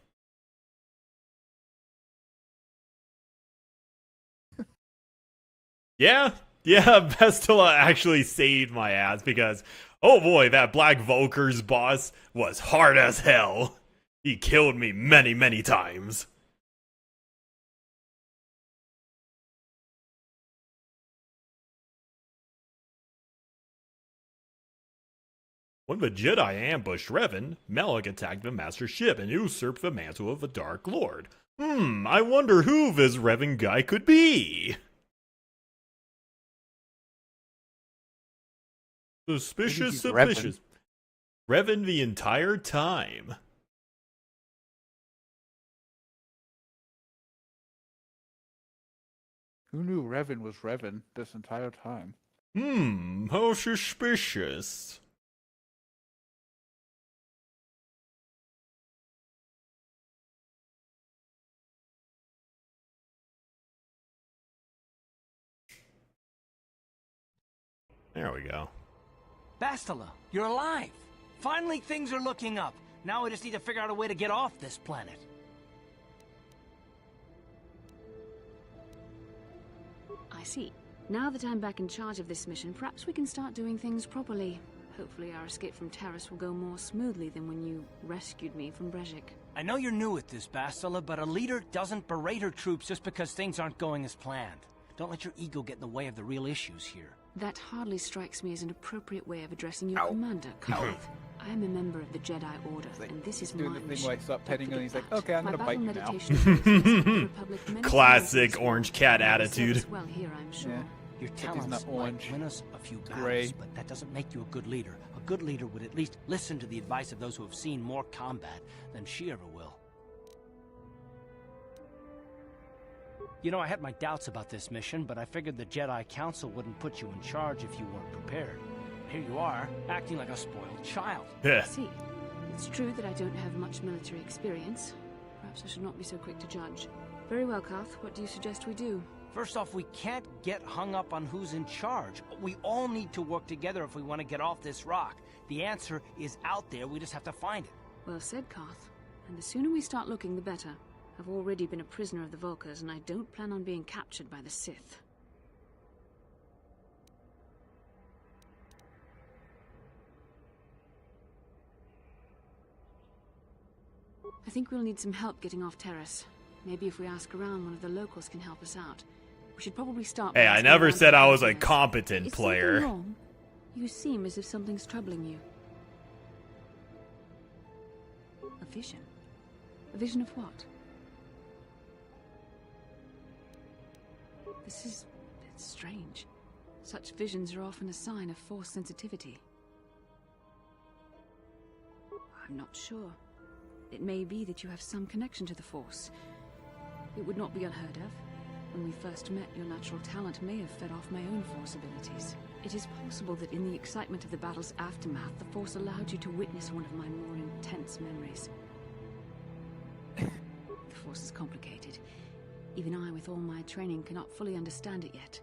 Yeah, Vestula actually saved my ass because, oh boy, that Black Vulkar's boss was hard as hell. He killed me many, many times. When the Jedi ambushed Revan, Malak attacked the Master Ship and usurped the mantle of the Dark Lord. I wonder who this Revan guy could be. Suspicious. Revan the entire time. Who knew Revan was Revan this entire time? How suspicious. There we go. Bastila, you're alive! Finally, things are looking up. Now we just need to figure out a way to get off this planet. I see. Now that I'm back in charge of this mission, perhaps we can start doing things properly. Hopefully our escape from Taris will go more smoothly than when you rescued me from Brejik. I know you're new at this, Bastila, but a leader doesn't berate her troops just because things aren't going as planned. Don't let your ego get in the way of the real issues here. That hardly strikes me as an appropriate way of addressing your commander, Karth. I am a member of the Jedi Order, and this is my doing the thing mission. where I stop petting him and he's like, okay, I'm gonna bite you now. Classic orange cat attitude. Well here, I'm sure. Yeah. Your talents might win us a few battles, but that doesn't make you a good leader. A good leader would at least listen to the advice of those who have seen more combat than she ever will. You know, I had my doubts about this mission, but I figured the Jedi Council wouldn't put you in charge if you weren't prepared. Here you are, acting like a spoiled child. Yeah. See, it's true that I don't have much military experience. Perhaps I should not be so quick to judge. Very well, Karth. What do you suggest we do? First off, we can't get hung up on who's in charge. We all need to work together if we want to get off this rock. The answer is out there, we just have to find it. Well said, Karth. And the sooner we start looking, the better. I've already been a prisoner of the Vulkars, and I don't plan on being captured by the Sith. I think we'll need some help getting off Taris. Maybe if we ask around, one of the locals can help us out. We should probably start. Hey, I never said I was a competent player. Is something wrong? You seem as if something's troubling you. A vision? A vision of what? It's strange. Such visions are often a sign of Force sensitivity. I'm not sure. It may be that you have some connection to the Force. It would not be unheard of. When we first met, your natural talent may have fed off my own Force abilities. It is possible that in the excitement of the battle's aftermath, the Force allowed you to witness one of my more intense memories. The Force is complicated. Even I, with all my training, cannot fully understand it yet.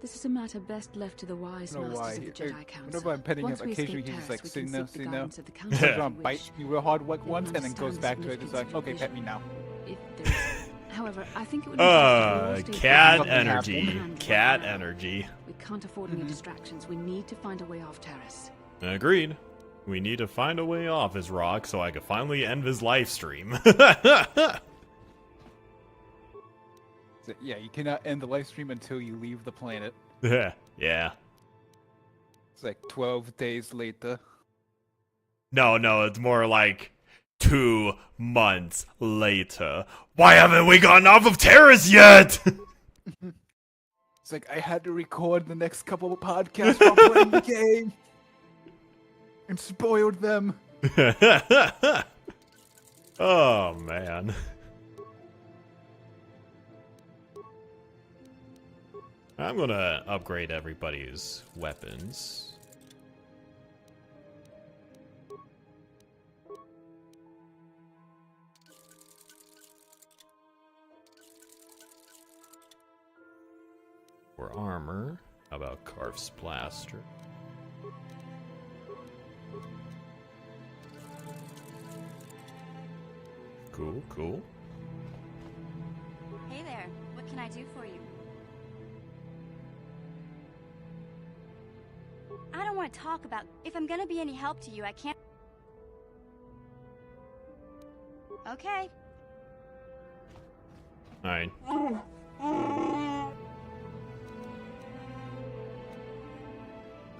This is a matter best left to the wise masters of the Jedi Council. Whenever I'm petting him, Once we occasionally escape he's just Taris, like, we sitting can there, seek the sitting there. guidance of the Turns Council if around, we bites wish. me real hard once, You'll and then goes understand back to it. It's like, significant okay, pet me now. If there is. However, I think it would be best if we all stay Cat focused on energy. hand Cat right now. energy. We can't afford any distractions. We need to find a way off Taris. Agreed. We need to find a way off his rock so I can finally end his live stream. So, yeah, you cannot end the live stream until you leave the planet. Yeah. It's like 12 days later. No, it's more like 2 months later. Why haven't we gotten off of Taris yet? It's like, I had to record the next couple of podcasts while playing the game. And spoiled them. Oh, man. I'm gonna upgrade everybody's weapons. For armor, how about Carf's plaster? Cool. Hey there, what can I do for you? I don't want to talk about... If I'm gonna be any help to you, I can't... Okay. Alright.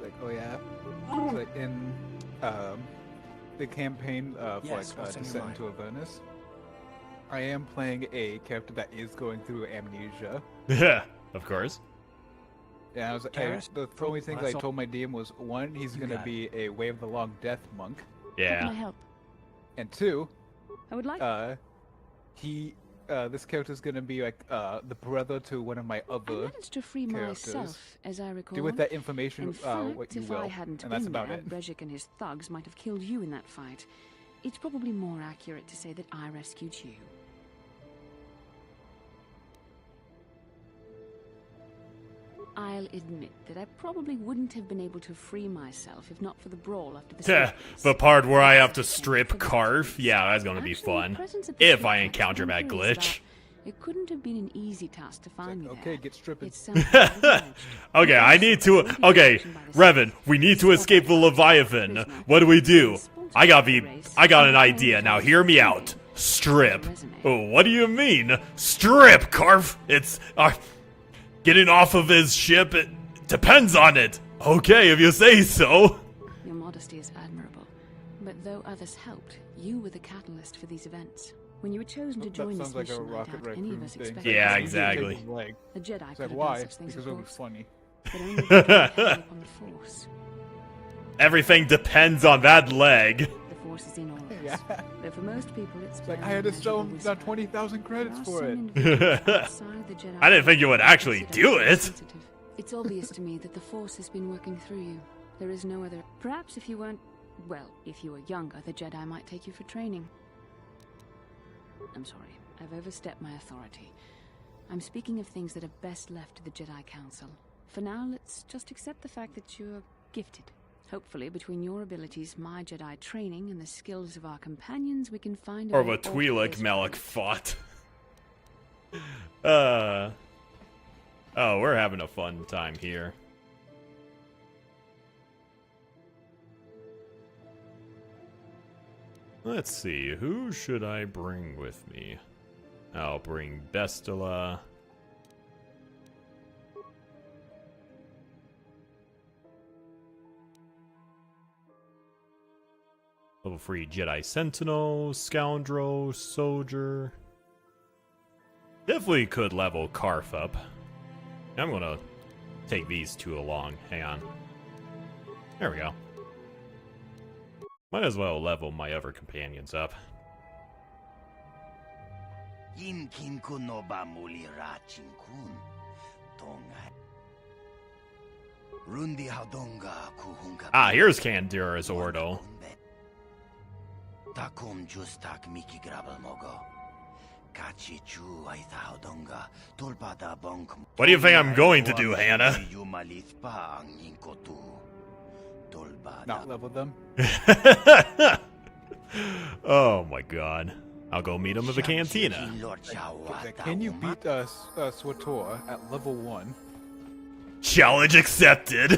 Like, oh yeah. It's like in the campaign of Yes, what's in your Descent mind? into Avernus, I am playing a character that is going through amnesia. Yeah, of course. Yeah, I was Taris? the only things I That's all- told my DM was, one, he's You gonna got be a Way of the Long Death monk, How can I Yeah. help? and two, I would like. this character's gonna be like the brother to one of my I other managed to free characters. myself, as I recall. Do with that information In fact, what you if will, I hadn't and been that's about there, it. Brejik and his thugs might have killed you in that fight. It's probably more accurate to say that I rescued you. I'll admit that I probably wouldn't have been able to free myself if not for the brawl after the Yeah, staircase. the part where I have to Thank you strip for that. Carf. Yeah, that's gonna be Actually, the fun. presence of the If strip I club encounter that proves glitch. that It couldn't have been an easy task to find me Okay, there. get stripping. It's something I've managed. Okay, I need to. Okay, Revan, we need to escape the Leviathan. What do? I got an idea. Now hear me out. Strip. Oh, what do you mean? Strip, Carf. It's getting off of his ship. It depends on it. Okay, if you say so. Your modesty is admirable. But though others helped, you were the catalyst for these events. When you were chosen to That join this sounds like a mission, I Rocket doubt any of Raccoon us thing. expected Yeah, this. exactly. Like, A Jedi it's could like, have why? done such things, Because of it'll be course, funny. but only if you relied upon the Force. Everything depends on that leg. The Force is in all of us. Yeah. Though for most people, it's It's like, barely I had to a sell him measurable whisper. 20,000 credits There are for some it. individuals outside the Jedi I didn't think you would Council actually consider do very it. sensitive. It's obvious to me that the Force has been working through you. There is no other. Perhaps if you weren't, well, if you were younger, the Jedi might take you for training. I'm sorry, I've overstepped my authority. I'm speaking of things that are best left to the Jedi Council. For now, let's just accept the fact that you're gifted. Hopefully, between your abilities, my Jedi training, and the skills of our companions, we can find a Or way what off Twi'lek this Malik planet. fought. Oh, we're having a fun time here. Let's see, who should I bring with me? I'll bring Bestila. Level 3 Jedi Sentinel, Scoundrel, Soldier. Definitely could level Carf up. I'm gonna take these two along. Hang on. There we go. Might as well level my other companions up. Inkin kuno ba muli rachin kun. Tonga. Rundi haudonga kuhunga. Ah, here's Kandura's Ordo. Takum justak miki grabal mogo. Kachi chu aitha haudonga. Tulpada bonk. What do you think I'm going to do, Hannah? Not level them. Oh my god. I'll go meet him at the cantina. Can you beat Swator at level 1? Challenge accepted.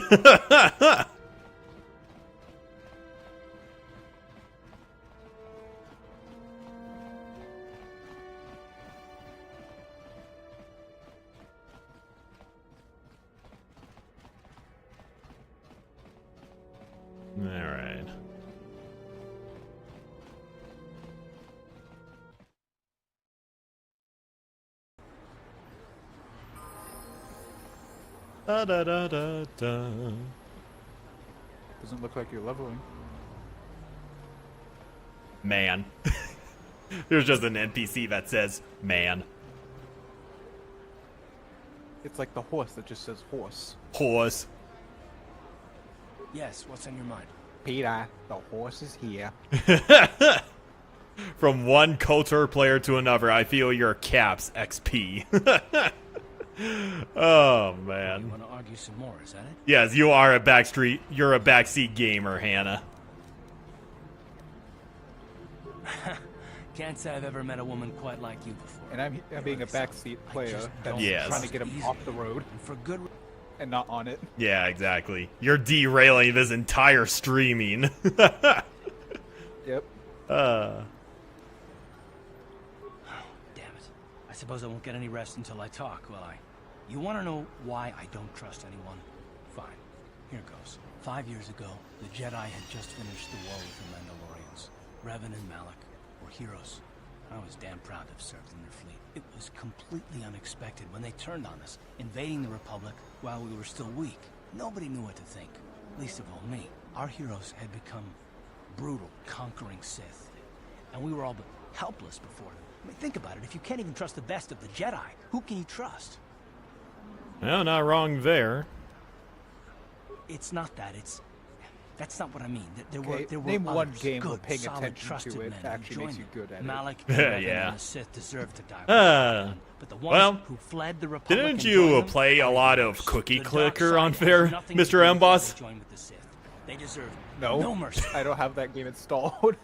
Alright. Da da da da da. Doesn't look like you're leveling. Man. There's just an NPC that says, man. It's like the horse that just says horse. Horse. Yes, what's on your mind? Peter, the horse is here. From one KOTOR player to another, I feel your caps XP. Oh man. You want to argue some more, is that it? Yes, you're a backseat gamer, Hannah. Can't say I've ever met a woman quite like you before. And I'm being a backseat player that's Yes. trying to get him off the road. And for good and not on it. Yeah, exactly. You're derailing this entire streaming. Yep. Damn it. I suppose I won't get any rest until I talk, will I? You want to know why I don't trust anyone? Fine. Here goes. 5 years ago, the Jedi had just finished the war with the Mandalorians. Revan and Malak were heroes. I was damn proud to have served in their fleet. It was completely unexpected when they turned on us, invading the Republic while we were still weak. Nobody knew what to think, least of all me. Our heroes had become brutal, conquering Sith, and we were all but helpless before them. I mean, think about it. If you can't even trust the best of the Jedi, who can you trust? Well, not wrong there. It's not that. That's not what I mean. There were name others, one game where good, paying solid, attention trusted to it men who actually makes joined you good at Malak, it. Revan, Yeah. and the Sith deserved to die. But the ones Well, who fled the Republic didn't and you joined them play a are lot heroes. of Cookie The dark Clicker side on has there, nothing to Mr. do with why Emboss? they joined with the Sith. They deserve No. no mercy. I don't have that game installed.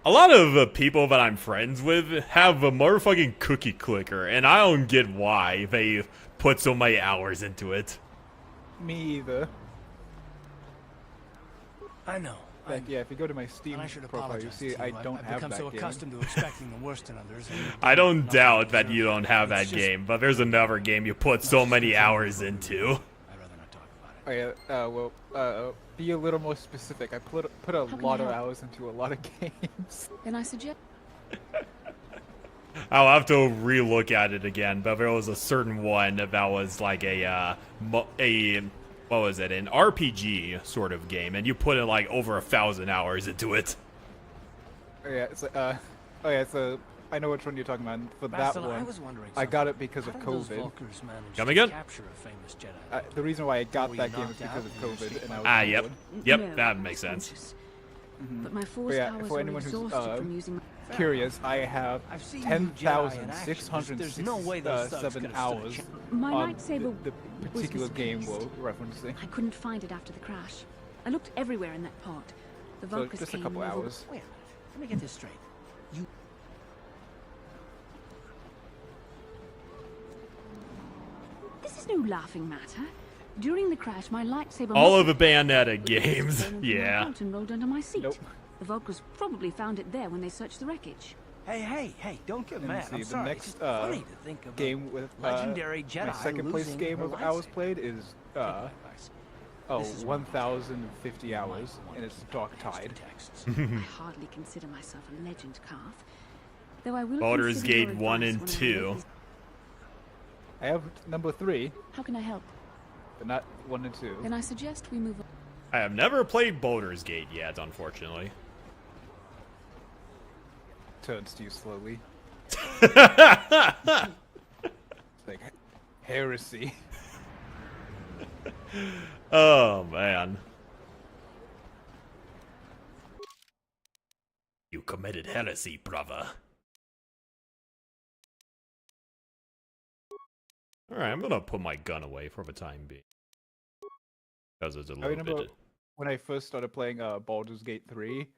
A lot of people that I'm friends with have a motherfucking Cookie Clicker, and I don't get why they put so many hours into it. Me either. I know. Like, yeah, if you go to my Steam And I should profile, you apologize see to you. I don't I've have become that so game. accustomed to expecting the worst in others. and I don't nothing doubt that deserves you don't have that It's just- game, but there's another game you put so many hours into. I'd rather not talk about it. Oh yeah, be a little more specific. I put a can lot I of help? hours into a lot of games. Then I suggest. I'll have to re-look at it again, but there was a certain one that was like what was it, an RPG sort of game, and you put in like over 1,000 hours into it. Oh yeah, it's so I know which one you're talking about. And for that Bastila, one, I was wondering I got it because How of did those COVID. Vulkars manage Come to again? capture a famous Jedi? The reason why I got Were that you game is knocked because out of when you were COVID, asleep and I on was the Yep. bored. Yep, No, that makes sense. But my force yeah, powers for were anyone who's, exhausted from using. Curious, I have I've seen you Jedi in action. 10,667 hours My on lightsaber the was particular game misplaced. we're referencing. I couldn't find it after the crash. I looked everywhere in that pod. The So Vulkars just a came couple over- hours. Wait a minute. Let me get this straight. You This is no laughing matter. During the crash, my lightsaber. All must of the Bayonetta have games, fallen into my yeah. belt and rolled under my seat. Nope. The Vulkars probably found it there when they searched the wreckage. Hey, don't get And mad. see, I'm the sorry. next it's funny to think of game with legendary my Jedi second place losing game her of hours lightsaber. played is This is one of those 1,050 hours, and it's Dark Tide. texts. I hardly consider myself a legend calf. Though I will Baldur's consider your Gate 1 advice and when I 2. make these- I have number 3, How can I help? but not 1 and 2. Then I suggest we move on. I have never played Baldur's Gate yet, unfortunately. Turns to you slowly. Like heresy. Oh man. You committed heresy, brother. Alright, I'm gonna put my gun away for the time being. Because it's a I little remember bit... when I first started playing Baldur's Gate 3,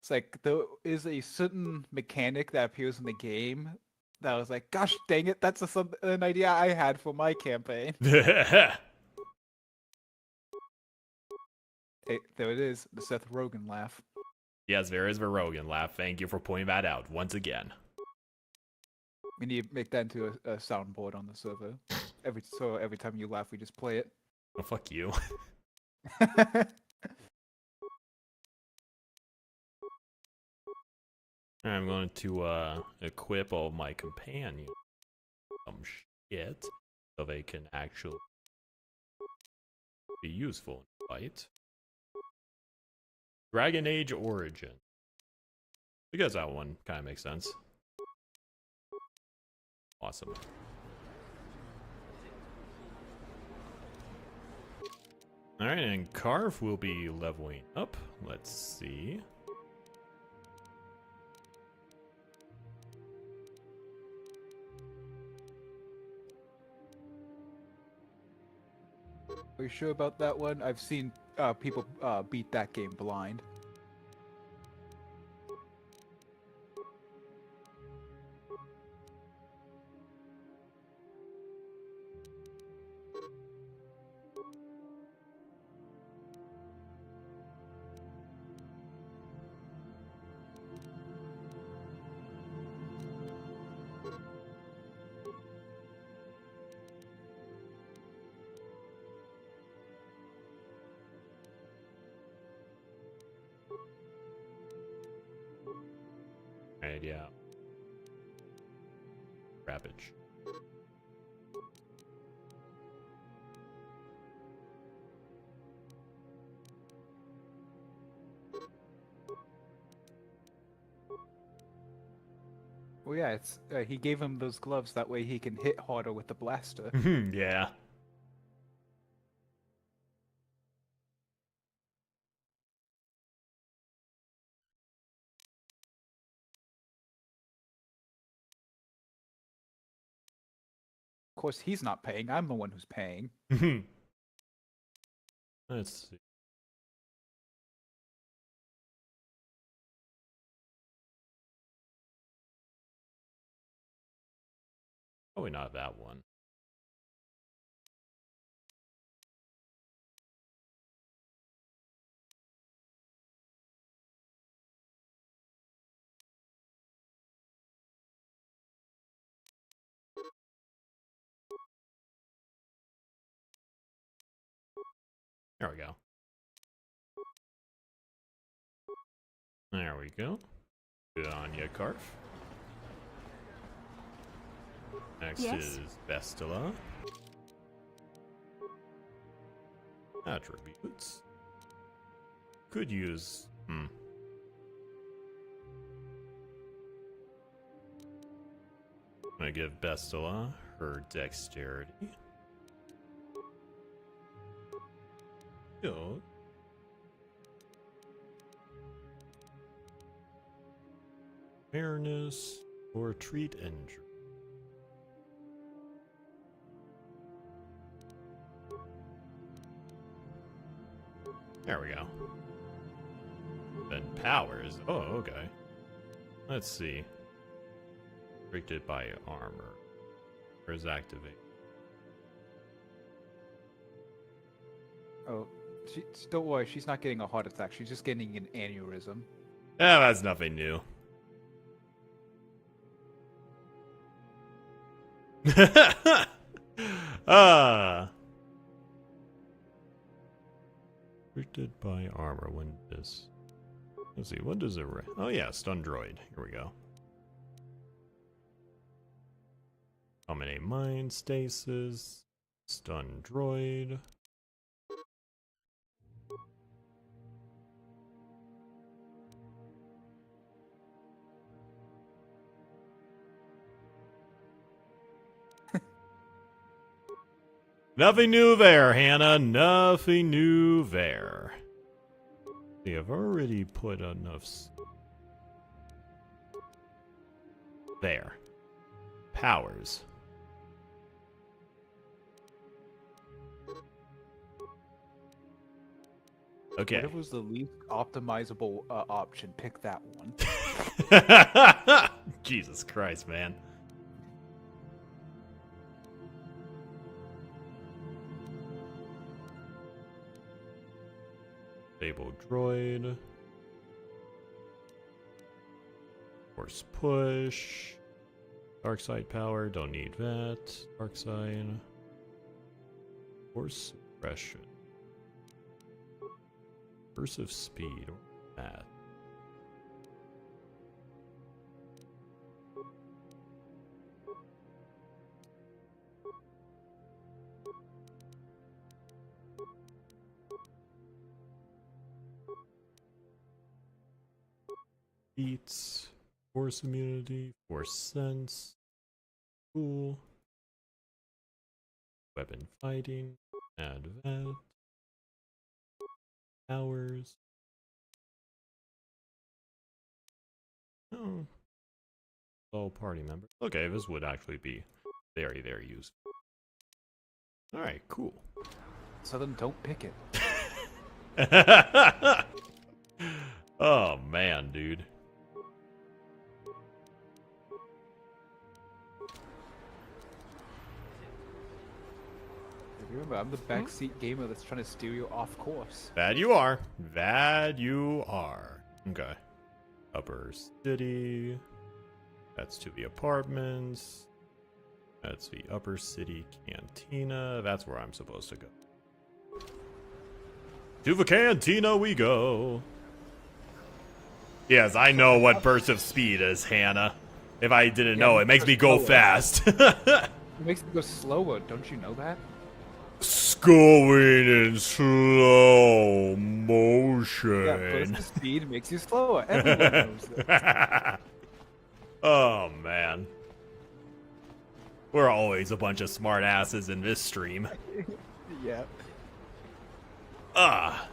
it's like there is a certain mechanic that appears in the game that I was like, gosh dang it, that's an idea I had for my campaign. Hey, there it is, the Seth Rogen laugh. Yes, there is the Rogan laugh. Thank you for pointing that out once again. We need to make that into a soundboard on the server. Every time you laugh, we just play it. Oh, fuck you. I'm going to equip all my companions some shit so they can actually be useful in the fight. Dragon Age Origin. I guess that one kind of makes sense. Awesome. Alright, and Carve will be leveling up. Let's see. Are you sure about that one? I've seen people beat that game blind. Alright, yeah. Ravage. Well, yeah, it's he gave him those gloves that way he can hit harder with the blaster. Yeah. Of course, he's not paying. I'm the one who's paying. Let's see. Probably not that one. There we go. There we go. Good on ya, Carf. Next is Vestila. Attributes. Could use... I'm gonna give Vestila her dexterity. Good. Awareness or treat injury. There we go. Then powers. Oh, okay. Let's see. Restricted by armor. Where's activate? Oh, don't worry. She's not getting a heart attack. She's just getting an aneurysm. Yeah, that's nothing new. Restricted by armor. When this? Let's see. What does it? Oh yeah, stun droid. Here we go. Dominate mind stasis. Stun droid. Nothing new there, Hannah. Nothing new there. See, I've already put enough. There. Powers. Okay. Whatever was the least optimizable option, pick that one. Jesus Christ, man. Stable droid. Force push. Dark side power, don't need that. Dark side. Force suppression. Burst of speed, or that. Beats, force immunity, force sense, cool, weapon fighting, add that, powers. Oh, all party members. Okay, this would actually be very, very useful. All right, cool. So then don't pick it. Oh man, dude. Remember, I'm the backseat gamer that's trying to steer you off course. That you are. That you are. Okay. Upper city. That's to the apartments. That's the upper city cantina. That's where I'm supposed to go. To the cantina we go. Yes, I know what burst of speed is, Hannah. If I didn't know, it makes me go fast. It makes me go slower, don't you know that? Going in slow motion. Yeah, burst of speed makes you slower. Everyone knows this. Oh, man. We're always a bunch of smart asses in this stream. Yeah. Ah.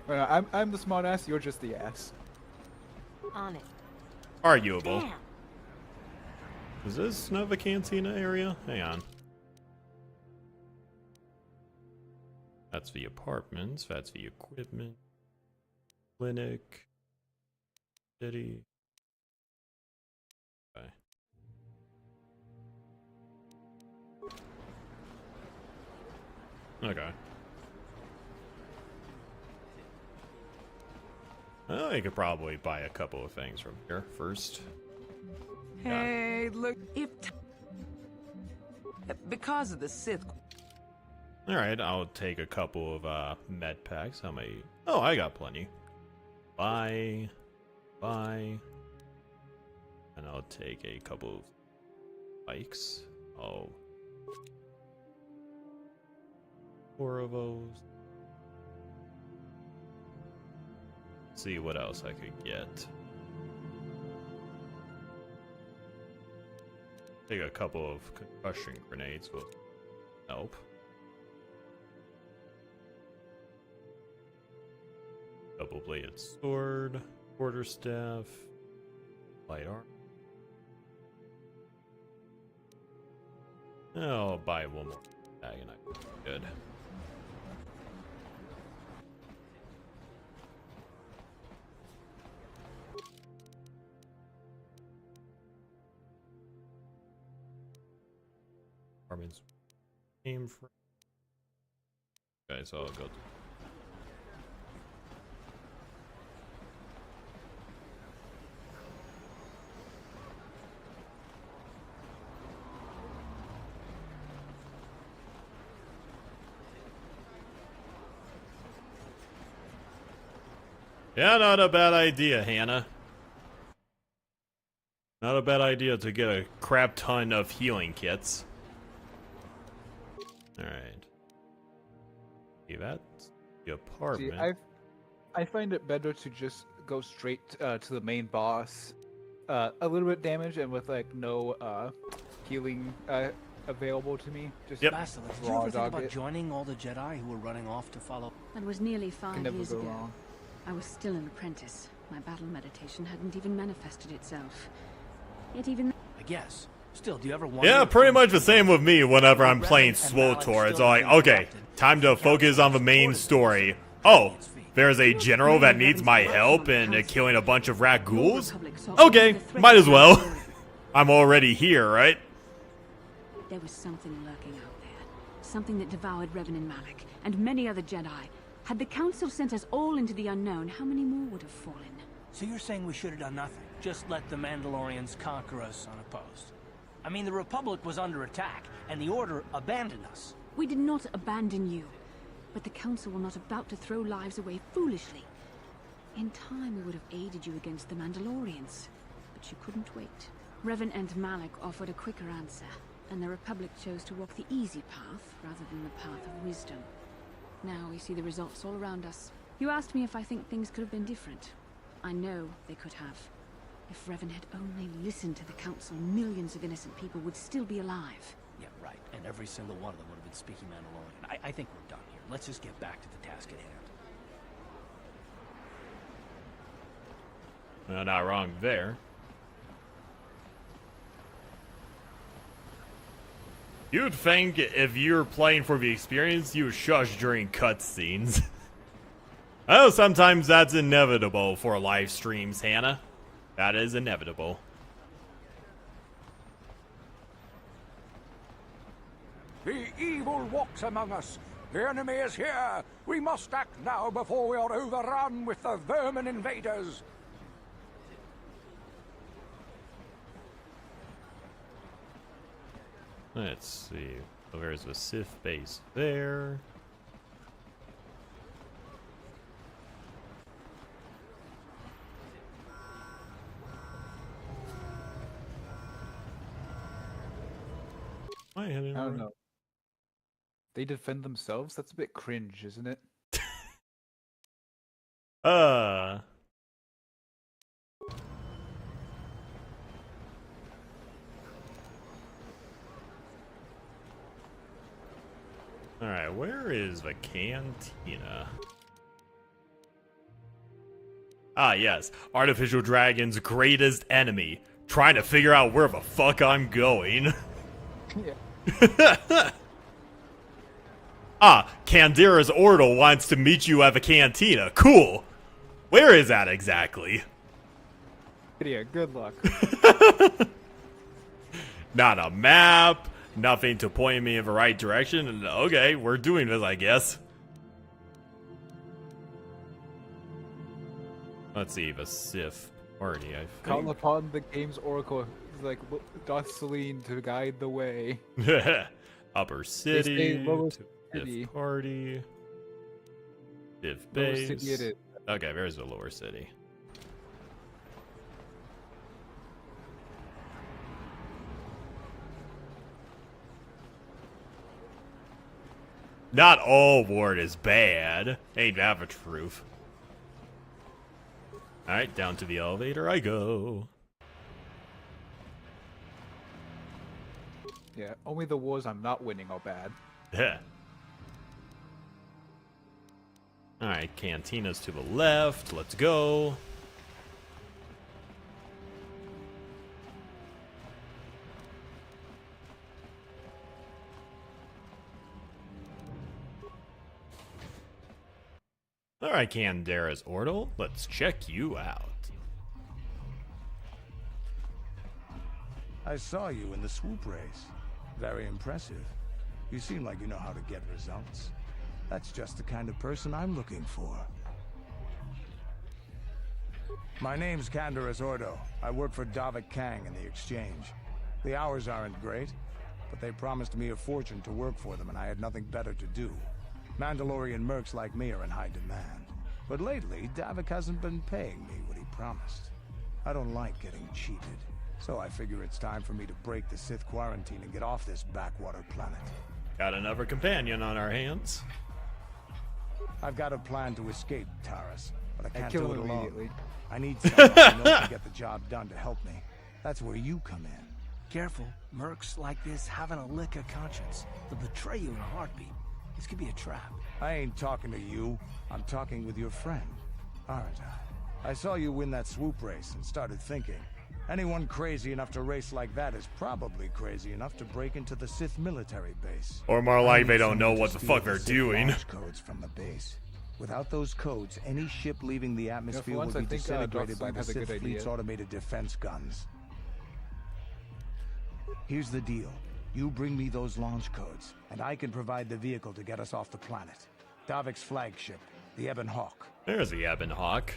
I'm the smart ass, you're just the ass. On it. Arguable. Damn. Is this Nova Cantina area? Hang on. That's the apartments. That's the equipment. Clinic. City. Okay. Okay. Well, you could probably buy a couple of things from here first. Hey, look, because of the Sith. Alright, I'll take a couple of med packs. How many? Oh, I got plenty. Buy. And I'll take a couple of bikes. Oh. 4 of those. See what else I could get. Take a couple of concussion grenades will help. Double-bladed sword, quarterstaff, light armor. I'll buy one more bag and I'm good. Apartments came from. Okay, so I'll go. Yeah, not a bad idea, Hannah. Not a bad idea to get a crap ton of healing kits. Alright. See, that's the apartment. See, I find it better to just go straight to the main boss. A little bit damage and with like no healing available to me. Just Bastila, did you raw ever think dog about it. joining all the Jedi who were running off to follow? That was nearly 5 Can never years go ago. wrong. I was still an apprentice. My battle meditation hadn't even manifested itself. Yet even... I guess. Still, do you ever wonder? Yeah, if pretty things much the could same with me whenever I'm Revan playing and Malak SWTOR. It's still like, haven't okay, corrupted. time to focus on the main story. Oh, there's a general that needs my help in killing a bunch of rat ghouls? Okay, might as well. I'm already here, right? There was something lurking out there. Something that devoured Revan and Malak, and many other Jedi. Had the Council sent us all into the unknown, how many more would have fallen? So you're saying we should have done nothing? Just let the Mandalorians conquer us unopposed? I mean, the Republic was under attack, and the Order abandoned us. We did not abandon you. But the Council were not about to throw lives away foolishly. In time, we would have aided you against the Mandalorians. But you couldn't wait. Revan and Malak offered a quicker answer, and the Republic chose to walk the easy path rather than the path of wisdom. Now we see the results all around us. You asked me if I think things could have been different. I know they could have. If Revan had only listened to the Council, millions of innocent people would still be alive. Yeah, right. And every single one of them would have been speaking Mandalorian. I think we're done here. Let's just get back to the task at hand. Well, not wrong there. You'd think if you're playing for the experience, you would shush during cutscenes. I know sometimes that's inevitable for live streams, Hannah. That is inevitable. The evil walks among us. The enemy is here. We must act now before we are overrun with the vermin invaders. Let's see. So there's a Sith base there. I don't know. They defend themselves? That's a bit cringe, isn't it? Alright, where is the cantina? Ah, yes. Artificial Dragon's greatest enemy. Trying to figure out where the fuck I'm going. Yeah. Ah, Canderous Ordo wants to meet you at the cantina. Cool. Where is that exactly? Yeah, good luck. Not a map. Nothing to point me in the right direction. And okay, we're doing this, I guess. Let's see, the Sith party, I think. Call upon the game's oracle, like Celine, to guide the way. Upper City. Lower City. Sith party. Sith Lower base. City it is. Okay, there's the lower city. Not all ward is bad. Ain't that the truth? Alright, down to the elevator I go. Yeah, only the wars I'm not winning are bad. Yeah. Alright, cantina's to the left. Let's go. Alright, Canderous Ordo, let's check you out. I saw you in the swoop race. Very impressive. You seem like you know how to get results. That's just the kind of person I'm looking for. My name's Canderous Ordo. I work for Davik Kang in the Exchange. The hours aren't great, but they promised me a fortune to work for them and I had nothing better to do. Mandalorian mercs like me are in high demand. But lately, Davik hasn't been paying me what he promised. I don't like getting cheated, so I figure it's time for me to break the Sith quarantine and get off this backwater planet. Got another companion on our hands. I've got a plan to escape Taris, but I can't kill do it him alone. immediately. I need someone I know can get the job done to help me. That's where you come in. Careful. Mercs like this haven't a lick of conscience. They'll betray you in a heartbeat. This could be a trap. I ain't talking to you. I'm talking with your friend, aren't I? I saw you win that swoop race and started thinking, anyone crazy enough to race like that is probably crazy enough to break into the Sith military base. Or more like they don't know what the fuck they're doing. Launch codes from the base. Without those codes, any ship leaving the atmosphere once, would I be think, disintegrated by Dawson the has a Sith good fleet's idea. automated defense guns. Here's the deal. You bring me those launch codes, and I can provide the vehicle to get us off the planet. Davik's flagship, the Ebon Hawk. There's the Ebon Hawk.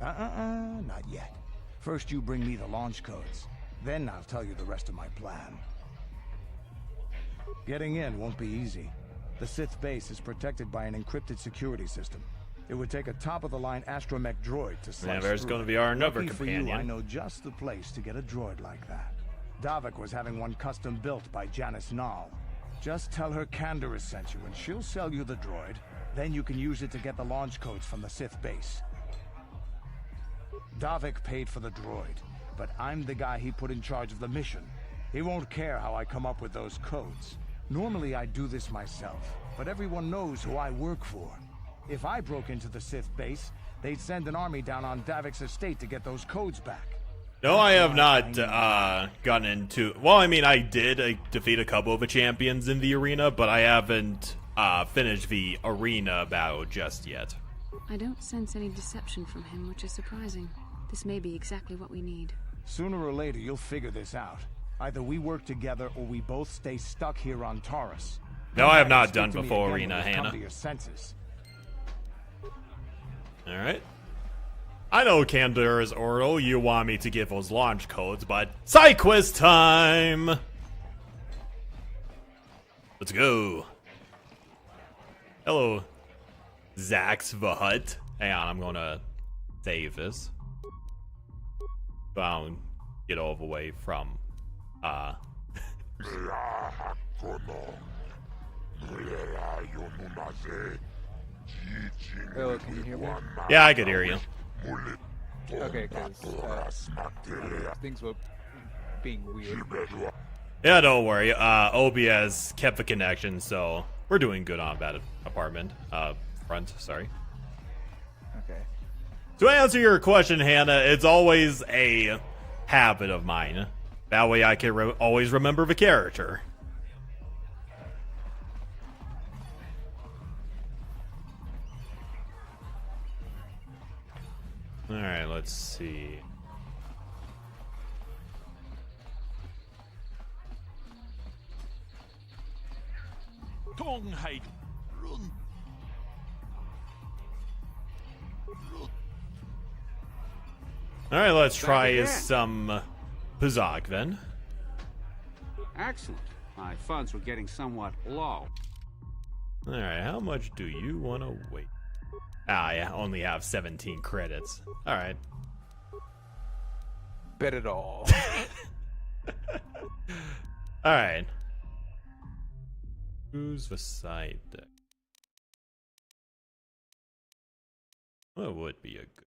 Not yet. First you bring me the launch codes. Then I'll tell you the rest of my plan. Getting in won't be easy. The Sith base is protected by an encrypted security system. It would take a top-of-the-line astromech droid to slice Yeah, there's through going to it. be our another Lucky for you, companion. I know just the place to get a droid like that. Davik was having one custom built by Janice Nall. Just tell her Candaris sent you, and she'll sell you the droid. Then you can use it to get the launch codes from the Sith base. Davik paid for the droid, but I'm the guy he put in charge of the mission. He won't care how I come up with those codes. Normally I do this myself, but everyone knows who I work for. If I broke into the Sith base, they'd send an army down on Davik's estate to get those codes back. No, I have not gotten into... Well, I mean, I did defeat a couple of the champions in the arena, but I haven't finished the arena battle just yet. I don't sense any deception from him, which is surprising. This may be exactly what we need. Sooner or later, you'll figure this out. Either we work together, or we both stay stuck here on Taris. No, I have not Speak done to me before again arena, when you come Hannah. to your senses. Alright. I know, Candaris Ordo, you want me to give those launch codes, but side quiz time! Let's go. Hello, Zax the Hut. Hang on, I'm gonna save this. Bound get all the way from Hello, can you hear me? Yeah, I could hear you. Okay, because things were being weird. Yeah, don't worry. OBS kept the connection, so we're doing good on that front, sorry. Okay. To answer your question, Hannah, it's always a habit of mine. That way I can always remember the character. Alright, let's see. Tongheit. Run. Alright, let's try again. some Pazak then. Excellent. My funds were getting somewhat low. Alright, how much do you want to wait? I only have 17 credits. Alright. Bet it all. Alright. Who's the side deck? What would be a good...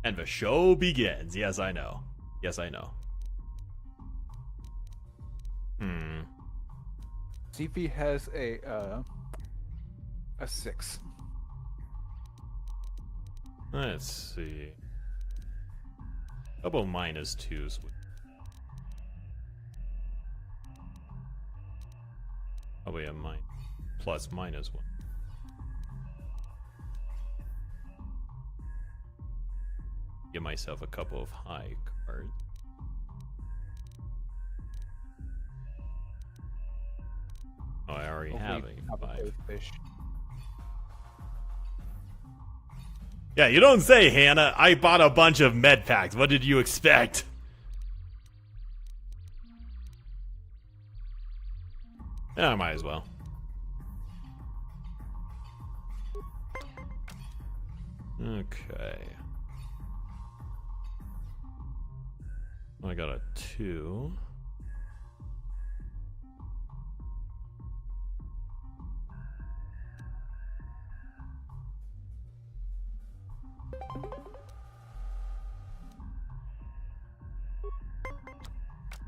And the show begins. Yes, I know. Yes, I know. CP has a 6. Let's see. Couple -2s. Probably a plus -1. Give myself a couple of high cards. Oh, I already have a 5. Fish. Yeah, you don't say, Hannah. I bought a bunch of med packs. What did you expect? Yeah, I might as well. Okay. I got a 2.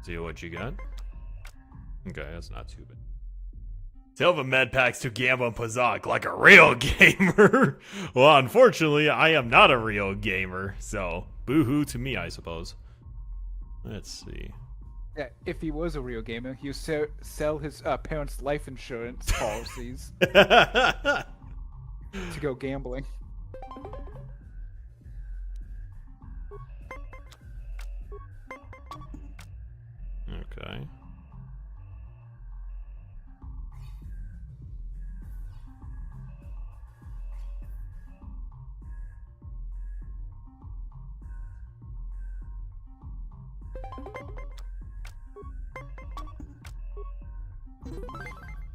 See what you got. Okay, that's not too bad. Silva med packs to gamble and Pazak like a real gamer. Well, unfortunately, I am not a real gamer, so boo-hoo to me, I suppose. Let's see. Yeah, if he was a real gamer, he would sell his parents' life insurance policies to go gambling. Okay.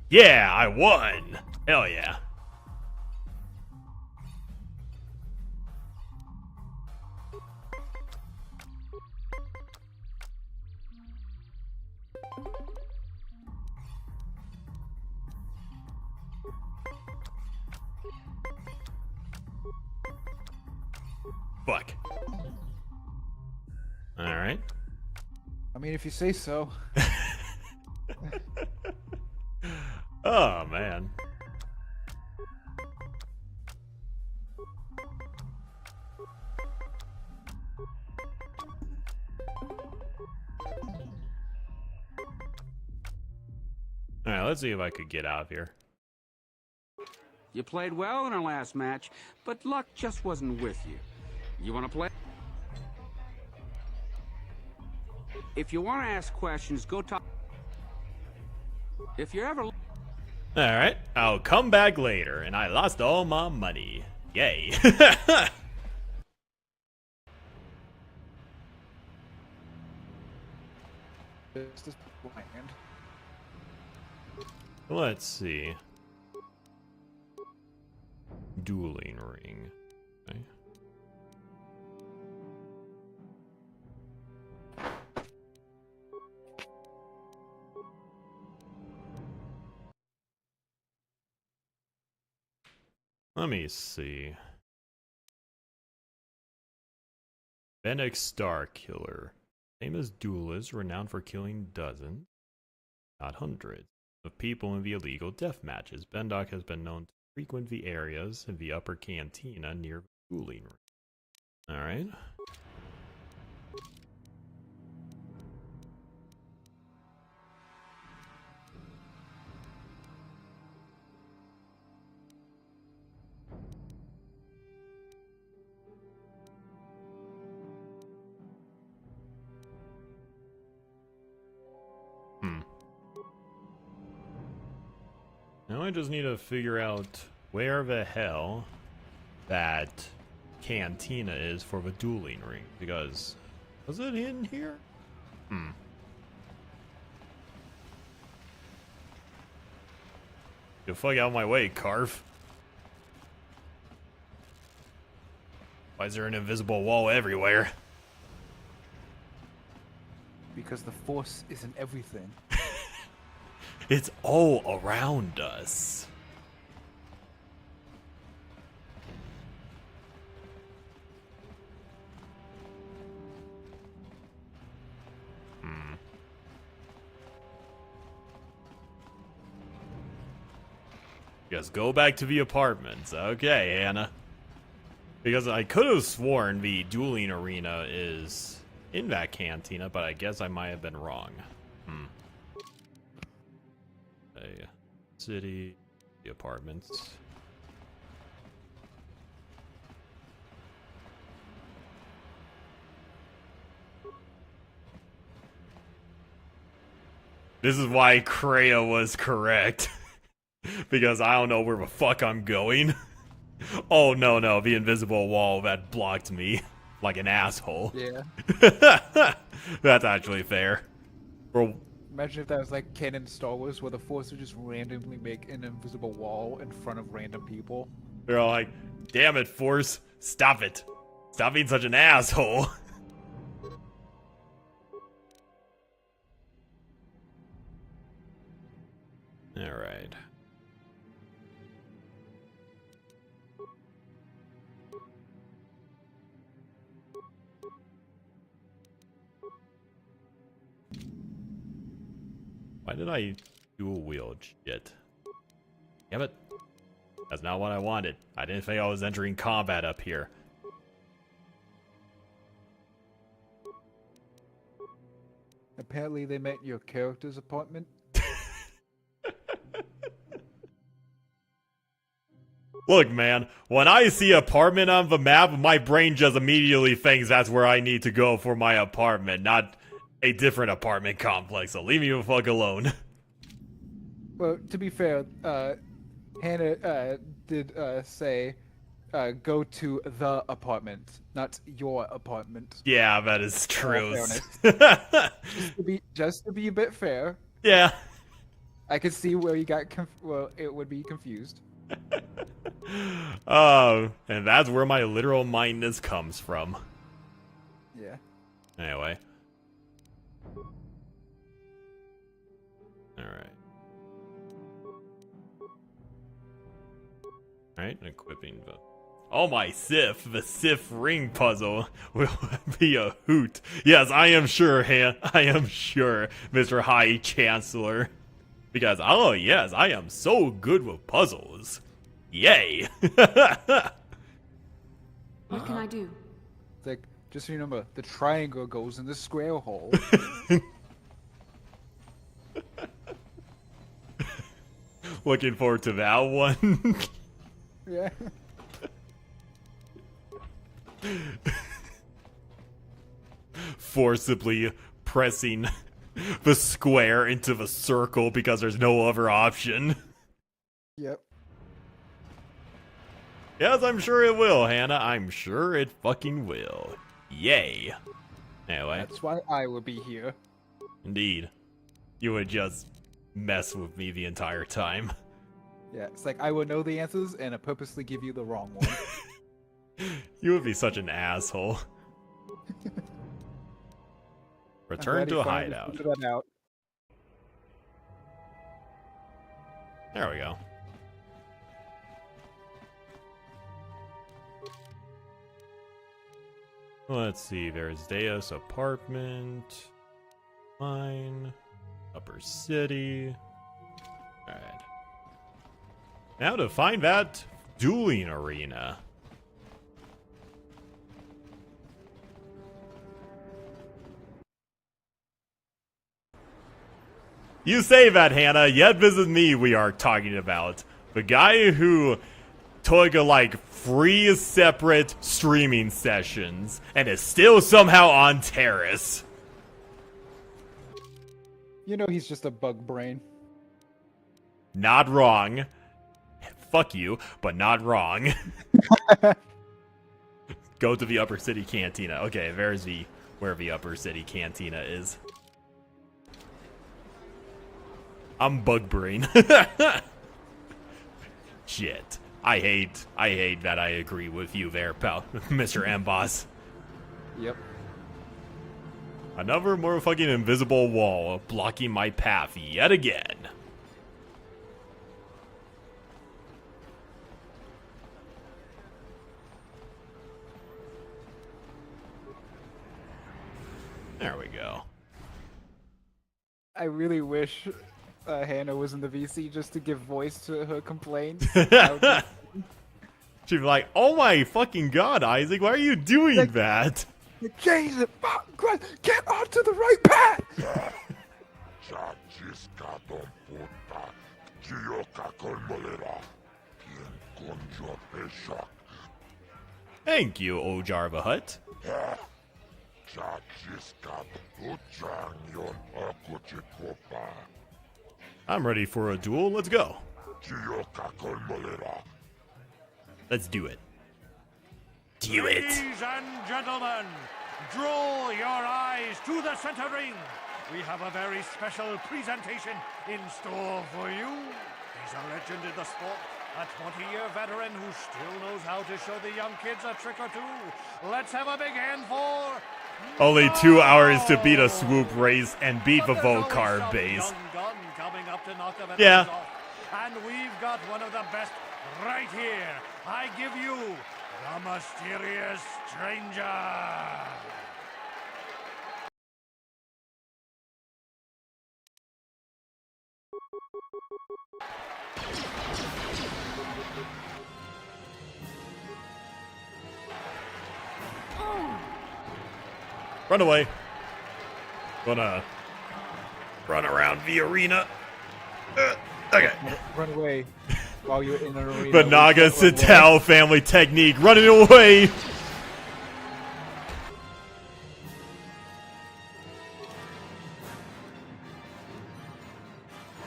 Yeah, I won! Hell yeah. Fuck. Alright. I mean, if you say so. Oh, man. Alright, let's see if I could get out of here. You played well in our last match, but luck just wasn't with you. You want to play? If you want to ask questions, go talk. If you're ever... Alright, I'll come back later, and I lost all my money. Yay. This is bland. Let's see. Dueling ring. Okay. Let me see. Fennec Star Killer. Famous duelist renowned for killing dozens, not hundreds, of people in the illegal death matches. Bendoc has been known to frequent the areas in the upper cantina near the dueling ring. Alright. Now I just need to figure out where the hell that cantina is for the dueling ring, because was it in here? Get the fuck out of my way, Carve. Why is there an invisible wall everywhere? Because the Force isn't everything. It's all around us. Just go back to the apartments. Okay, Anna. Because I could have sworn the dueling arena is in that cantina, but I guess I might have been wrong. City, the apartments. This is why Kreia was correct. Because I don't know where the fuck I'm going. Oh, no, the invisible wall that blocked me like an asshole. Yeah. That's actually fair. Imagine if that was like canon Star Wars, where the Force would just randomly make an invisible wall in front of random people. They're all like, damn it, Force, stop it. Stop being such an asshole. Alright. Why did I dual wield shit? Damn it. That's not what I wanted. I didn't think I was entering combat up here. Apparently they met your character's apartment. Look, man, when I see apartment on the map, my brain just immediately thinks that's where I need to go for my apartment, not a different apartment complex, so leave me the fuck alone. Well, to be fair, Hannah did say go to the apartment, not your apartment. Yeah, that is true. just to be a bit fair. Yeah. I could see where you got it would be confused. And that's where my literal mindness comes from. Yeah. Anyway. Alright. Alright, equipping the... Oh my Sif! The Sif ring puzzle will be a hoot. Yes, I am sure, I am sure, Mr. High Chancellor. Because, oh yes, I am so good with puzzles. Yay! What can I do? It's like, just remember, the triangle goes in the square hole. Looking forward to that one. Yeah. Forcibly pressing the square into the circle because there's no other option. Yep. Yes, I'm sure it will, Hannah. I'm sure it fucking will. Yay. Anyway. That's why I will be here. Indeed. You would just mess with me the entire time. Yeah, it's like I will know the answers and I purposely give you the wrong one. You would be such an asshole. Return to a hideout. There we go. Let's see, there's Deus apartment, mine, upper city. Alright. Now to find that dueling arena. You say that, Hannah, yet this is me we are talking about. The guy who took like 3 separate streaming sessions and is still somehow on Taris. You know he's just a bug brain. Not wrong. Fuck you, but not wrong. Go to the Upper City Cantina. Okay, there's where the Upper City Cantina is. I'm bug brain. Shit. I hate that I agree with you there, pal. Mr. M-Boss. Yep. Another more fucking invisible wall blocking my path yet again. There we go. I really wish Hannah was in the VC just to give voice to her complaints. She'd be like, oh my fucking god, Isaac, why are you doing that? Jason, get onto the right path! Thank you, Ojar the Hutt. I'm ready for a duel. Let's go. Let's do it. Do it. Ladies and gentlemen, draw your eyes to the center ring. We have a very special presentation in store for you. He's a legend in the sport, a 20-year veteran who still knows how to show the young kids a trick or two. Let's have a big hand for... Only 2 hours to beat a swoop race and beat the Volcar base. Yeah. And we've got one of the best right here. I give you the Mysterious Stranger. Run away. Gonna run around the arena. Okay. Run away while you're in an arena. But Naga Sital family technique. Running away.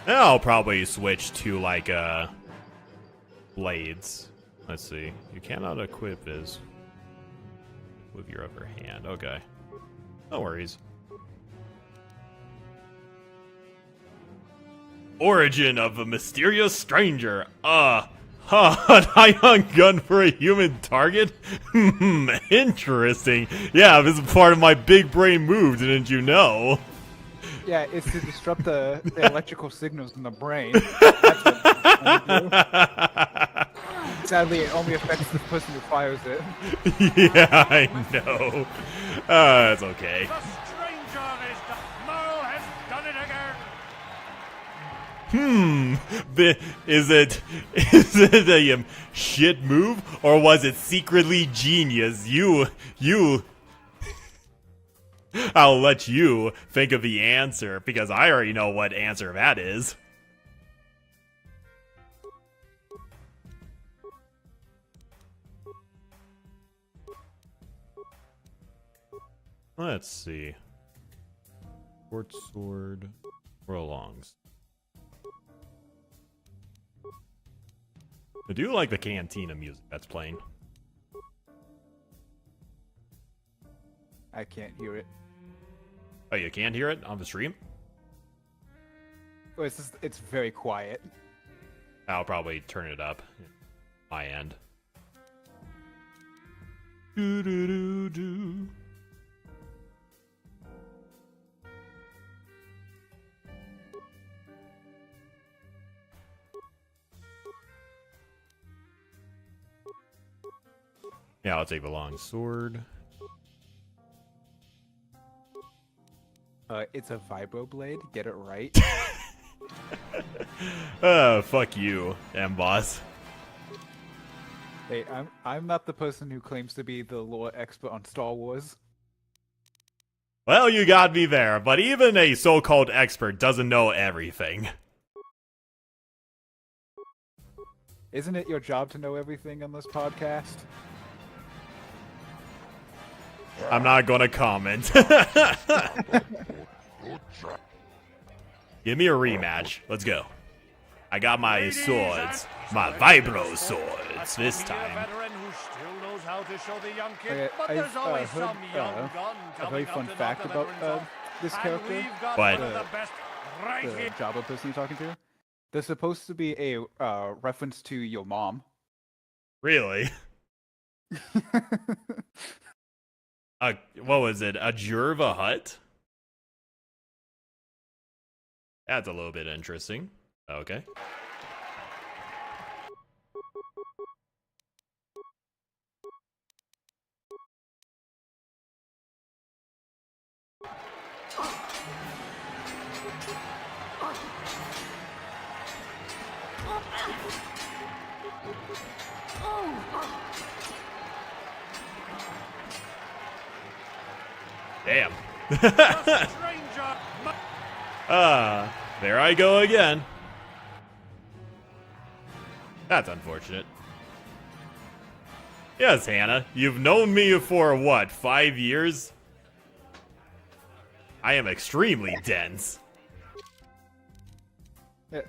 I'll probably switch to like blades. Let's see. You cannot equip this with your upper hand. Okay. No worries. Origin of a mysterious stranger. An ion gun for a human target? Interesting. Yeah, this is part of my big brain move, didn't you know? Yeah, it's to disrupt the electrical signals in the brain. That's what it's trying to do. Sadly, it only affects the person who fires it. Yeah, I know. That's okay. The stranger is Merle has done it again. Is it a shit move, or was it secretly genius? You I'll let you think of the answer, because I already know what answer that is. Let's see. Short sword or a long. I do like the cantina music that's playing. I can't hear it. Oh, you can't hear it on the stream? Oh, it's very quiet. I'll probably turn it up. My end. Do do do do. Yeah, I'll take the long sword. It's a vibroblade. Get it right. Fuck you, M-Boss. Hey, I'm not the person who claims to be the lore expert on Star Wars. Well, you got me there, but even a so-called expert doesn't know everything. Isn't it your job to know everything on this podcast? I'm not gonna comment. Give me a rematch. Let's go. I got my swords. My vibro swords this time. A very fun fact about this character. What? The Jabba person you're talking to. There's supposed to be a reference to your mom. Really? What was it? A Jurva Hut? That's a little bit interesting. Okay. Damn. There I go again. That's unfortunate. Yes, Hannah. You've known me for, what, 5 years? I am extremely dense. He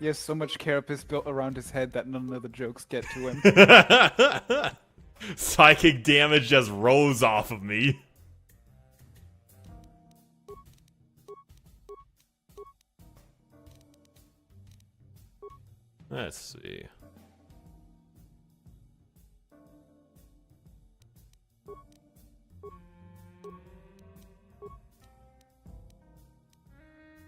has so much carapace built around his head that none of the jokes get to him. Psychic damage just rolls off of me. Let's see.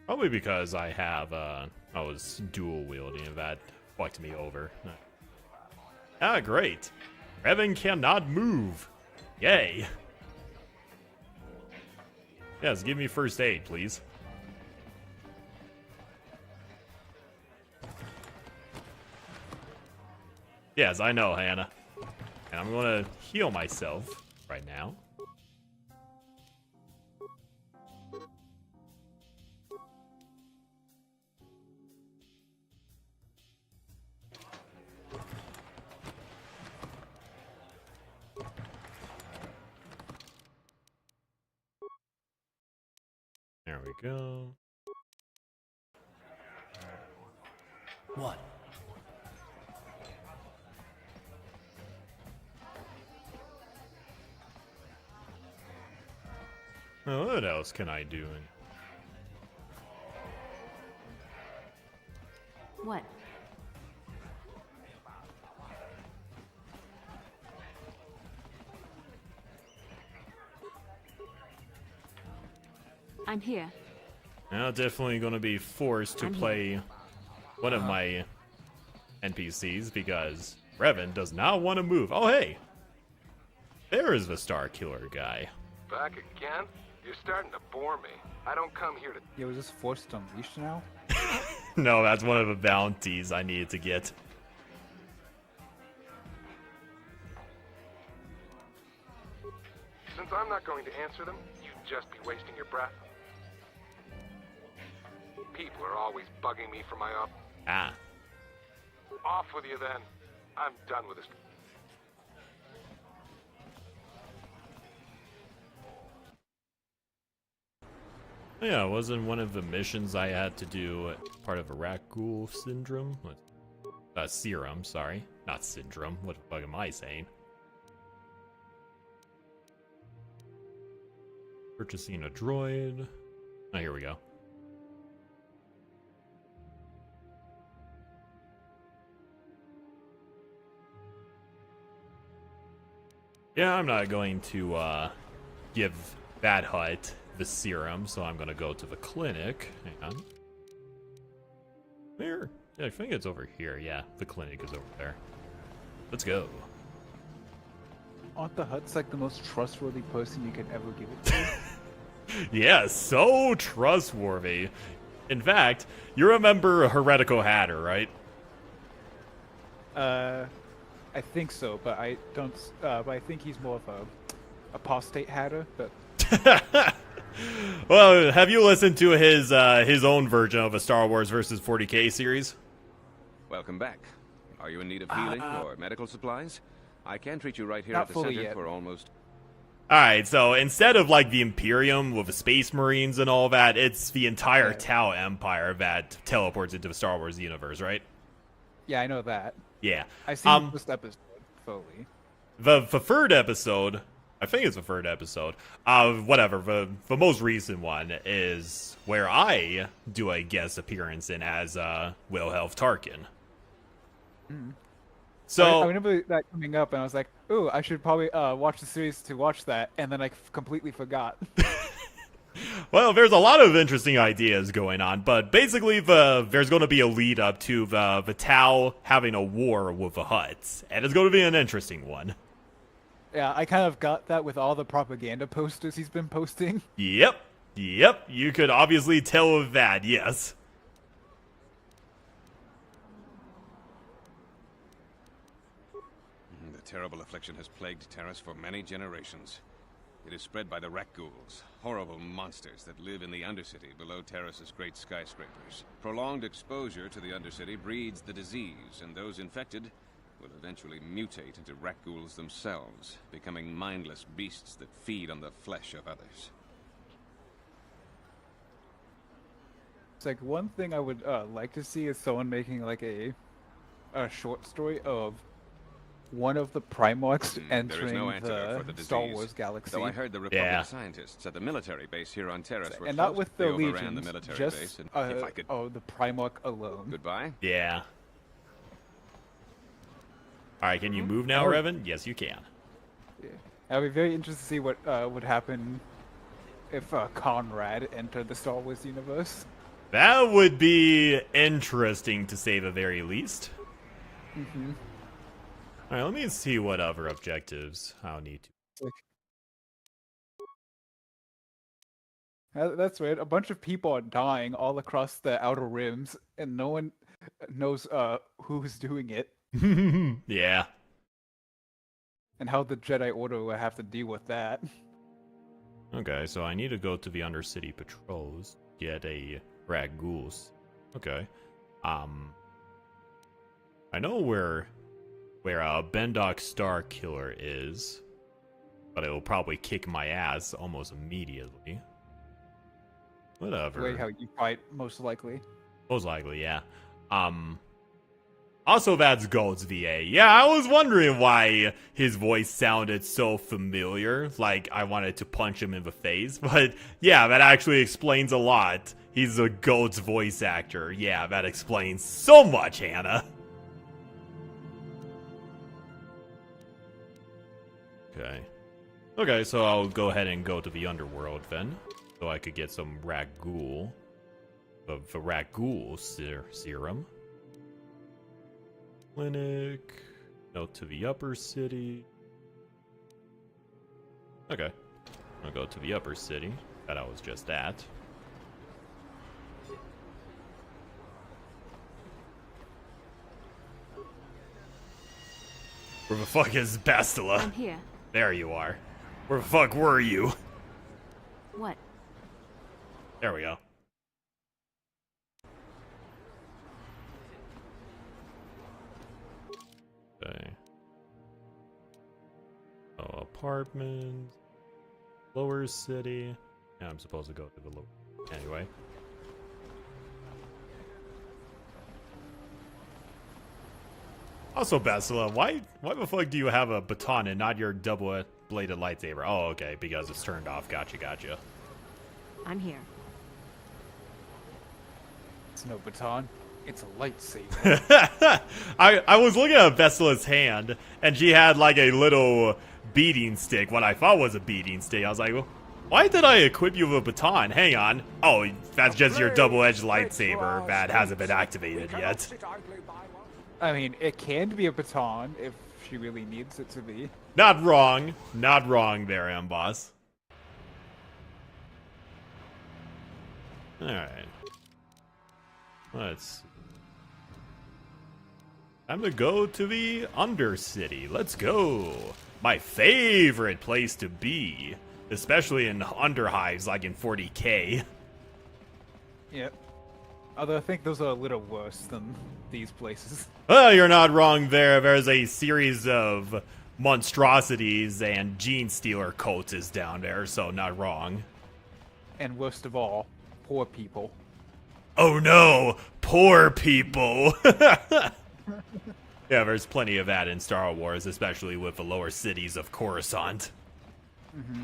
Probably because I have, I was dual wielding and that fucked me over. Ah, great. Revan cannot move. Yay. Yes, give me first aid, please. Yes, I know, Hannah. And I'm gonna heal myself. right now. There we go. What? Well, what else can I do? What? I'm here. Now, definitely going to be forced to play one of my NPCs because Revan does not want to move. Oh, hey! There is the Star Killer guy. Back again? You're starting to bore me. I don't come here to... Yeah, was this forced unleashed now? No, that's one of the bounties I needed to get. Since I'm not going to answer them, you'd just be wasting your breath. People are always bugging me for my op. Ah. Off with you then. I'm done with this. Yeah, wasn't one of the missions I had to do part of a Rakghoul syndrome? Serum, sorry. Not syndrome. What the fuck am I saying? Purchasing a droid. Oh, here we go. Yeah, I'm not going to give that hut the serum, so I'm gonna go to the clinic. Hang on. Where? Yeah, I think it's over here. Yeah, the clinic is over there. Let's go. Aren't the Hutts like the most trustworthy person you could ever give it to? Yeah, so trustworthy. In fact, you remember Heretical Hatter, right? I think so, but I don't. But I think he's more of a apostate hatter. But well, have you listened to his own version of a Star Wars versus 40K series? Welcome back. Are you in need of healing or medical supplies? I can treat you right here Not at the fully center yet. for almost... Alright, so instead of like the Imperium with the Space Marines and all that, it's the entire Tau Empire that teleports into the Star Wars universe, right? yeah, I know that. Yeah. I seen this episode fully. The third episode, I think it's the third episode, whatever, the most recent one is where I do a guest appearance in as Wilhelm Tarkin. Mm. So I remember that coming up, and I was like, "Ooh, I should probably watch the series to watch that," and then I completely forgot. well, there's a lot of interesting ideas going on, but basically there's going to be a lead up to the Tau having a war with the Hutts, and it's going to be an interesting one. Yeah, I kind of got that with all the propaganda posters he's been posting. Yep, you could obviously tell with that, yes. The terrible affliction has plagued Taris for many generations. It is spread by the Rakghouls, horrible monsters that live in the Undercity below Taris's great skyscrapers. Prolonged exposure to the Undercity breeds the disease, and those infected will eventually mutate into Rakghouls themselves, becoming mindless beasts that feed on the flesh of others. It's like one thing I would like to see is someone making like a short story of one of the Primarchs There is entering no antidote for the the Star disease, Wars galaxy. though I heard the Republic scientists at the military base here on Taris were and not close. with They the overran legions, the military just base, and if I could... the Primarch alone. Goodbye. Yeah. Alright, can you move now, Revan? Yes, you can. Yeah. I'd be very interested to see what would happen if Conrad entered the Star Wars universe. That would be interesting, to say the very least. Mm-hmm. Alright, let me see what other objectives I'll need to... That's weird. A bunch of people are dying all across the Outer Rims, and no one knows who's doing it. Yeah. and how the Jedi Order will have to deal with that. Okay, so I need to go to the Undercity Patrols, get a Ragoose. Okay. I know where Bendok Starkiller is, but it will probably kick my ass almost immediately. Whatever. Way how you fight, most likely. Most likely, yeah. Also, that's Gold's VA. Yeah, I was wondering why his voice sounded so familiar. Like, I wanted to punch him in the face. But, yeah, that actually explains a lot. He's a Gold's voice actor. Yeah, that explains so much, Hannah. Okay. Okay, so I'll go ahead and go to the underworld then. So I could get some Ragul. The Ragul serum. Clinic. Note to the upper city. Okay. I'll go to the upper city that I was just at. Where the fuck is Bastila? I'm here. There you are. Where the fuck were you? What? There we go. Okay. Oh, apartments. Lower city. Yeah, I'm supposed to go to the lower. Anyway. Also, Bastila, why the fuck do you have a baton and not your double-bladed lightsaber? Oh, okay, because it's turned off. Gotcha. I'm here. It's no baton. It's a lightsaber. I was looking at Bastila's hand, and she had like a little beating stick, what I thought was a beating stick. I was like, well, why did I equip you with a baton? Hang on. Oh, that's just your double-edged lightsaber that hasn't been activated yet. I mean, it can be a baton if she really needs it to be. Not wrong. Not wrong there, Boss. Alright. Let's... Time to go to the Undercity. Let's go. My favorite place to be. Especially in Underhives like in 40k. Yep. Although I think those are a little worse than these places. Well, you're not wrong there. There's a series of monstrosities and gene stealer cults down there, so not wrong. And worst of all, poor people. Oh no, poor people. Yeah, there's plenty of that in Star Wars, especially with the lower cities of Coruscant. Mm-hmm.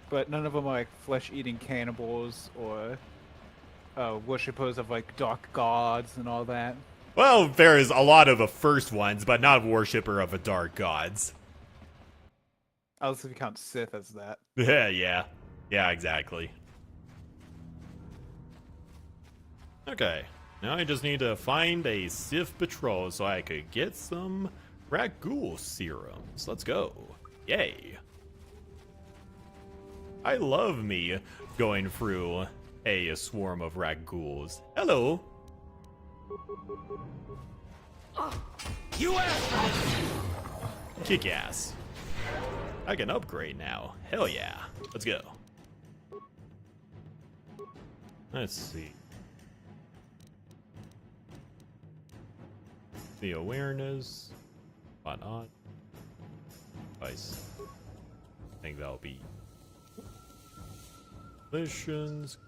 But none of them are like flesh-eating cannibals or worshippers of like dark gods and all that. Well, there is a lot of the first ones, but not worshipper of the dark gods. Unless if you count Sith as that. Yeah, exactly. Okay, now I just need to find a Sith patrol so I could get some Ragul serums. Let's go. Yay. I love me going through a swarm of Raguls. Hello. You asshole! Kick ass. I can upgrade now. Hell yeah. Let's go. Let's see. The awareness. Whatnot. Nice. I think that'll be missions.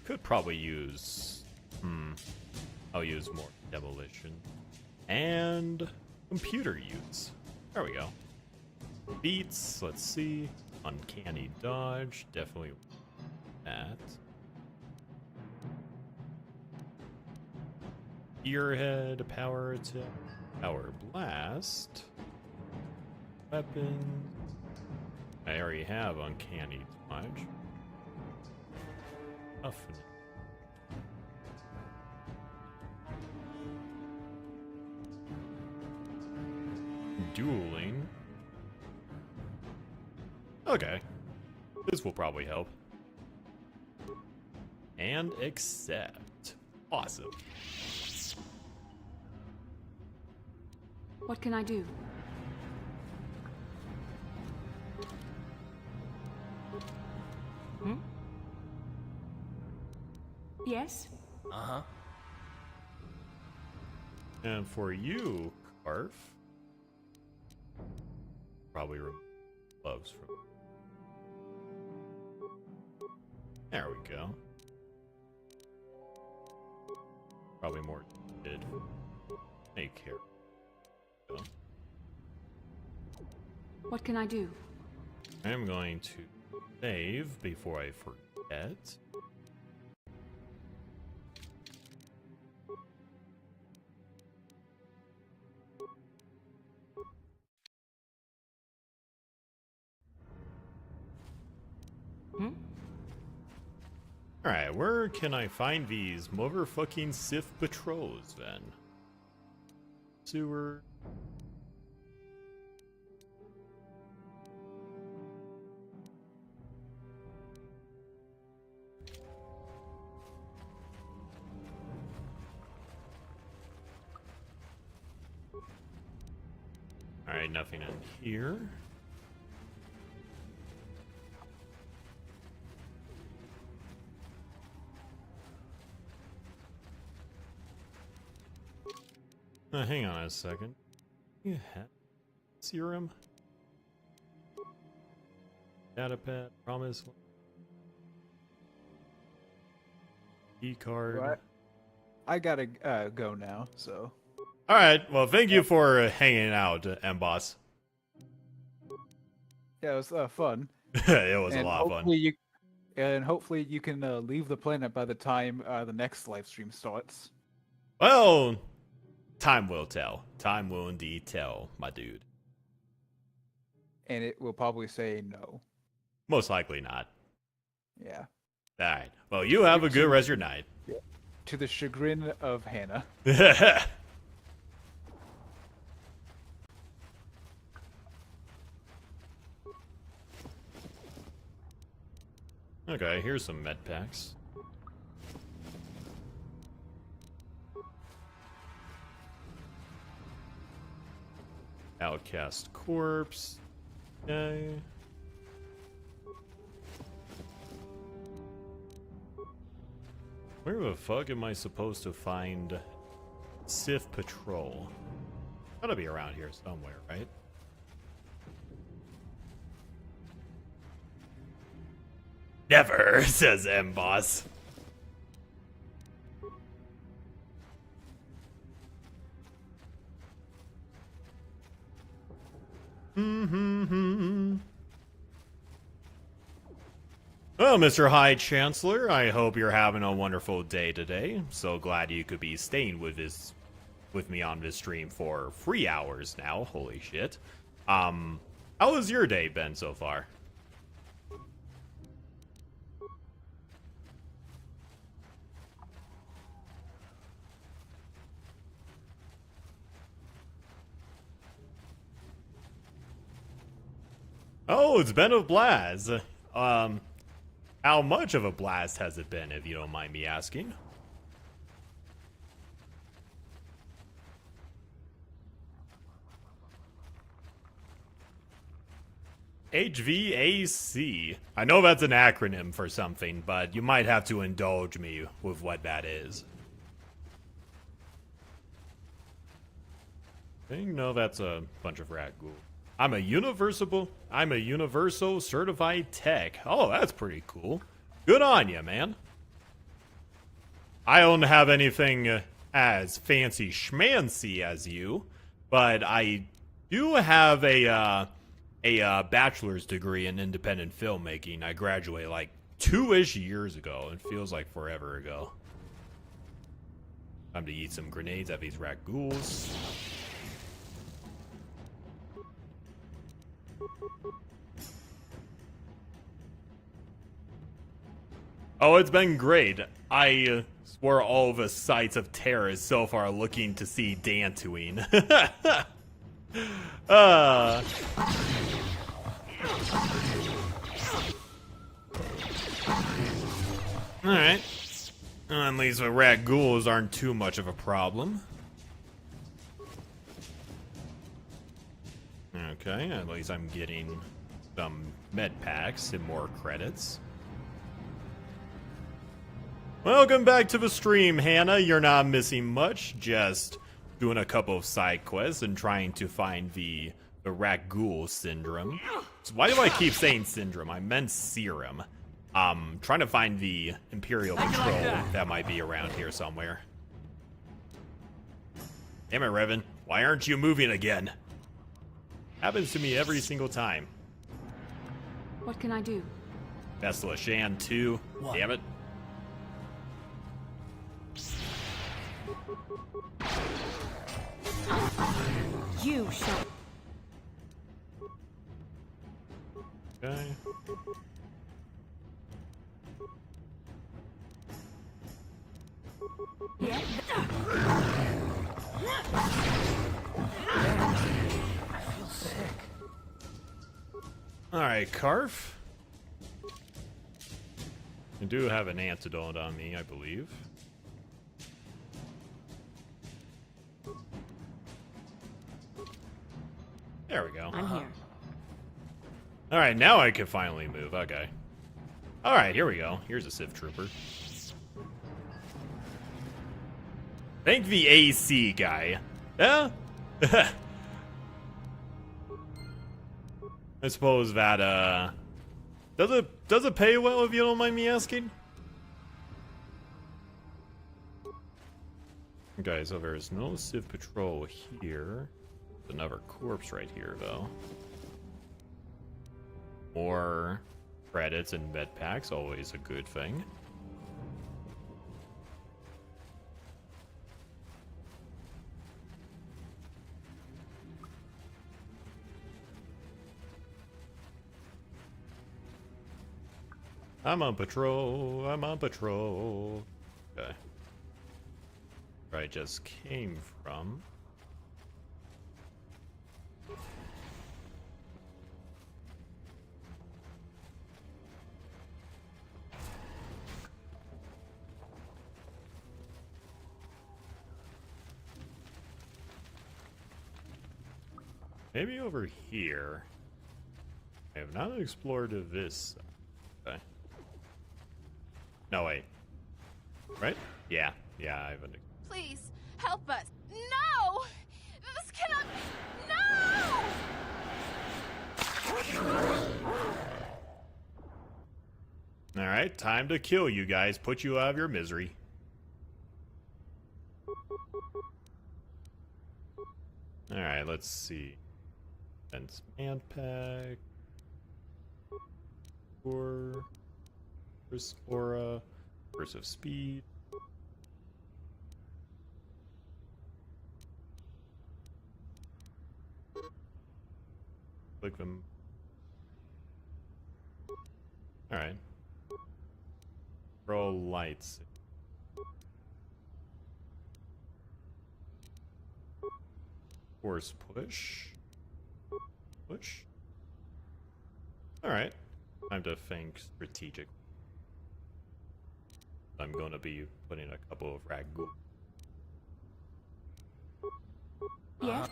Could probably use I'll use more demolition and computer use. There we go. Beats, let's see. Uncanny dodge, definitely that. Earhead, power attack, power blast, weapon. I already have uncanny dodge. Toughness. Dueling. Okay. This will probably help. And accept. Awesome. What can I do? Hmm? Yes? Uh-huh. And for you, Carf, probably remove gloves from. There we go. Probably more did. Take care. Go. What can I do? I'm going to save before I forget. Alright, where can I find these motherfucking Sith patrols then? Sewer. Alright, nothing in here. Hang on a second. You have serum? Datapad, promise. E-card. Right. I gotta go now, so. Alright, well, thank you for hanging out, M-Boss. Yeah, it was fun. It was a lot of fun. Hopefully you can leave the planet by the time the next live stream starts. Well, time will tell. Time will indeed tell, my dude. And it will probably say no. Most likely not. Yeah. Alright. Well, you have a good rest of your night. Yeah. To the chagrin of Hannah. Okay, here's some med packs. Outcast corpse. Okay. Where the fuck am I supposed to find Sith Patrol? Gotta be around here somewhere, right? Never, says M-Boss. Well, Mr. High Chancellor, I hope you're having a wonderful day today. So glad you could be staying with me on this stream for 3 hours now. Holy shit. How has your day been so far? Oh, it's been a blast. How much of a blast has it been, if you don't mind me asking? HVAC. I know that's an acronym for something, but you might have to indulge me with what that is. I know that's a bunch of rat ghouls. I'm a universal certified tech. Oh, that's pretty cool. Good on you, man. I don't have anything as fancy schmancy as you, but I do have a bachelor's degree in independent filmmaking. I graduated like 2-ish years ago. It feels like forever ago. Time to eat some grenades at these rat ghouls. Oh, it's been great. I swear all the sites of Taris so far are looking to see Dantooine. Alright. At least the rat ghouls aren't too much of a problem. Okay, at least I'm getting some med packs and more credits. Welcome back to the stream, Hannah. You're not missing much. Just doing a couple of side quests and trying to find the Ragul syndrome. So why do I keep saying syndrome? I meant serum. Trying to find the Imperial Patrol that might be around here somewhere. Damn it, Revan. Why aren't you moving again? Happens to me every single time. What can I do? Vessel of Shan 2. What? Damn it. You shall. Okay. Yeah. I feel sick. Alright, Karf. I do have an antidote on me, I believe. There we go. I'm here. Alright, now I can finally move. Okay. Alright, here we go. Here's a Sith Trooper. Thank the AC guy. Yeah? I suppose that, does it pay well if you don't mind me asking? Okay, so there's no Civ Patrol here. There's another corpse right here, though. More credits and med packs, always a good thing. I'm on patrol, I'm on patrol. Okay. Where I just came from. Maybe over here. I have not explored this. Okay. No, wait. Right? Yeah. Yeah, I haven't. Please, help us. No! This cannot... No! Alright, time to kill you guys. Put you out of your misery. Alright, let's see. Defense man pack. Or Curse Aura. Curse of Speed. Click them. Alright. Roll lights. Force push. Push. Alright. Time to think strategic. I'm gonna be putting a couple of Ragul. Yeah.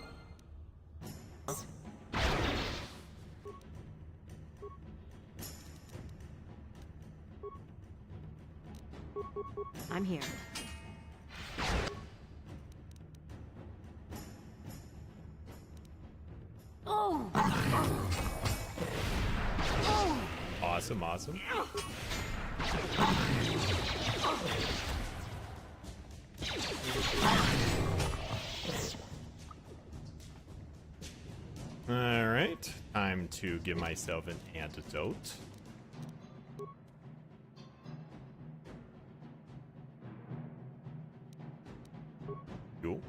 I'm here. Oh. Awesome, awesome. Alright, time to give myself an antidote. Cool.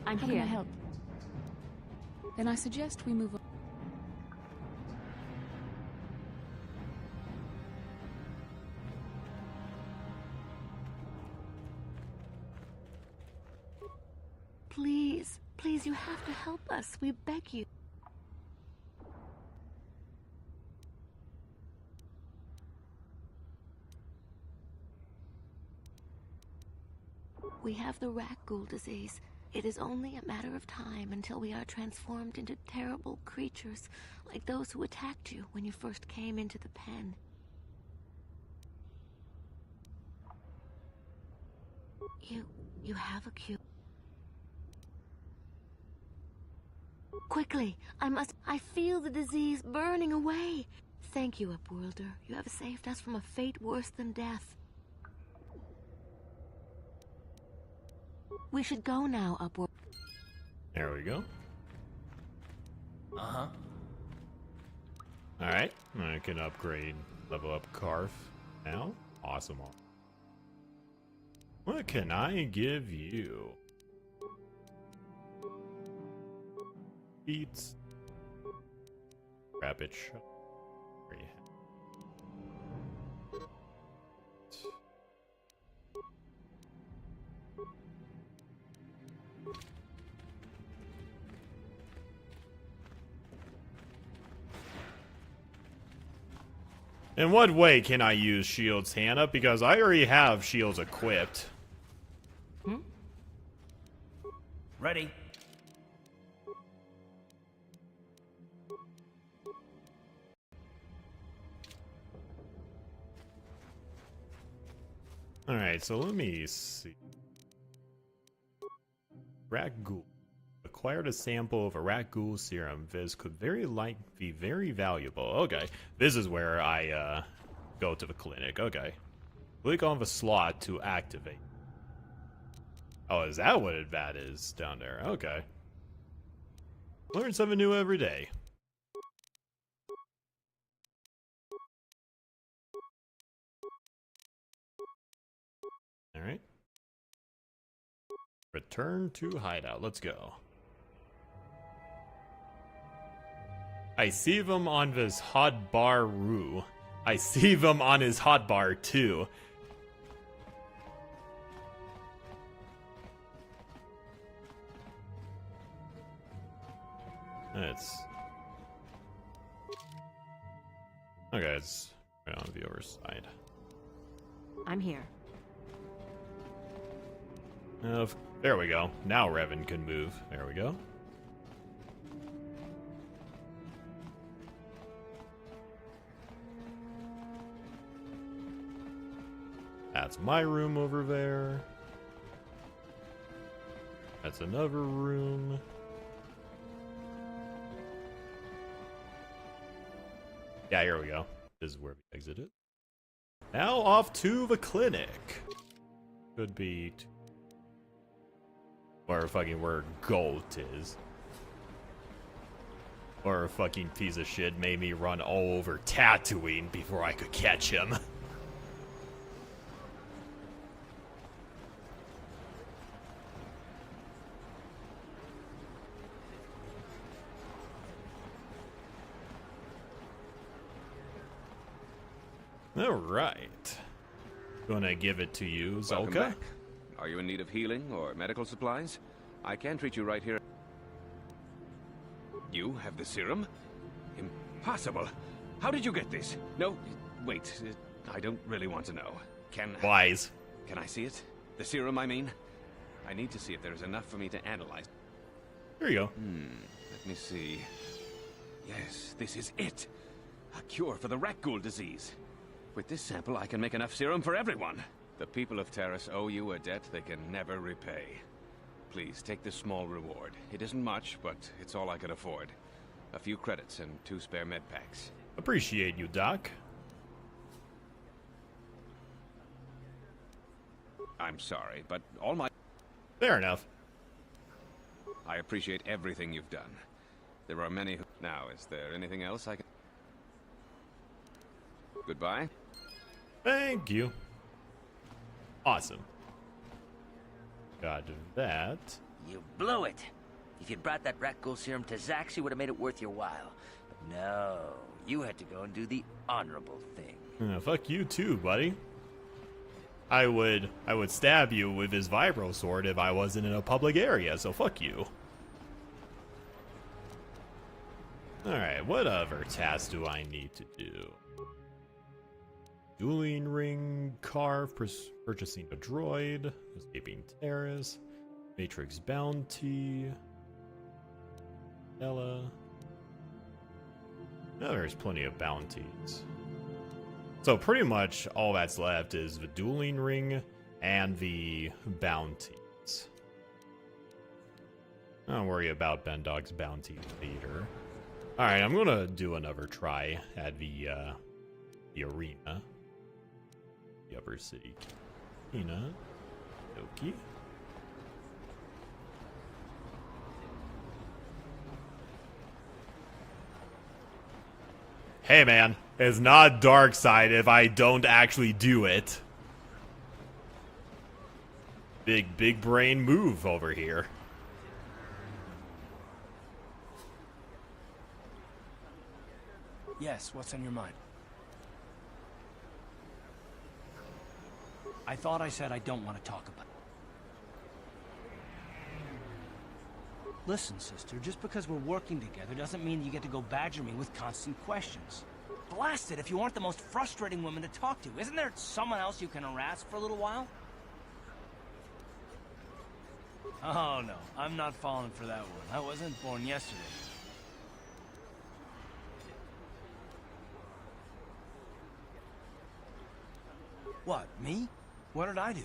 I'm here. How can I help? Then I suggest we move on. Please, please, you have to help us. We beg you. We have the Ragul disease. It is only a matter of time until we are transformed into terrible creatures like those who attacked you when you first came into the pen. You have a cure. Quickly, I feel the disease burning away. Thank you, Upworlder. You have saved us from a fate worse than death. We should go now, Upworld. There we go. Uh-huh. Alright, I can upgrade, level up Karf now. Awesome. What can I give you? Beats. Rapid shot. In what way can I use shields, Hannah? Because I already have shields equipped. Ready. Alright, so let me see. Rat Ghoul. Acquired a sample of a rat ghoul serum. This could be very valuable. Okay, this is where I go to the clinic. Okay. Click on the slot to activate. Oh, is that what that is down there? Okay. Learn something new every day. Alright. Return to hideout. Let's go. I see them on this hot bar Roo. I see them on his hot bar too. It's okay. It's right on the other side. I'm here. There we go. Now Revan can move. There we go. That's my room over there. That's another room. Yeah, here we go. This is where we exited. Now off to the clinic. Could be where Goat is. Or a fucking piece of shit made me run all over Tatooine before I could catch him. Alright. Gonna give it to you, Welcome Zolka. back. Are you in need of healing or medical supplies? I can treat you right here. You have the serum? Impossible. How did you get this? No, wait. I don't really want to know. Wise. Can I see it? The serum, I mean? I need to see if there is enough for me to analyze. Here you go. Let me see. Yes, this is it. A cure for the rat ghoul disease. With this sample, I can make enough serum for everyone. The people of Taris owe you a debt they can never repay. Please, take this small reward. It isn't much, but it's all I can afford. A few credits and 2 spare med packs. Appreciate you, Doc. I'm sorry, but all my... Fair enough. I appreciate everything you've done. There are many who... Now, is there anything else I can... Goodbye. Thank you. Awesome. Got that. You blew it. If you'd brought that rat ghoul serum to Zax, you would have made it worth your while. But no, you had to go and do the honorable thing. Fuck you too, buddy. I would stab you with his vibro sword if I wasn't in a public area, so fuck you. Alright, what other tasks do I need to do? Dueling ring, carve, purchasing a droid, escaping Taris, Matrix Bounty. Ella. No, there's plenty of bounties. So pretty much all that's left is the dueling ring and the bounties. Don't worry about Bendog's bounty later. Alright, I'm gonna do another try at the arena. The upper city. Cantina. Okie. Hey man, it's not dark side if I don't actually do it. Big brain move over here. Yes, what's on your mind? I thought I said I don't want to talk about it. Listen, sister, just because we're working together doesn't mean you get to go badger me with constant questions. Blast it if you aren't the most frustrating woman to talk to. Isn't there someone else you can harass for a little while? Oh no, I'm not falling for that one. I wasn't born yesterday. What, me? What did I do?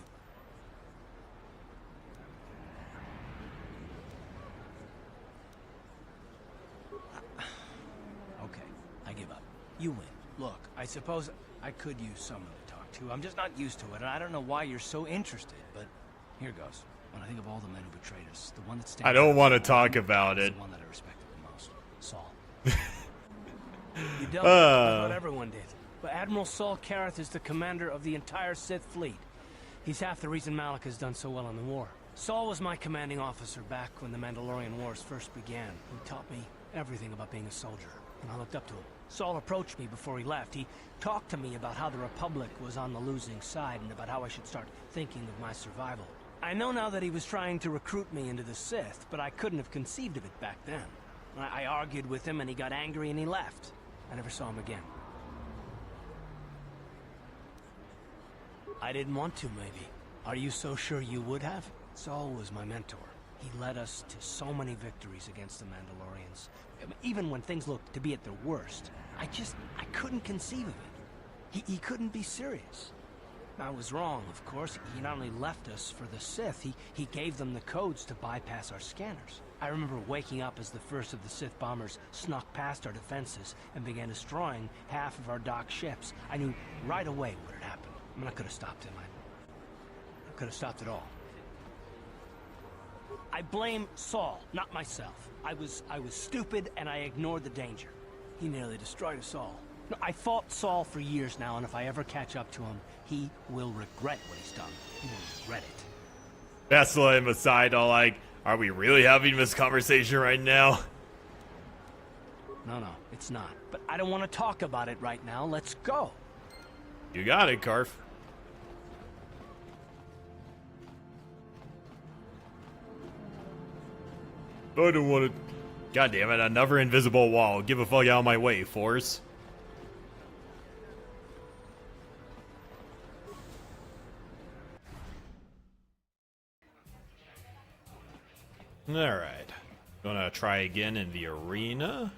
Okay, I give up. You win. Look, I suppose I could use someone to talk to. I'm just not used to it, and I don't know why you're so interested, but here goes. When I think of all the men who betrayed us, the one that stands I don't want to talk about it. The one that I respected the most, Saul. You don't. I thought everyone did. But Admiral Saul Kareth is the commander of the entire Sith fleet. He's half the reason Malak has done so well in the war. Saul was my commanding officer back when the Mandalorian Wars first began. He taught me everything about being a soldier, and I looked up to him. Saul approached me before he left. He talked to me about how the Republic was on the losing side and about how I should start thinking of my survival. I know now that he was trying to recruit me into the Sith, but I couldn't have conceived of it back then. I argued with him and he got angry and he left. I never saw him again. I didn't want to, maybe. Are you so sure you would have? Saul was my mentor. He led us to so many victories against the Mandalorians. Even when things looked to be at their worst. I couldn't conceive of it. He couldn't be serious. I was wrong, of course. He not only left us for the Sith, he gave them the codes to bypass our scanners. I remember waking up as the first of the Sith bombers snuck past our defenses and began destroying half of our docked ships. I knew right away what had happened. I mean, I could have stopped him. I could have stopped it all. I blame Saul, not myself. I was stupid and I ignored the danger. He nearly destroyed us all. No, I fought Saul for years now, and if I ever catch up to him, he will regret what he's done. He will regret it. That's why I'm aside, all like, are we really having this conversation right now? No, it's not. But I don't want to talk about it right now. Let's go. You got it, Karf. I don't want to... God damn it, another invisible wall. Give a fuck out of my way, Force. Alright. Gonna try again in the arena.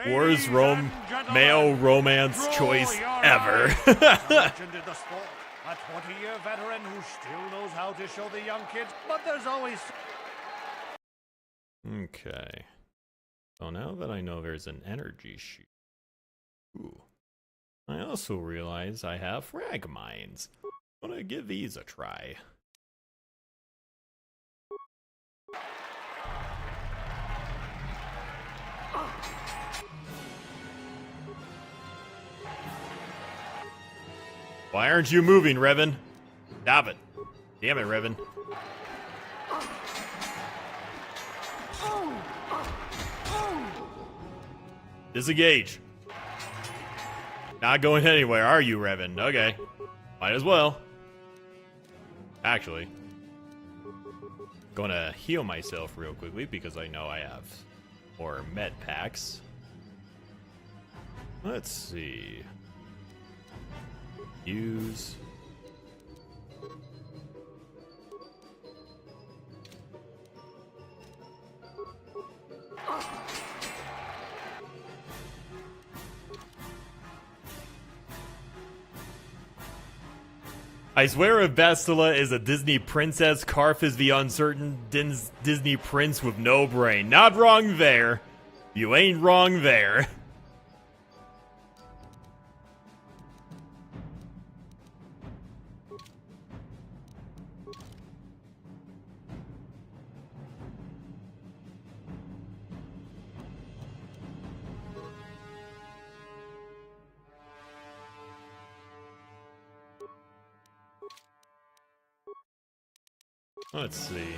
Worst male romance choice ever. Legend in the sport, a 20-year veteran who still knows how to show the young kids, but there's always... Okay. So now that I know there's an energy shoot. Ooh. I also realize I have frag mines. I'm gonna give these a try. Why aren't you moving, Revan? Stop it. Damn it, Revan. Disengage. Not going anywhere, are you, Revan? Okay. Might as well. Actually. Gonna heal myself real quickly because I know I have more med packs. Let's see. Use. I swear if Bastila is a Disney princess, Karf is the uncertain Disney prince with no brain. Not wrong there. You ain't wrong there. Let's see.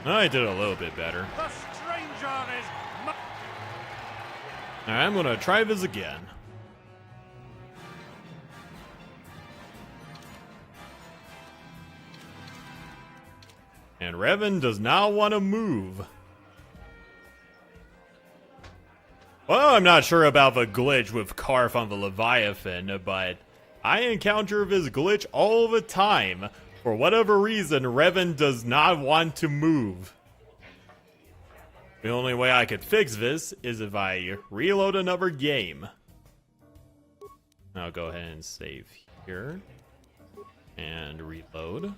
I did a little bit better. The stranger is. I'm gonna try this again. And Revan does not want to move. Well, I'm not sure about the glitch with Karf on the Leviathan, but I encounter this glitch all the time. For whatever reason, Revan does not want to move. The only way I could fix this is if I reload another game. I'll go ahead and save here. And reload.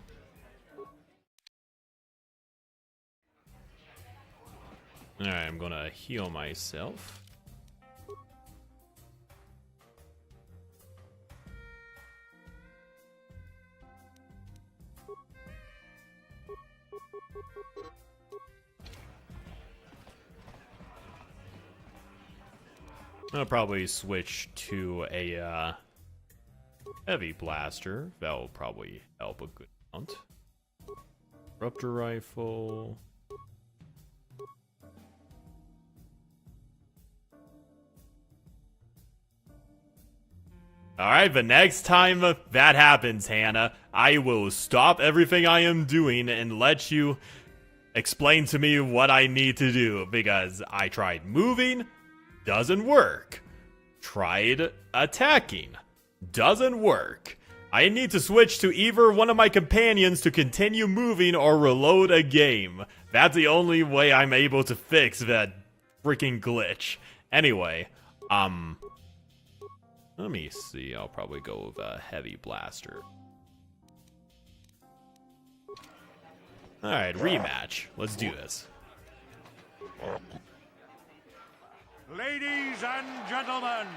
Alright, I'm gonna heal myself. I'll probably switch to a heavy blaster. That'll probably help a good amount. Disruptor rifle. Alright, the next time that happens, Hannah, I will stop everything I am doing and let you explain to me what I need to do, because I tried moving, doesn't work. Tried attacking, doesn't work. I need to switch to either one of my companions to continue moving or reload a game. That's the only way I'm able to fix that freaking glitch. Anyway, let me see. I'll probably go with a heavy blaster. Alright, rematch. Let's do this. Ladies and gentlemen,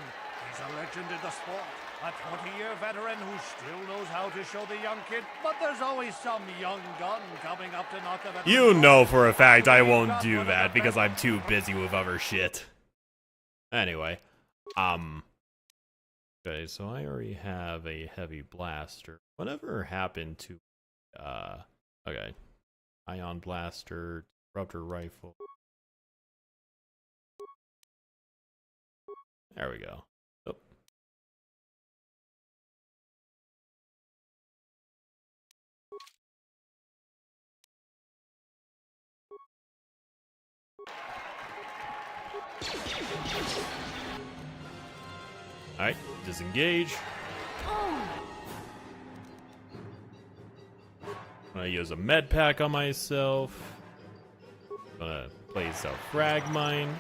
he's a legend in the sport. A 20-year veteran who still knows how to show the young kid, but there's always some young gun coming up to knock the veteran. You know for a fact I won't do that because I'm too busy with other shit. Anyway, okay, so I already have a heavy blaster. Whatever happened to, okay, ion blaster, disruptor rifle. There we go. Oh. Alright, disengage. I'm gonna use a med pack on myself. Gonna place a frag mine.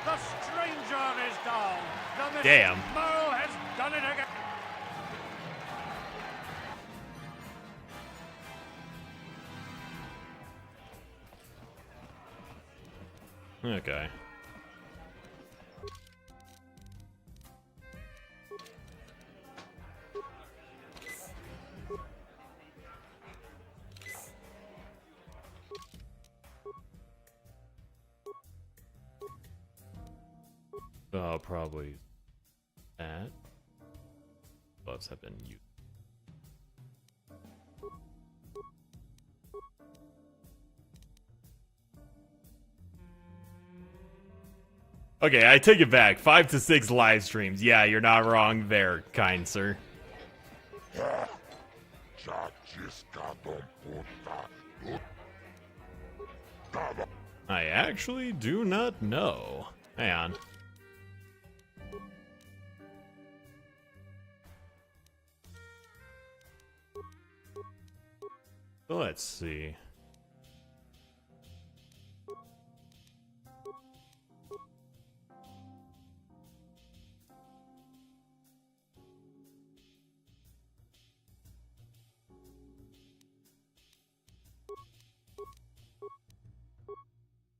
The stranger is down. The Damn. Merle has done it again. Okay. I'll probably that. Gloves have been used. Okay, I take it back. 5 to 6 live streams. Yeah, you're not wrong there, kind sir. I actually do not know. Hang on. So let's see.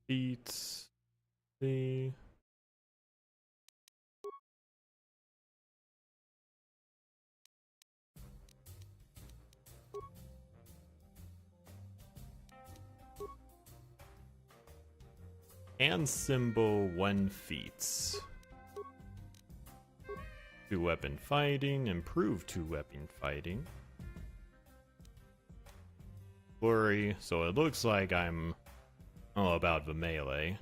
Beats. See. And symbol 1 feats. 2 weapon fighting, improve 2 weapon fighting. Flurry, so it looks like I'm all about the melee.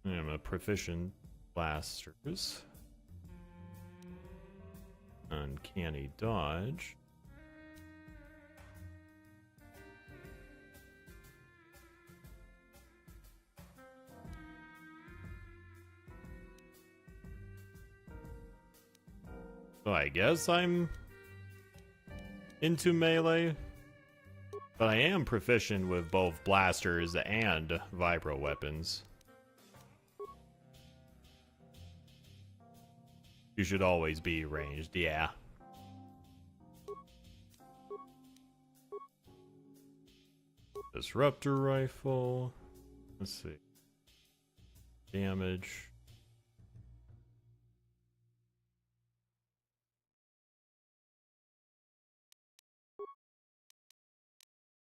I'm a proficient blasters. Uncanny dodge. So I guess I'm into melee, but I am proficient with both blasters and vibro weapons. You should always be ranged, yeah. Disruptor rifle. Let's see. Damage.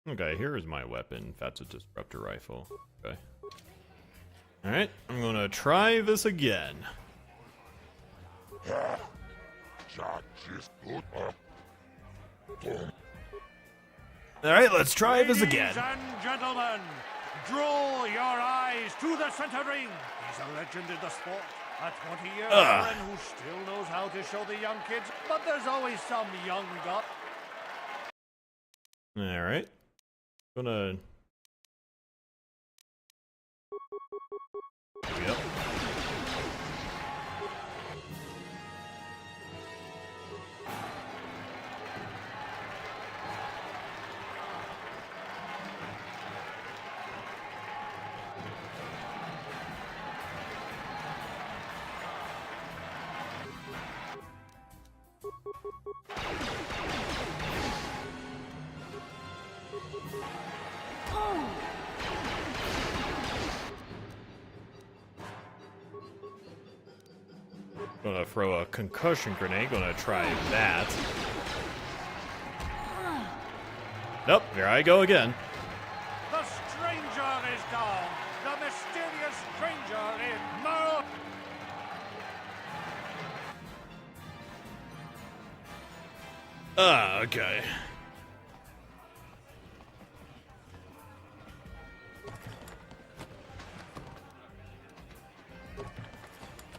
Okay, here's my weapon. That's a disruptor rifle. Okay. Alright, I'm gonna try this again. Alright, let's try this again. Ladies and gentlemen, draw your eyes to the center ring. He's a legend in the sport. A 20-year veteran who still knows how to show the young kids, but there's always some young guy. Alright. Gonna... Here we go. Gonna throw a concussion grenade. Gonna try that. Nope, here I go again. The stranger is down. The mysterious stranger in Mo. Okay.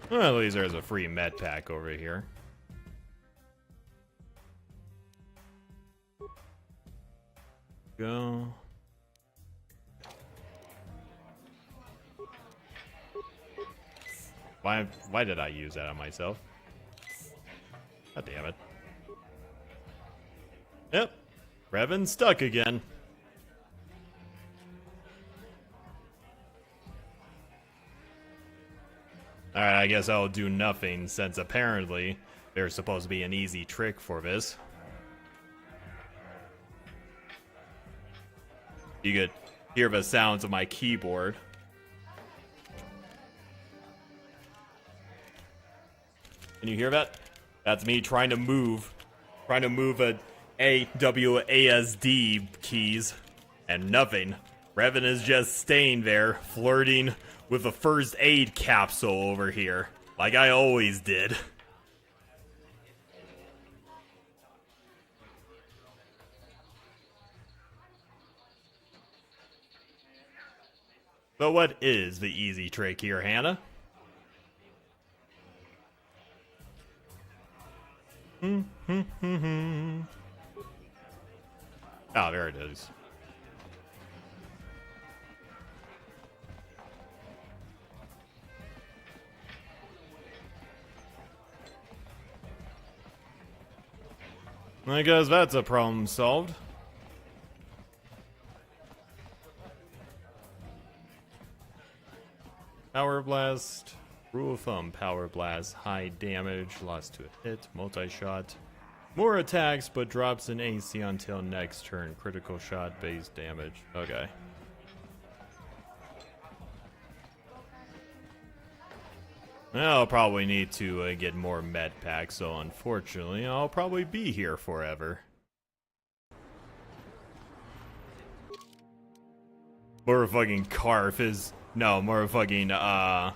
Well, at least there's a free med pack over here. Go. Why did I use that on myself? God damn it. Yep. Revan stuck again. Alright, I guess I'll do nothing, since apparently there's supposed to be an easy trick for this. You could hear the sounds of my keyboard. Can you hear that? That's me trying to move a AWASD keys, and nothing. Revan is just staying there, flirting with a first aid capsule over here, like I always did. But what is the easy trick here, Hannah? Oh, there it is. I guess that's a problem solved. Power Blast. Rule of thumb, Power Blast. High damage, lost to a hit, multi-shot. More attacks, but drops in AC until next turn. Critical shot, base damage. Okay. I'll probably need to get more med packs, so unfortunately, I'll probably be here forever. Motherfucking Karf is... No, motherfucking,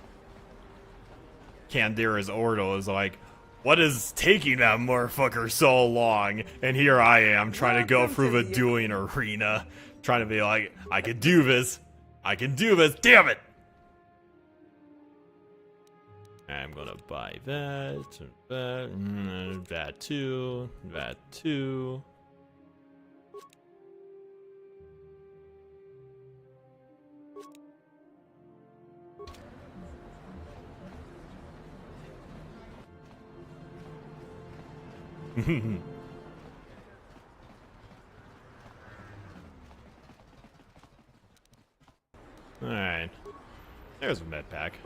Canderous Ordo is like, what is taking that motherfucker so long? And here I am, trying to go through the dueling arena. Trying to be like, I can do this. I can do this, damn it! I'm gonna buy that, that too, that too. Alright. There's a med pack.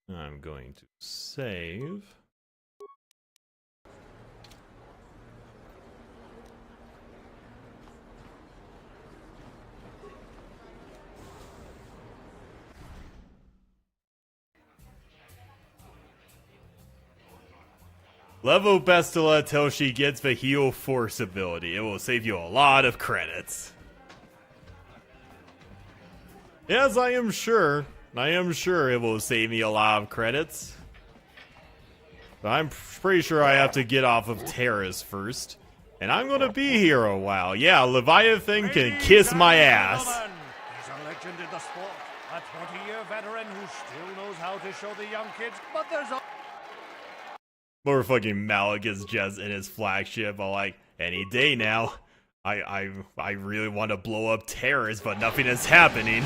I'm going to save. Level Bestila till she gets the heal force ability. It will save you a lot of credits. Yes, I am sure. I am sure it will save me a lot of credits. But I'm pretty sure I have to get off of Taris first. And I'm gonna be here a while. Yeah, Leviathan can kiss my ass. He's a legend in the sport. A 20-year veteran who still knows how to show the young kids. But there's a... Motherfucking Malik is just in his flagship. I'm like, any day now. I really want to blow up Taris, but nothing is happening.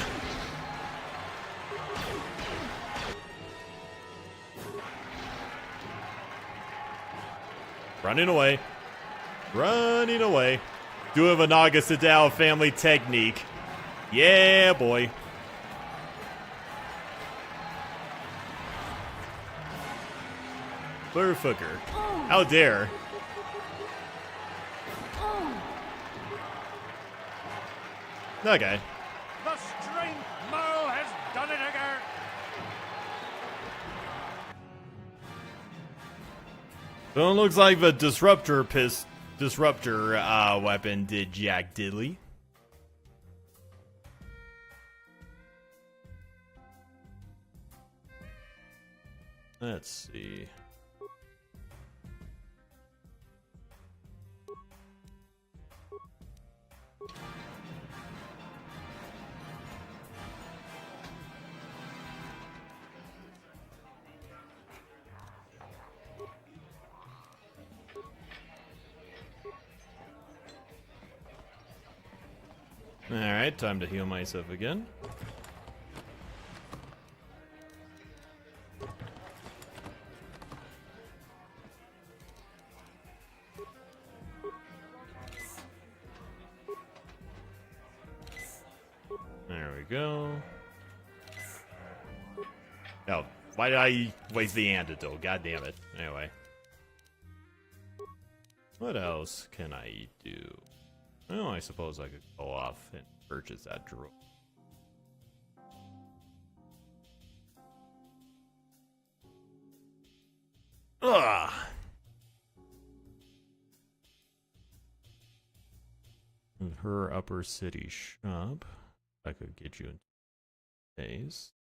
Running away. Running away. Doing the Naga Sadao family technique. Yeah, boy. Motherfucker. How dare. Okay. The string Merle has done it again. Well, it looks like the disruptor weapon did jack diddly. Let's see. Alright, time to heal myself again. There we go. Oh, why did I waste the antidote? God damn it. Anyway. What else can I do? Well, I suppose I could go off and purchase that droid. Ugh! In her upper city shop. I could get you in days.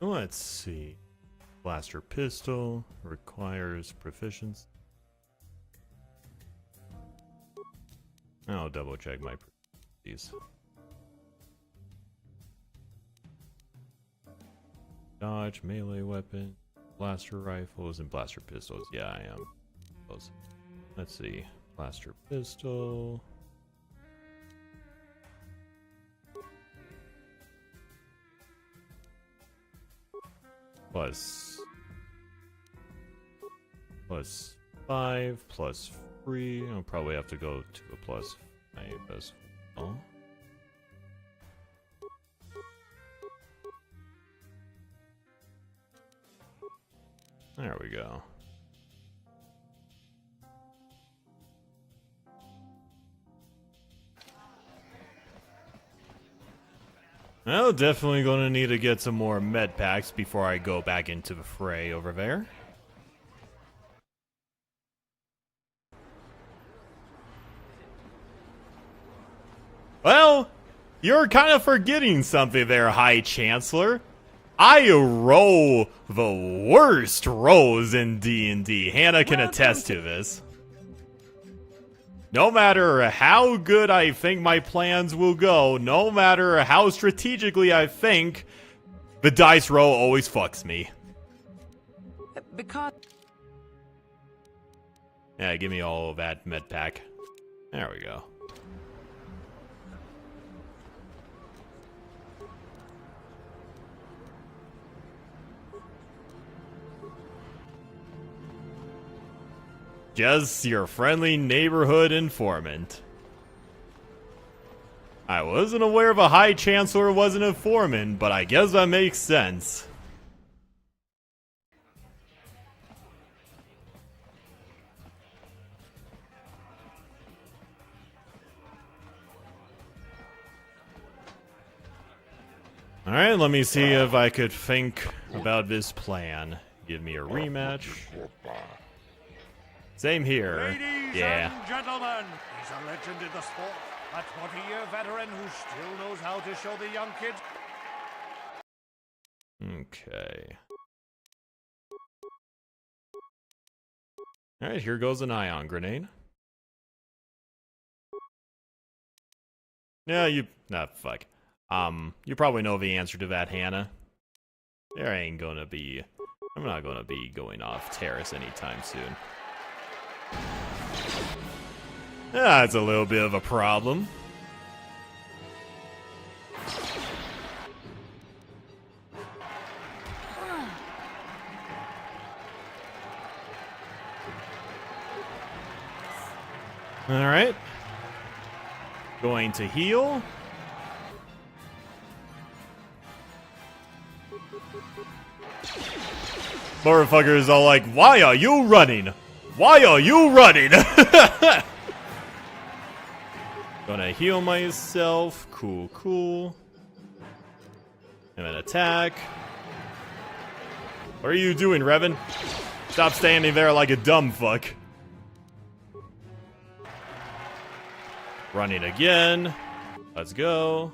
Let's see. Blaster pistol requires proficiency. I'll double check my proficiencies. Dodge, melee weapon, blaster rifles, and blaster pistols. Yeah, I am. Let's see. Blaster pistol. Plus 5, plus 3. I'll probably have to go to a plus 5 as well. There we go. Well, definitely going to need to get some more med packs before I go back into the fray over there. Well, you're kind of forgetting something there, High Chancellor. I roll the worst rolls in D&D. Hannah can attest to this. No matter how good I think my plans will go, no matter how strategically I think, the dice roll always fucks me. Because... Yeah, give me all of that med pack. There we go. Just your friendly neighborhood informant. I wasn't aware of a High Chancellor was an informant, but I guess that makes sense. Alright, let me see if I could think about this plan. Give me a rematch. Same here. Ladies yeah. and gentlemen, he's a legend in the sport. A 20-year veteran who still knows how to show the young kids. Okay. Alright, here goes an ion grenade. Yeah, fuck. You probably know the answer to that, Hannah. I'm not gonna be going off Taris anytime soon. That's a little bit of a problem. Alright. Going to heal. Motherfucker is all like, why are you running? Why are you running? Gonna heal myself. Cool, cool. And an attack. What are you doing, Revan? Stop standing there like a dumb fuck. Running again. Let's go.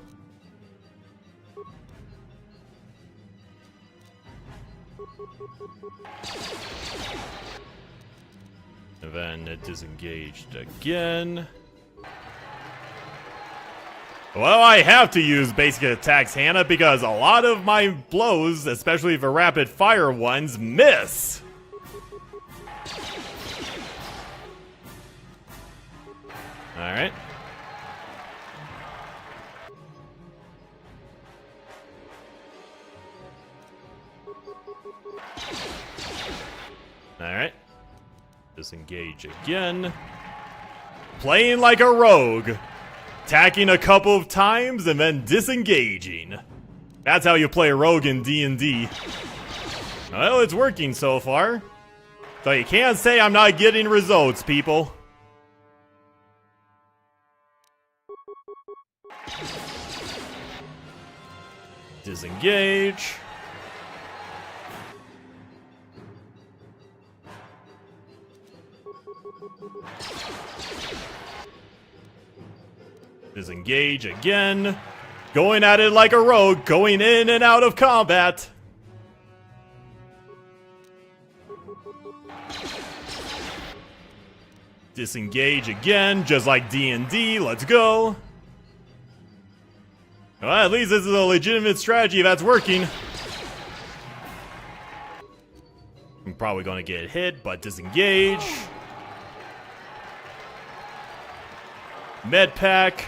And then it disengaged again. Well, I have to use basic attacks, Hannah, because a lot of my blows, especially the rapid fire ones, miss. Alright. Alright. Disengage again. Playing like a rogue. Attacking a couple of times and then disengaging. That's how you play a rogue in D&D. Well, it's working so far. So you can't say I'm not getting results, people. Disengage. Disengage again. Going at it like a rogue, going in and out of combat. Disengage again, just like D&D. Let's go. Well, at least this is a legitimate strategy that's working. I'm probably going to get hit, but disengage. Med pack.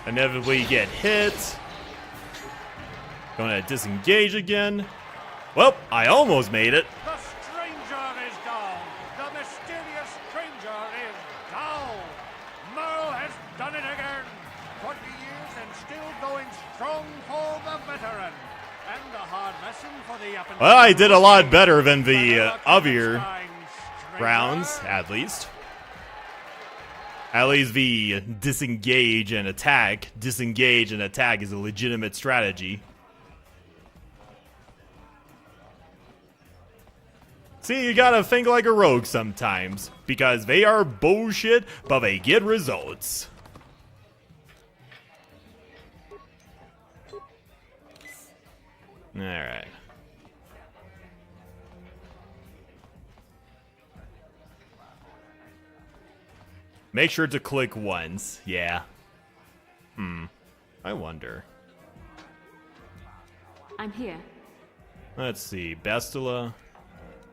Inevitably get hit. Gonna disengage again. Well, I almost made it. The stranger is down. The mysterious stranger is down. Merle has done it again. 20 years and still going strong for the veteran. And a hard lesson for the up and Well, I did a lot better than the other rounds, at least. At least the disengage and attack is a legitimate strategy. See, you gotta think like a rogue sometimes, because they are bullshit, but they get results. Alright. Make sure to click once. Yeah. I wonder. I'm here. Let's see. Bestila.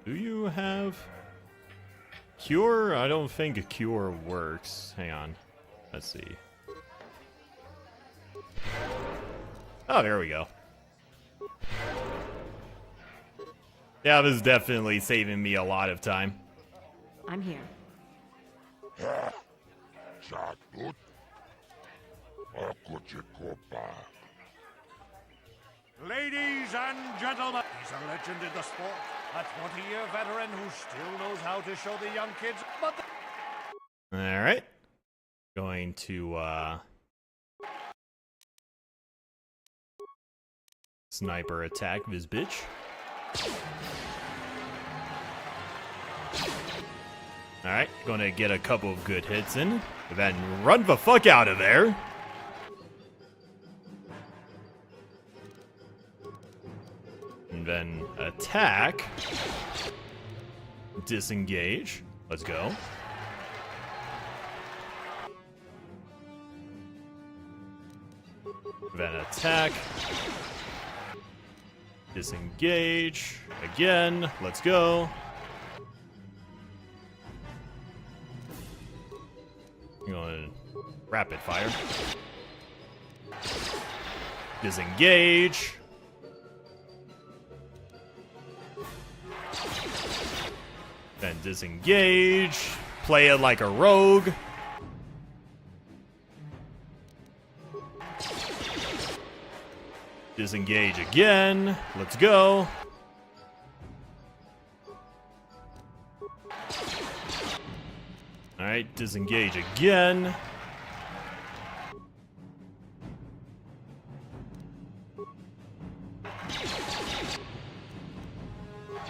Do you have Cure? I don't think a Cure works. Hang on. Let's see. Oh, there we go. Yeah, this is definitely saving me a lot of time. I'm here. Ladies and gentlemen, he's a legend in the sport. A 20-year veteran who still knows how to show the young kids. But Alright. Going to, sniper attack this bitch. Alright, gonna get a couple of good hits in, then run the fuck out of there. And then attack. Disengage. Let's go. Then attack. Disengage. Again. Let's go. Going rapid fire. Disengage. Then disengage. Play it like a rogue. Disengage again. Let's go. Alright, disengage again.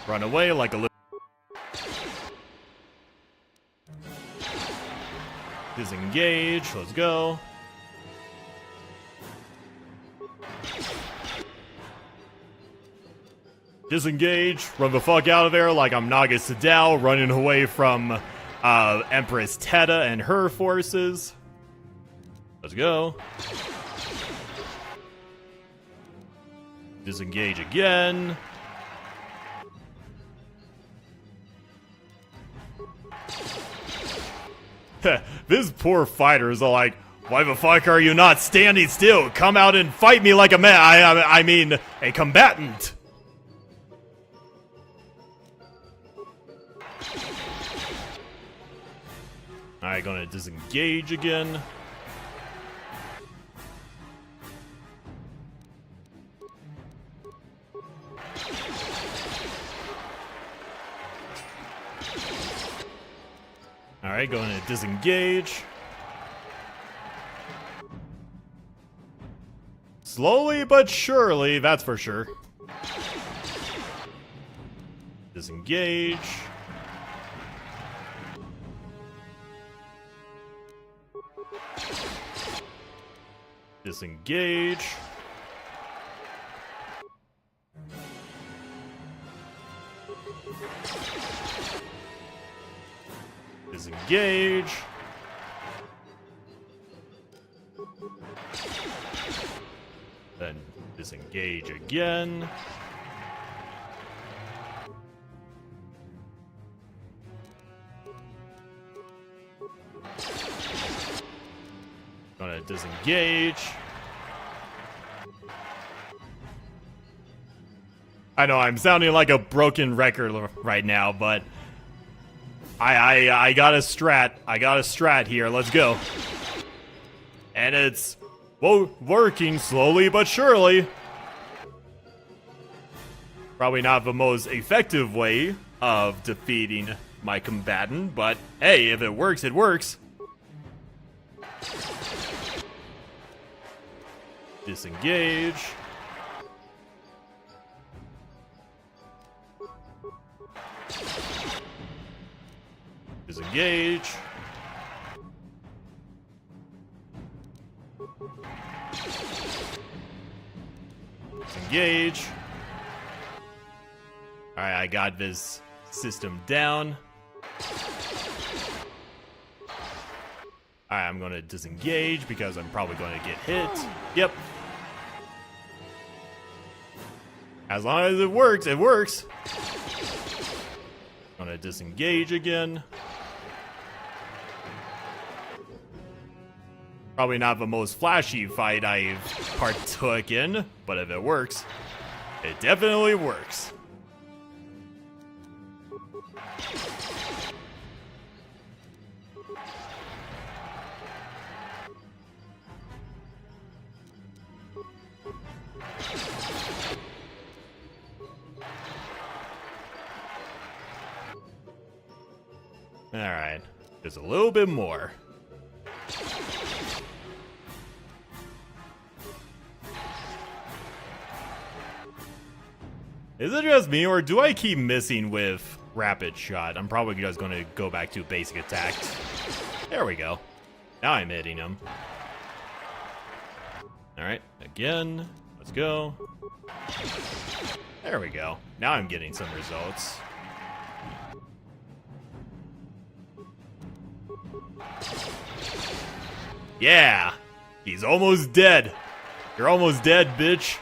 Run away like a little. Disengage, let's go. Disengage, run the fuck out of there like I'm Naga Sadao, running away from Empress Teta and her forces. Let's go. Disengage again. This poor fighter is all like, why the fuck are you not standing still? Come out and fight me like a man. I mean, a combatant. Alright, gonna disengage again. Alright, going to disengage. Slowly but surely, that's for sure. Disengage. Disengage. Disengage. Then disengage again. Gonna disengage. I know I'm sounding like a broken record right now, but I got a strat. I got a strat here. Let's go. And it's working slowly but surely. Probably not the most effective way of defeating my combatant, but hey, if it works, it works. Disengage. Disengage. Disengage. Alright, I got this system down. Alright, I'm going to disengage because I'm probably going to get hit. Yep. As long as it works, it works. I'm going to disengage again. Probably not the most flashy fight I've partook in, but if it works, it definitely works. Alright, there's a little bit more. Is it just me, or do I keep missing with rapid shot? I'm probably just going to go back to basic attacks. There we go. Now I'm hitting him. Alright, again. Let's go. There we go. Now I'm getting some results. Yeah! He's almost dead. You're almost dead, bitch.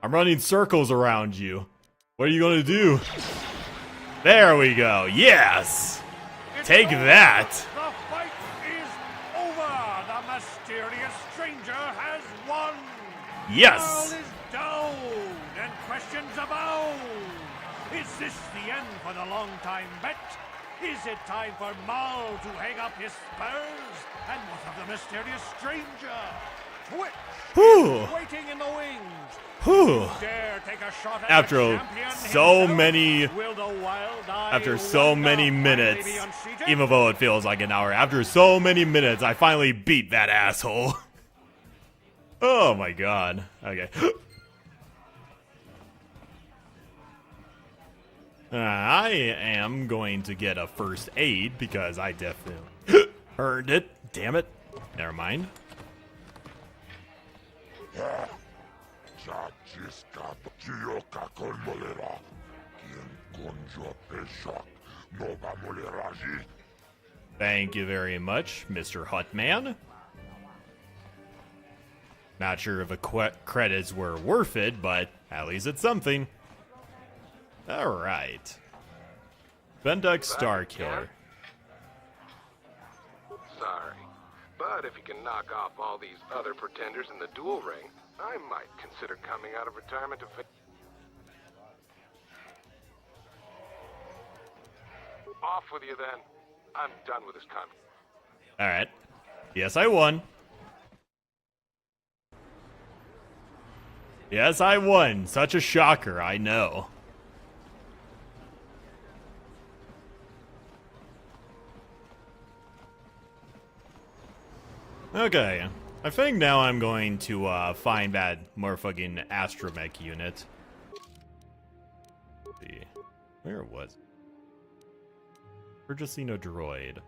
I'm running circles around you. What are you gonna do? There we go. Yes! Take that! The fight is over! The mysterious stranger has won! Yes! All is down, and questions abound! Is this the end for the long-time bet? Is it time for Mal to hang up his spurs? And what of the mysterious stranger? Twitch is waiting in the wings. Whew. Dare take a shot at After the champion so himself? many, Will the wild eye after so wonder many finally minutes, be unseated? even though it feels like an hour, after so many minutes, I finally beat that asshole. Oh my god. Okay. I am going to get a first aid because I definitely earned it. Damn it. Never mind. Thank you very much, Mr. Hutman. Not sure if the credits were worth it, but at least it's something. Alright. Benduck Starkiller. Sorry, but if you can knock off all these other pretenders in the duel ring, I might consider coming out of retirement to Off with you then. I'm done with this conflict. Alright. Yes, I won. Yes, I won. Such a shocker, I know. Okay, I think now I'm going to find that motherfucking astromech unit. Let's see, where was it? Purchasing a droid.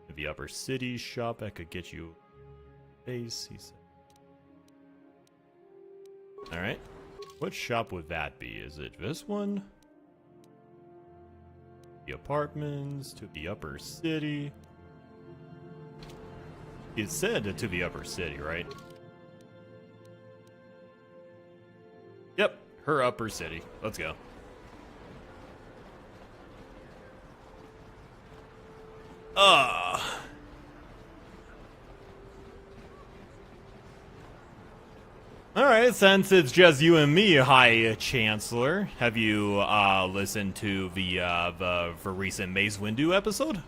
In the upper city shop, I could get you base, he said. Alright, what shop would that be? Is it this one? The apartments to the upper city. It said to the upper city, right? Yep, her upper city. Let's go. Alright, since it's just you and me, High Chancellor, have you listened to the recent Mace Windu episode?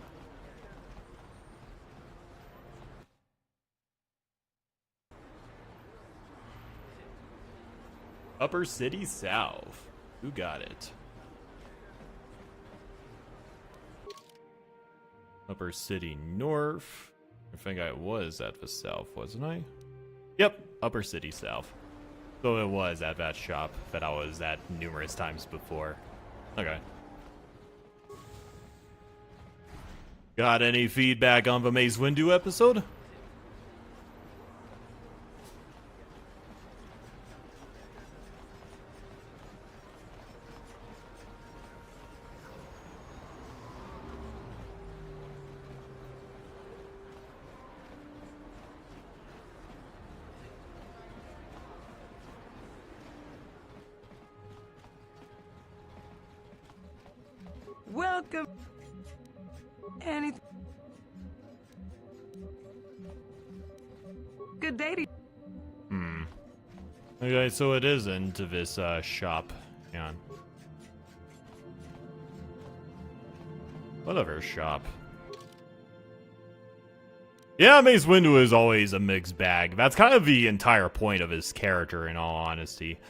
Upper City South. Who got it? Upper City North. I think I was at the South, wasn't I? Yep, Upper City South. So it was at that shop that I was at numerous times before. Okay. Got any feedback on the Mace Windu episode? Welcome. Anything. Good day to you. Okay, so it is into this shop. Hang on. Whatever shop. Yeah, Mace Windu is always a mixed bag. That's kind of the entire point of his character, in all honesty.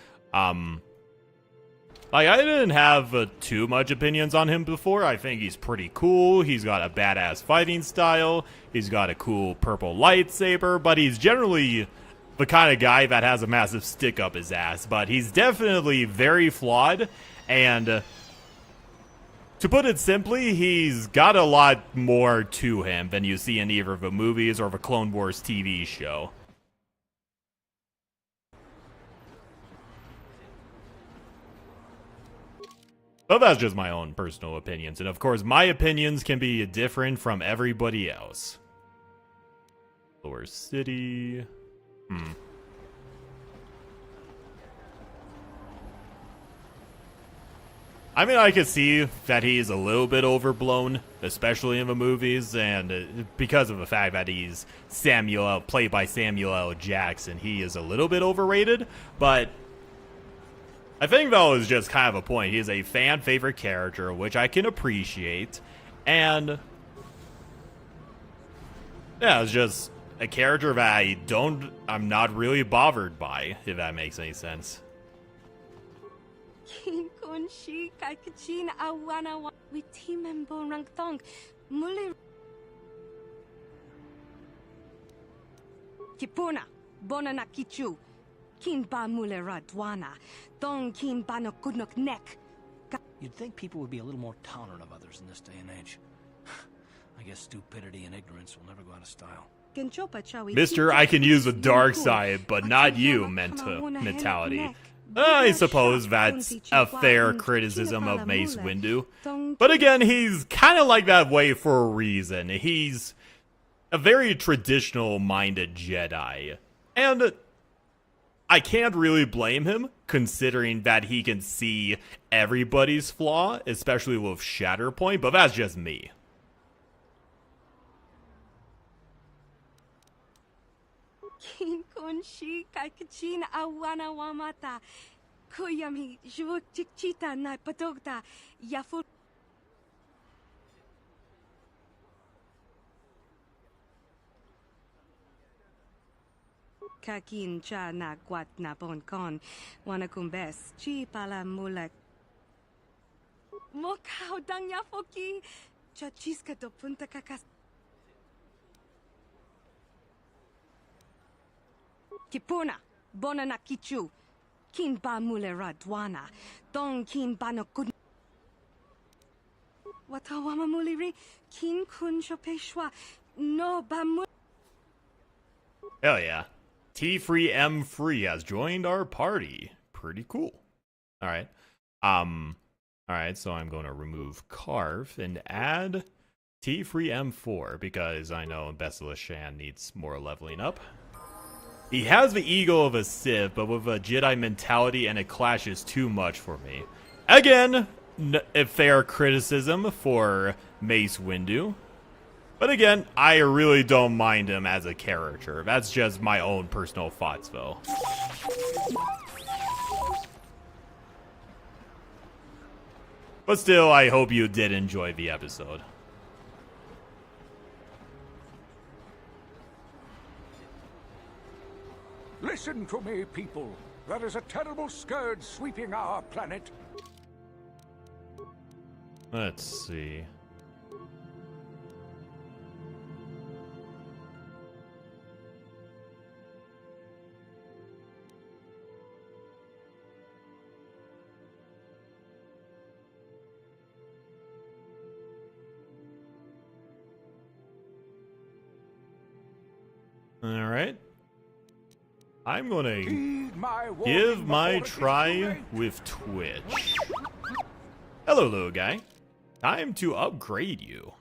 Like, I didn't have too much opinions on him before. I think he's pretty cool. He's got a badass fighting style. He's got a cool purple lightsaber. But he's generally the kind of guy that has a massive stick up his ass. But he's definitely very flawed. And to put it simply, he's got a lot more to him than you see in either the movies or the Clone Wars TV show. But that's just my own personal opinions. And of course, my opinions can be different from everybody else. Lower City. I mean, I could see that he's a little bit overblown, especially in the movies, and because of the fact that he's played by Samuel L. Jackson, he is a little bit overrated, but I think that was just kind of a point. He is a fan favorite character, which I can appreciate, and yeah, it's just a character that I'm not really bothered by, if that makes any sense. Kipuna, Bonana Kichu, Kin Ba Mulera Dwana, Dong Kin Bano Kudnok Neck. You'd think people would be a little more tolerant of others in this day and age. I guess stupidity and ignorance will never go out of style. Mr. I can use the dark side, but not you mentality. I suppose that's a fair criticism of Mace Windu. But again, he's kind of like that way for a reason. He's a very traditional-minded Jedi. And I can't really blame him, considering that he can see everybody's flaw, especially with Shatterpoint, but that's just me. Kin Konshi Kaikachin Awana Wamata, Koyami, Jvuk Chikchita Na Padogta, Yafu. Kakin cha na guat na bon con, wanakumbes, chi pala mulak. Mokau dang yafoki, chachiska do punta kakas. Kipuna, bonana kichu, kin ba mulera dwana, dong kin bano kun. Watawama muliri, kin kun shopeshwa, no bamu. Hell yeah. T-Free M-Free has joined our party. Pretty cool. Alright. Alright, so I'm going to remove Carve and add T-Free M4 because I know Basilisk Shan needs more leveling up. He has the ego of a Sith, but with a Jedi mentality, and it clashes too much for me. Again, a fair criticism for Mace Windu. But again, I really don't mind him as a character. That's just my own personal thoughts, though. But still, I hope you did enjoy the episode. Listen to me, people. There is a terrible scourge sweeping our planet. Let's see. All right. I'm gonna give my try with Twitch. Hello, little guy. Time to upgrade you.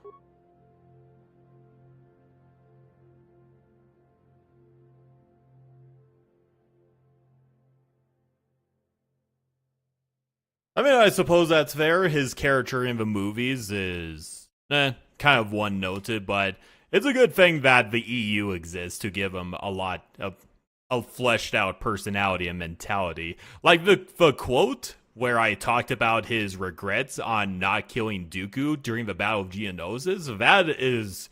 I mean, I suppose that's fair. His character in the movies is kind of one-noted, but it's a good thing that the EU exists to give him a lot of a fleshed out personality and mentality. Like the quote where I talked about his regrets on not killing Dooku during the Battle of Geonosis, that is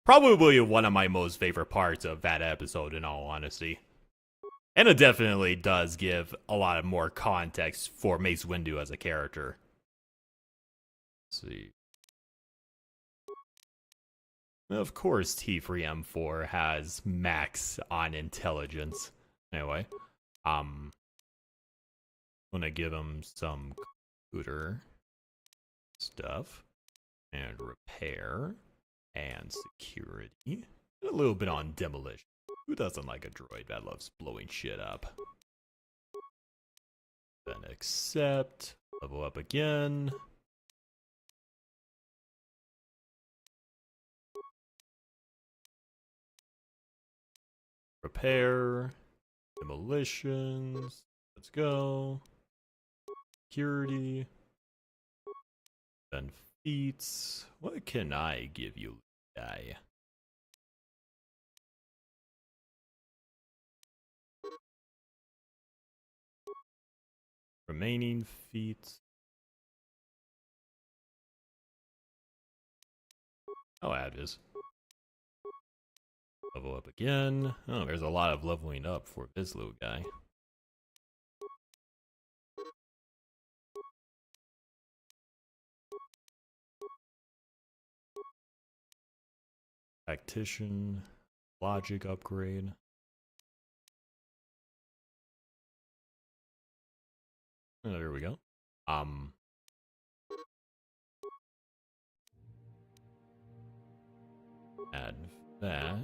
probably one of my most favorite parts of that episode, in all honesty. And it definitely does give a lot of more context for Mace Windu as a character. Let's see. Of course, T-Free M4 has max on intelligence. Anyway, I'm gonna give him some computer stuff and repair and security. And a little bit on demolition. Who doesn't like a droid that loves blowing shit up? Then accept, level up again. Repair, demolitions, let's go. Security, then feats. What can I give you, guy? Remaining feats. I'll add this. Level up again. Oh, there's a lot of leveling up for this little guy. Tactician, logic upgrade. Oh, there we go. Add that.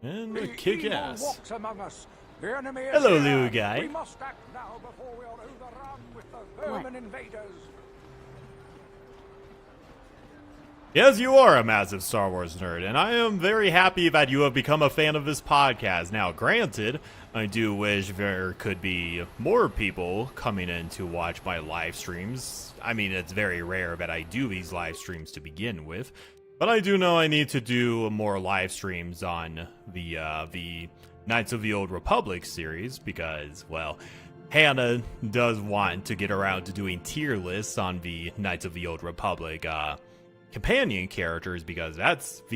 And a kick ass. Hello, little guy. We must act now before we are overrun with the vermin invaders. Yes, you are a massive Star Wars nerd, and I am very happy that you have become a fan of this podcast. Now, granted, I do wish there could be more people coming in to watch my live streams. I mean, it's very rare that I do these live streams to begin with, but I do know I need to do more live streams on the Knights of the Old Republic series because, well, Hannah does want to get around to doing tier lists on the Knights of the Old Republic companion characters because the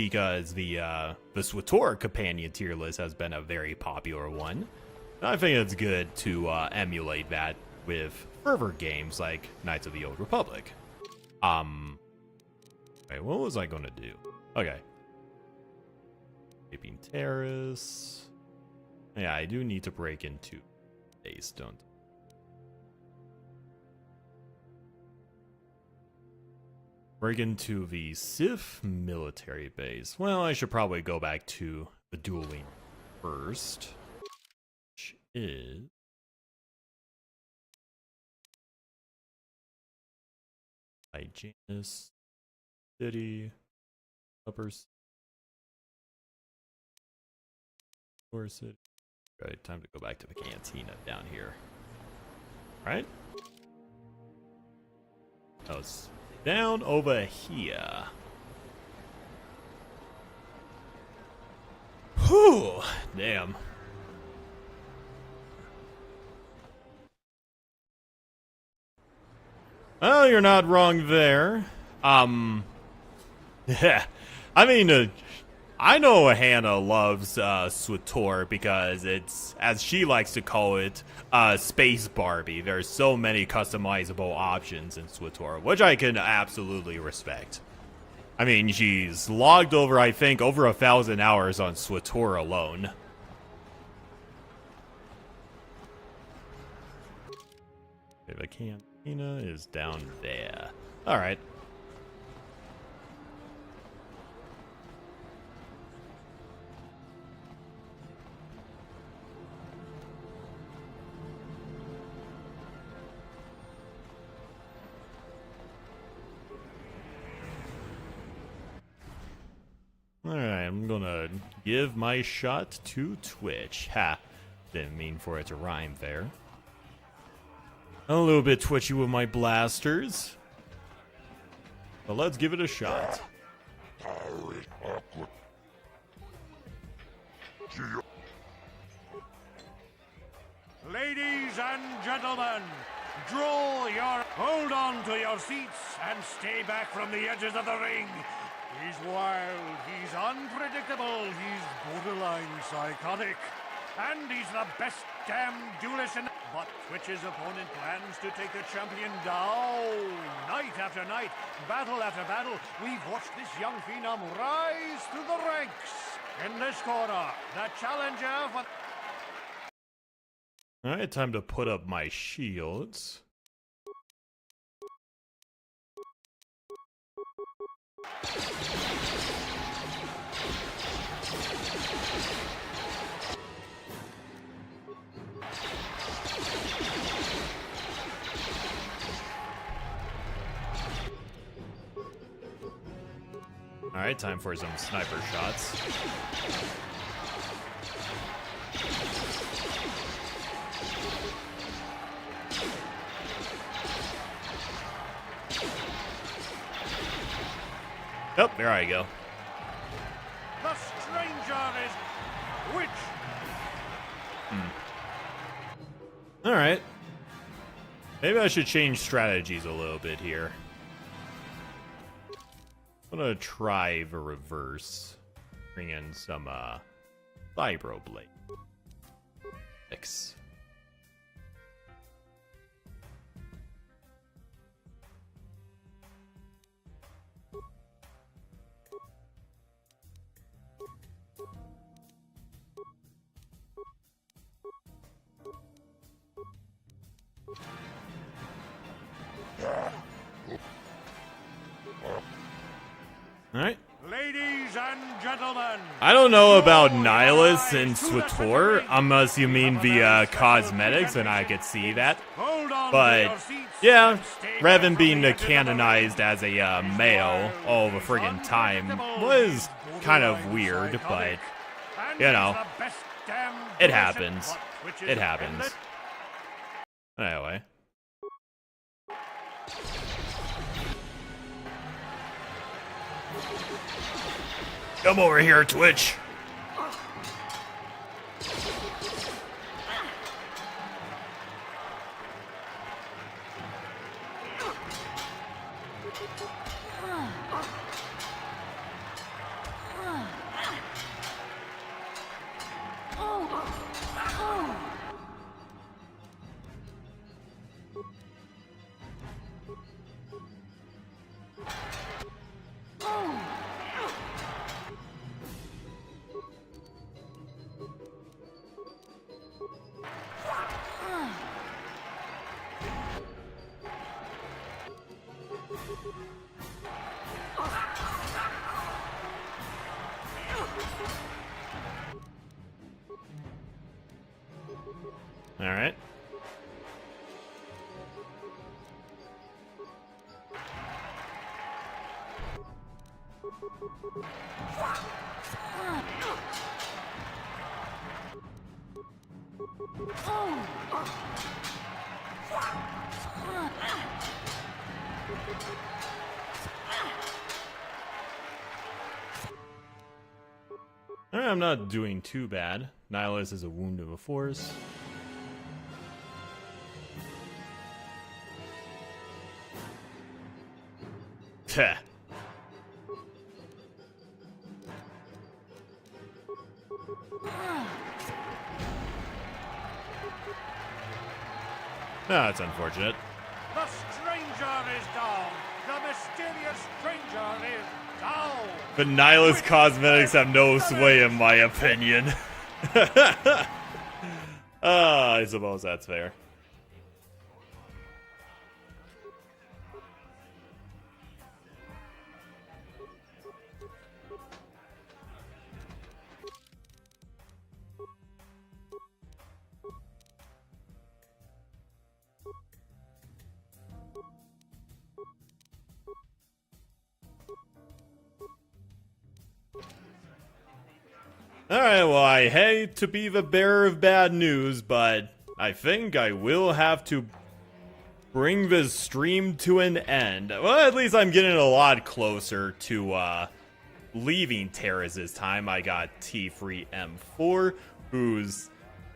SWTOR companion tier list has been a very popular one. And I think it's good to emulate that with further games like Knights of the Old Republic. Wait, what was I gonna do? Okay. Keeping Taris. Yeah, I do need to break into base, don't I? Break into the Sith military base. Well, I should probably go back to the dueling first, which is Hygienist City, Upper City. Right, time to go back to the cantina down here. Right? Oh, it's down over here. Whew, damn. Well, you're not wrong there. Yeah, I mean, I know Hannah loves SWTOR because it's, as she likes to call it, Space Barbie. There's so many customizable options in SWTOR, which I can absolutely respect. I mean, she's logged over, I think, over 1,000 hours on SWTOR alone. Okay, the cantina is down there. Alright. Alright, I'm gonna give my shot to Twitch. Ha! Didn't mean for it to rhyme there. I'm a little bit twitchy with my blasters. But let's give it a shot. Ladies and gentlemen, hold on to your seats and stay back from the edges of the ring. He's wild, he's unpredictable, he's borderline psychotic, and he's the best damn duelist in... But Twitch's opponent plans to take the champion down. Night after night, battle after battle, we've watched this young phenom rise through the ranks. In this corner, the challenger for... Alright, time to put up my shields. Alright, time for some sniper shots. Oh, there I go. The stranger is... Which? Alright. Maybe I should change strategies a little bit here. I'm gonna try the reverse. Bring in some, Vibroblade. X. Alright. Ladies and gentlemen, I don't know about Nihilus and SWTOR, unless you mean the cosmetics, and I could see that. But yeah, Revan being canonized as a male all the friggin' time was kind of weird, but you know, it happens. It happens. Anyway. Come over here, Twitch. All right. I'm not doing too bad. Nihilus is a wound of a force. Teh. That's unfortunate. The stranger is down. The mysterious stranger is down. But Nihilus cosmetics have no sway in my opinion. I suppose that's fair. Alright, well, I hate to be the bearer of bad news, but I think I will have to bring this stream to an end. Well, at least I'm getting a lot closer to leaving Taris this time. I got T3 M4, who's...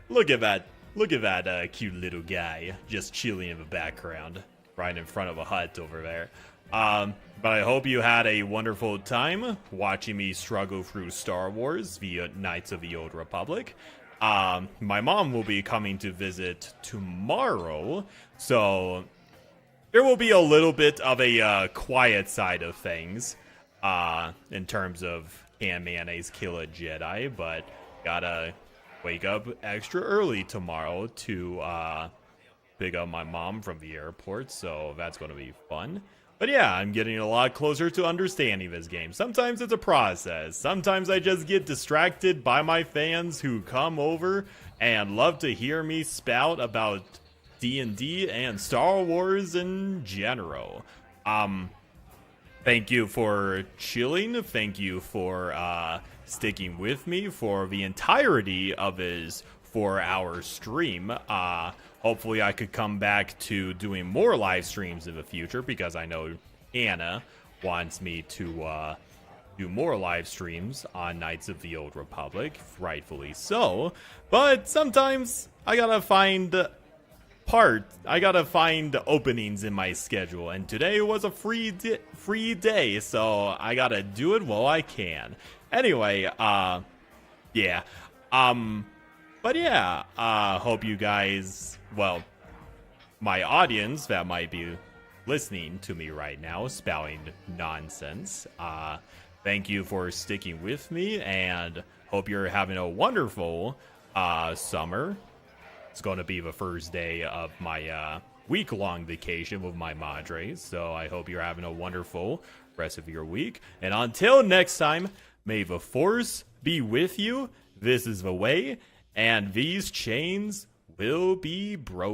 Look at that cute little guy just chilling in the background, right in front of a hut over there. But I hope you had a wonderful time watching me struggle through Star Wars via Knights of the Old Republic. My mom will be coming to visit tomorrow, so there will be a little bit of a quiet side of things in terms of Can Mayonnaise Kill a Jedi, but gotta wake up extra early tomorrow to pick up my mom from the airport, so that's going to be fun. But yeah, I'm getting a lot closer to understanding this game. Sometimes it's a process. Sometimes I just get distracted by my fans who come over and love to hear me spout about D&D and Star Wars in general. Thank you for chilling. Thank you for sticking with me for the entirety of his 4-hour stream. Hopefully I could come back to doing more live streams in the future, because I know Anna wants me to do more live streams on Knights of the Old Republic, rightfully so. But sometimes I gotta find openings in my schedule, and today was a free day, so I gotta do it while I can. Anyway, yeah. But yeah, hope you guys, well, my audience that might be listening to me right now spouting nonsense, thank you for sticking with me, and hope you're having a wonderful summer. It's going to be the first day of my week-long vacation with my madres, so I hope you're having a wonderful rest of your week. And until next time, may the Force be with you. This is the way. And these chains will be broken.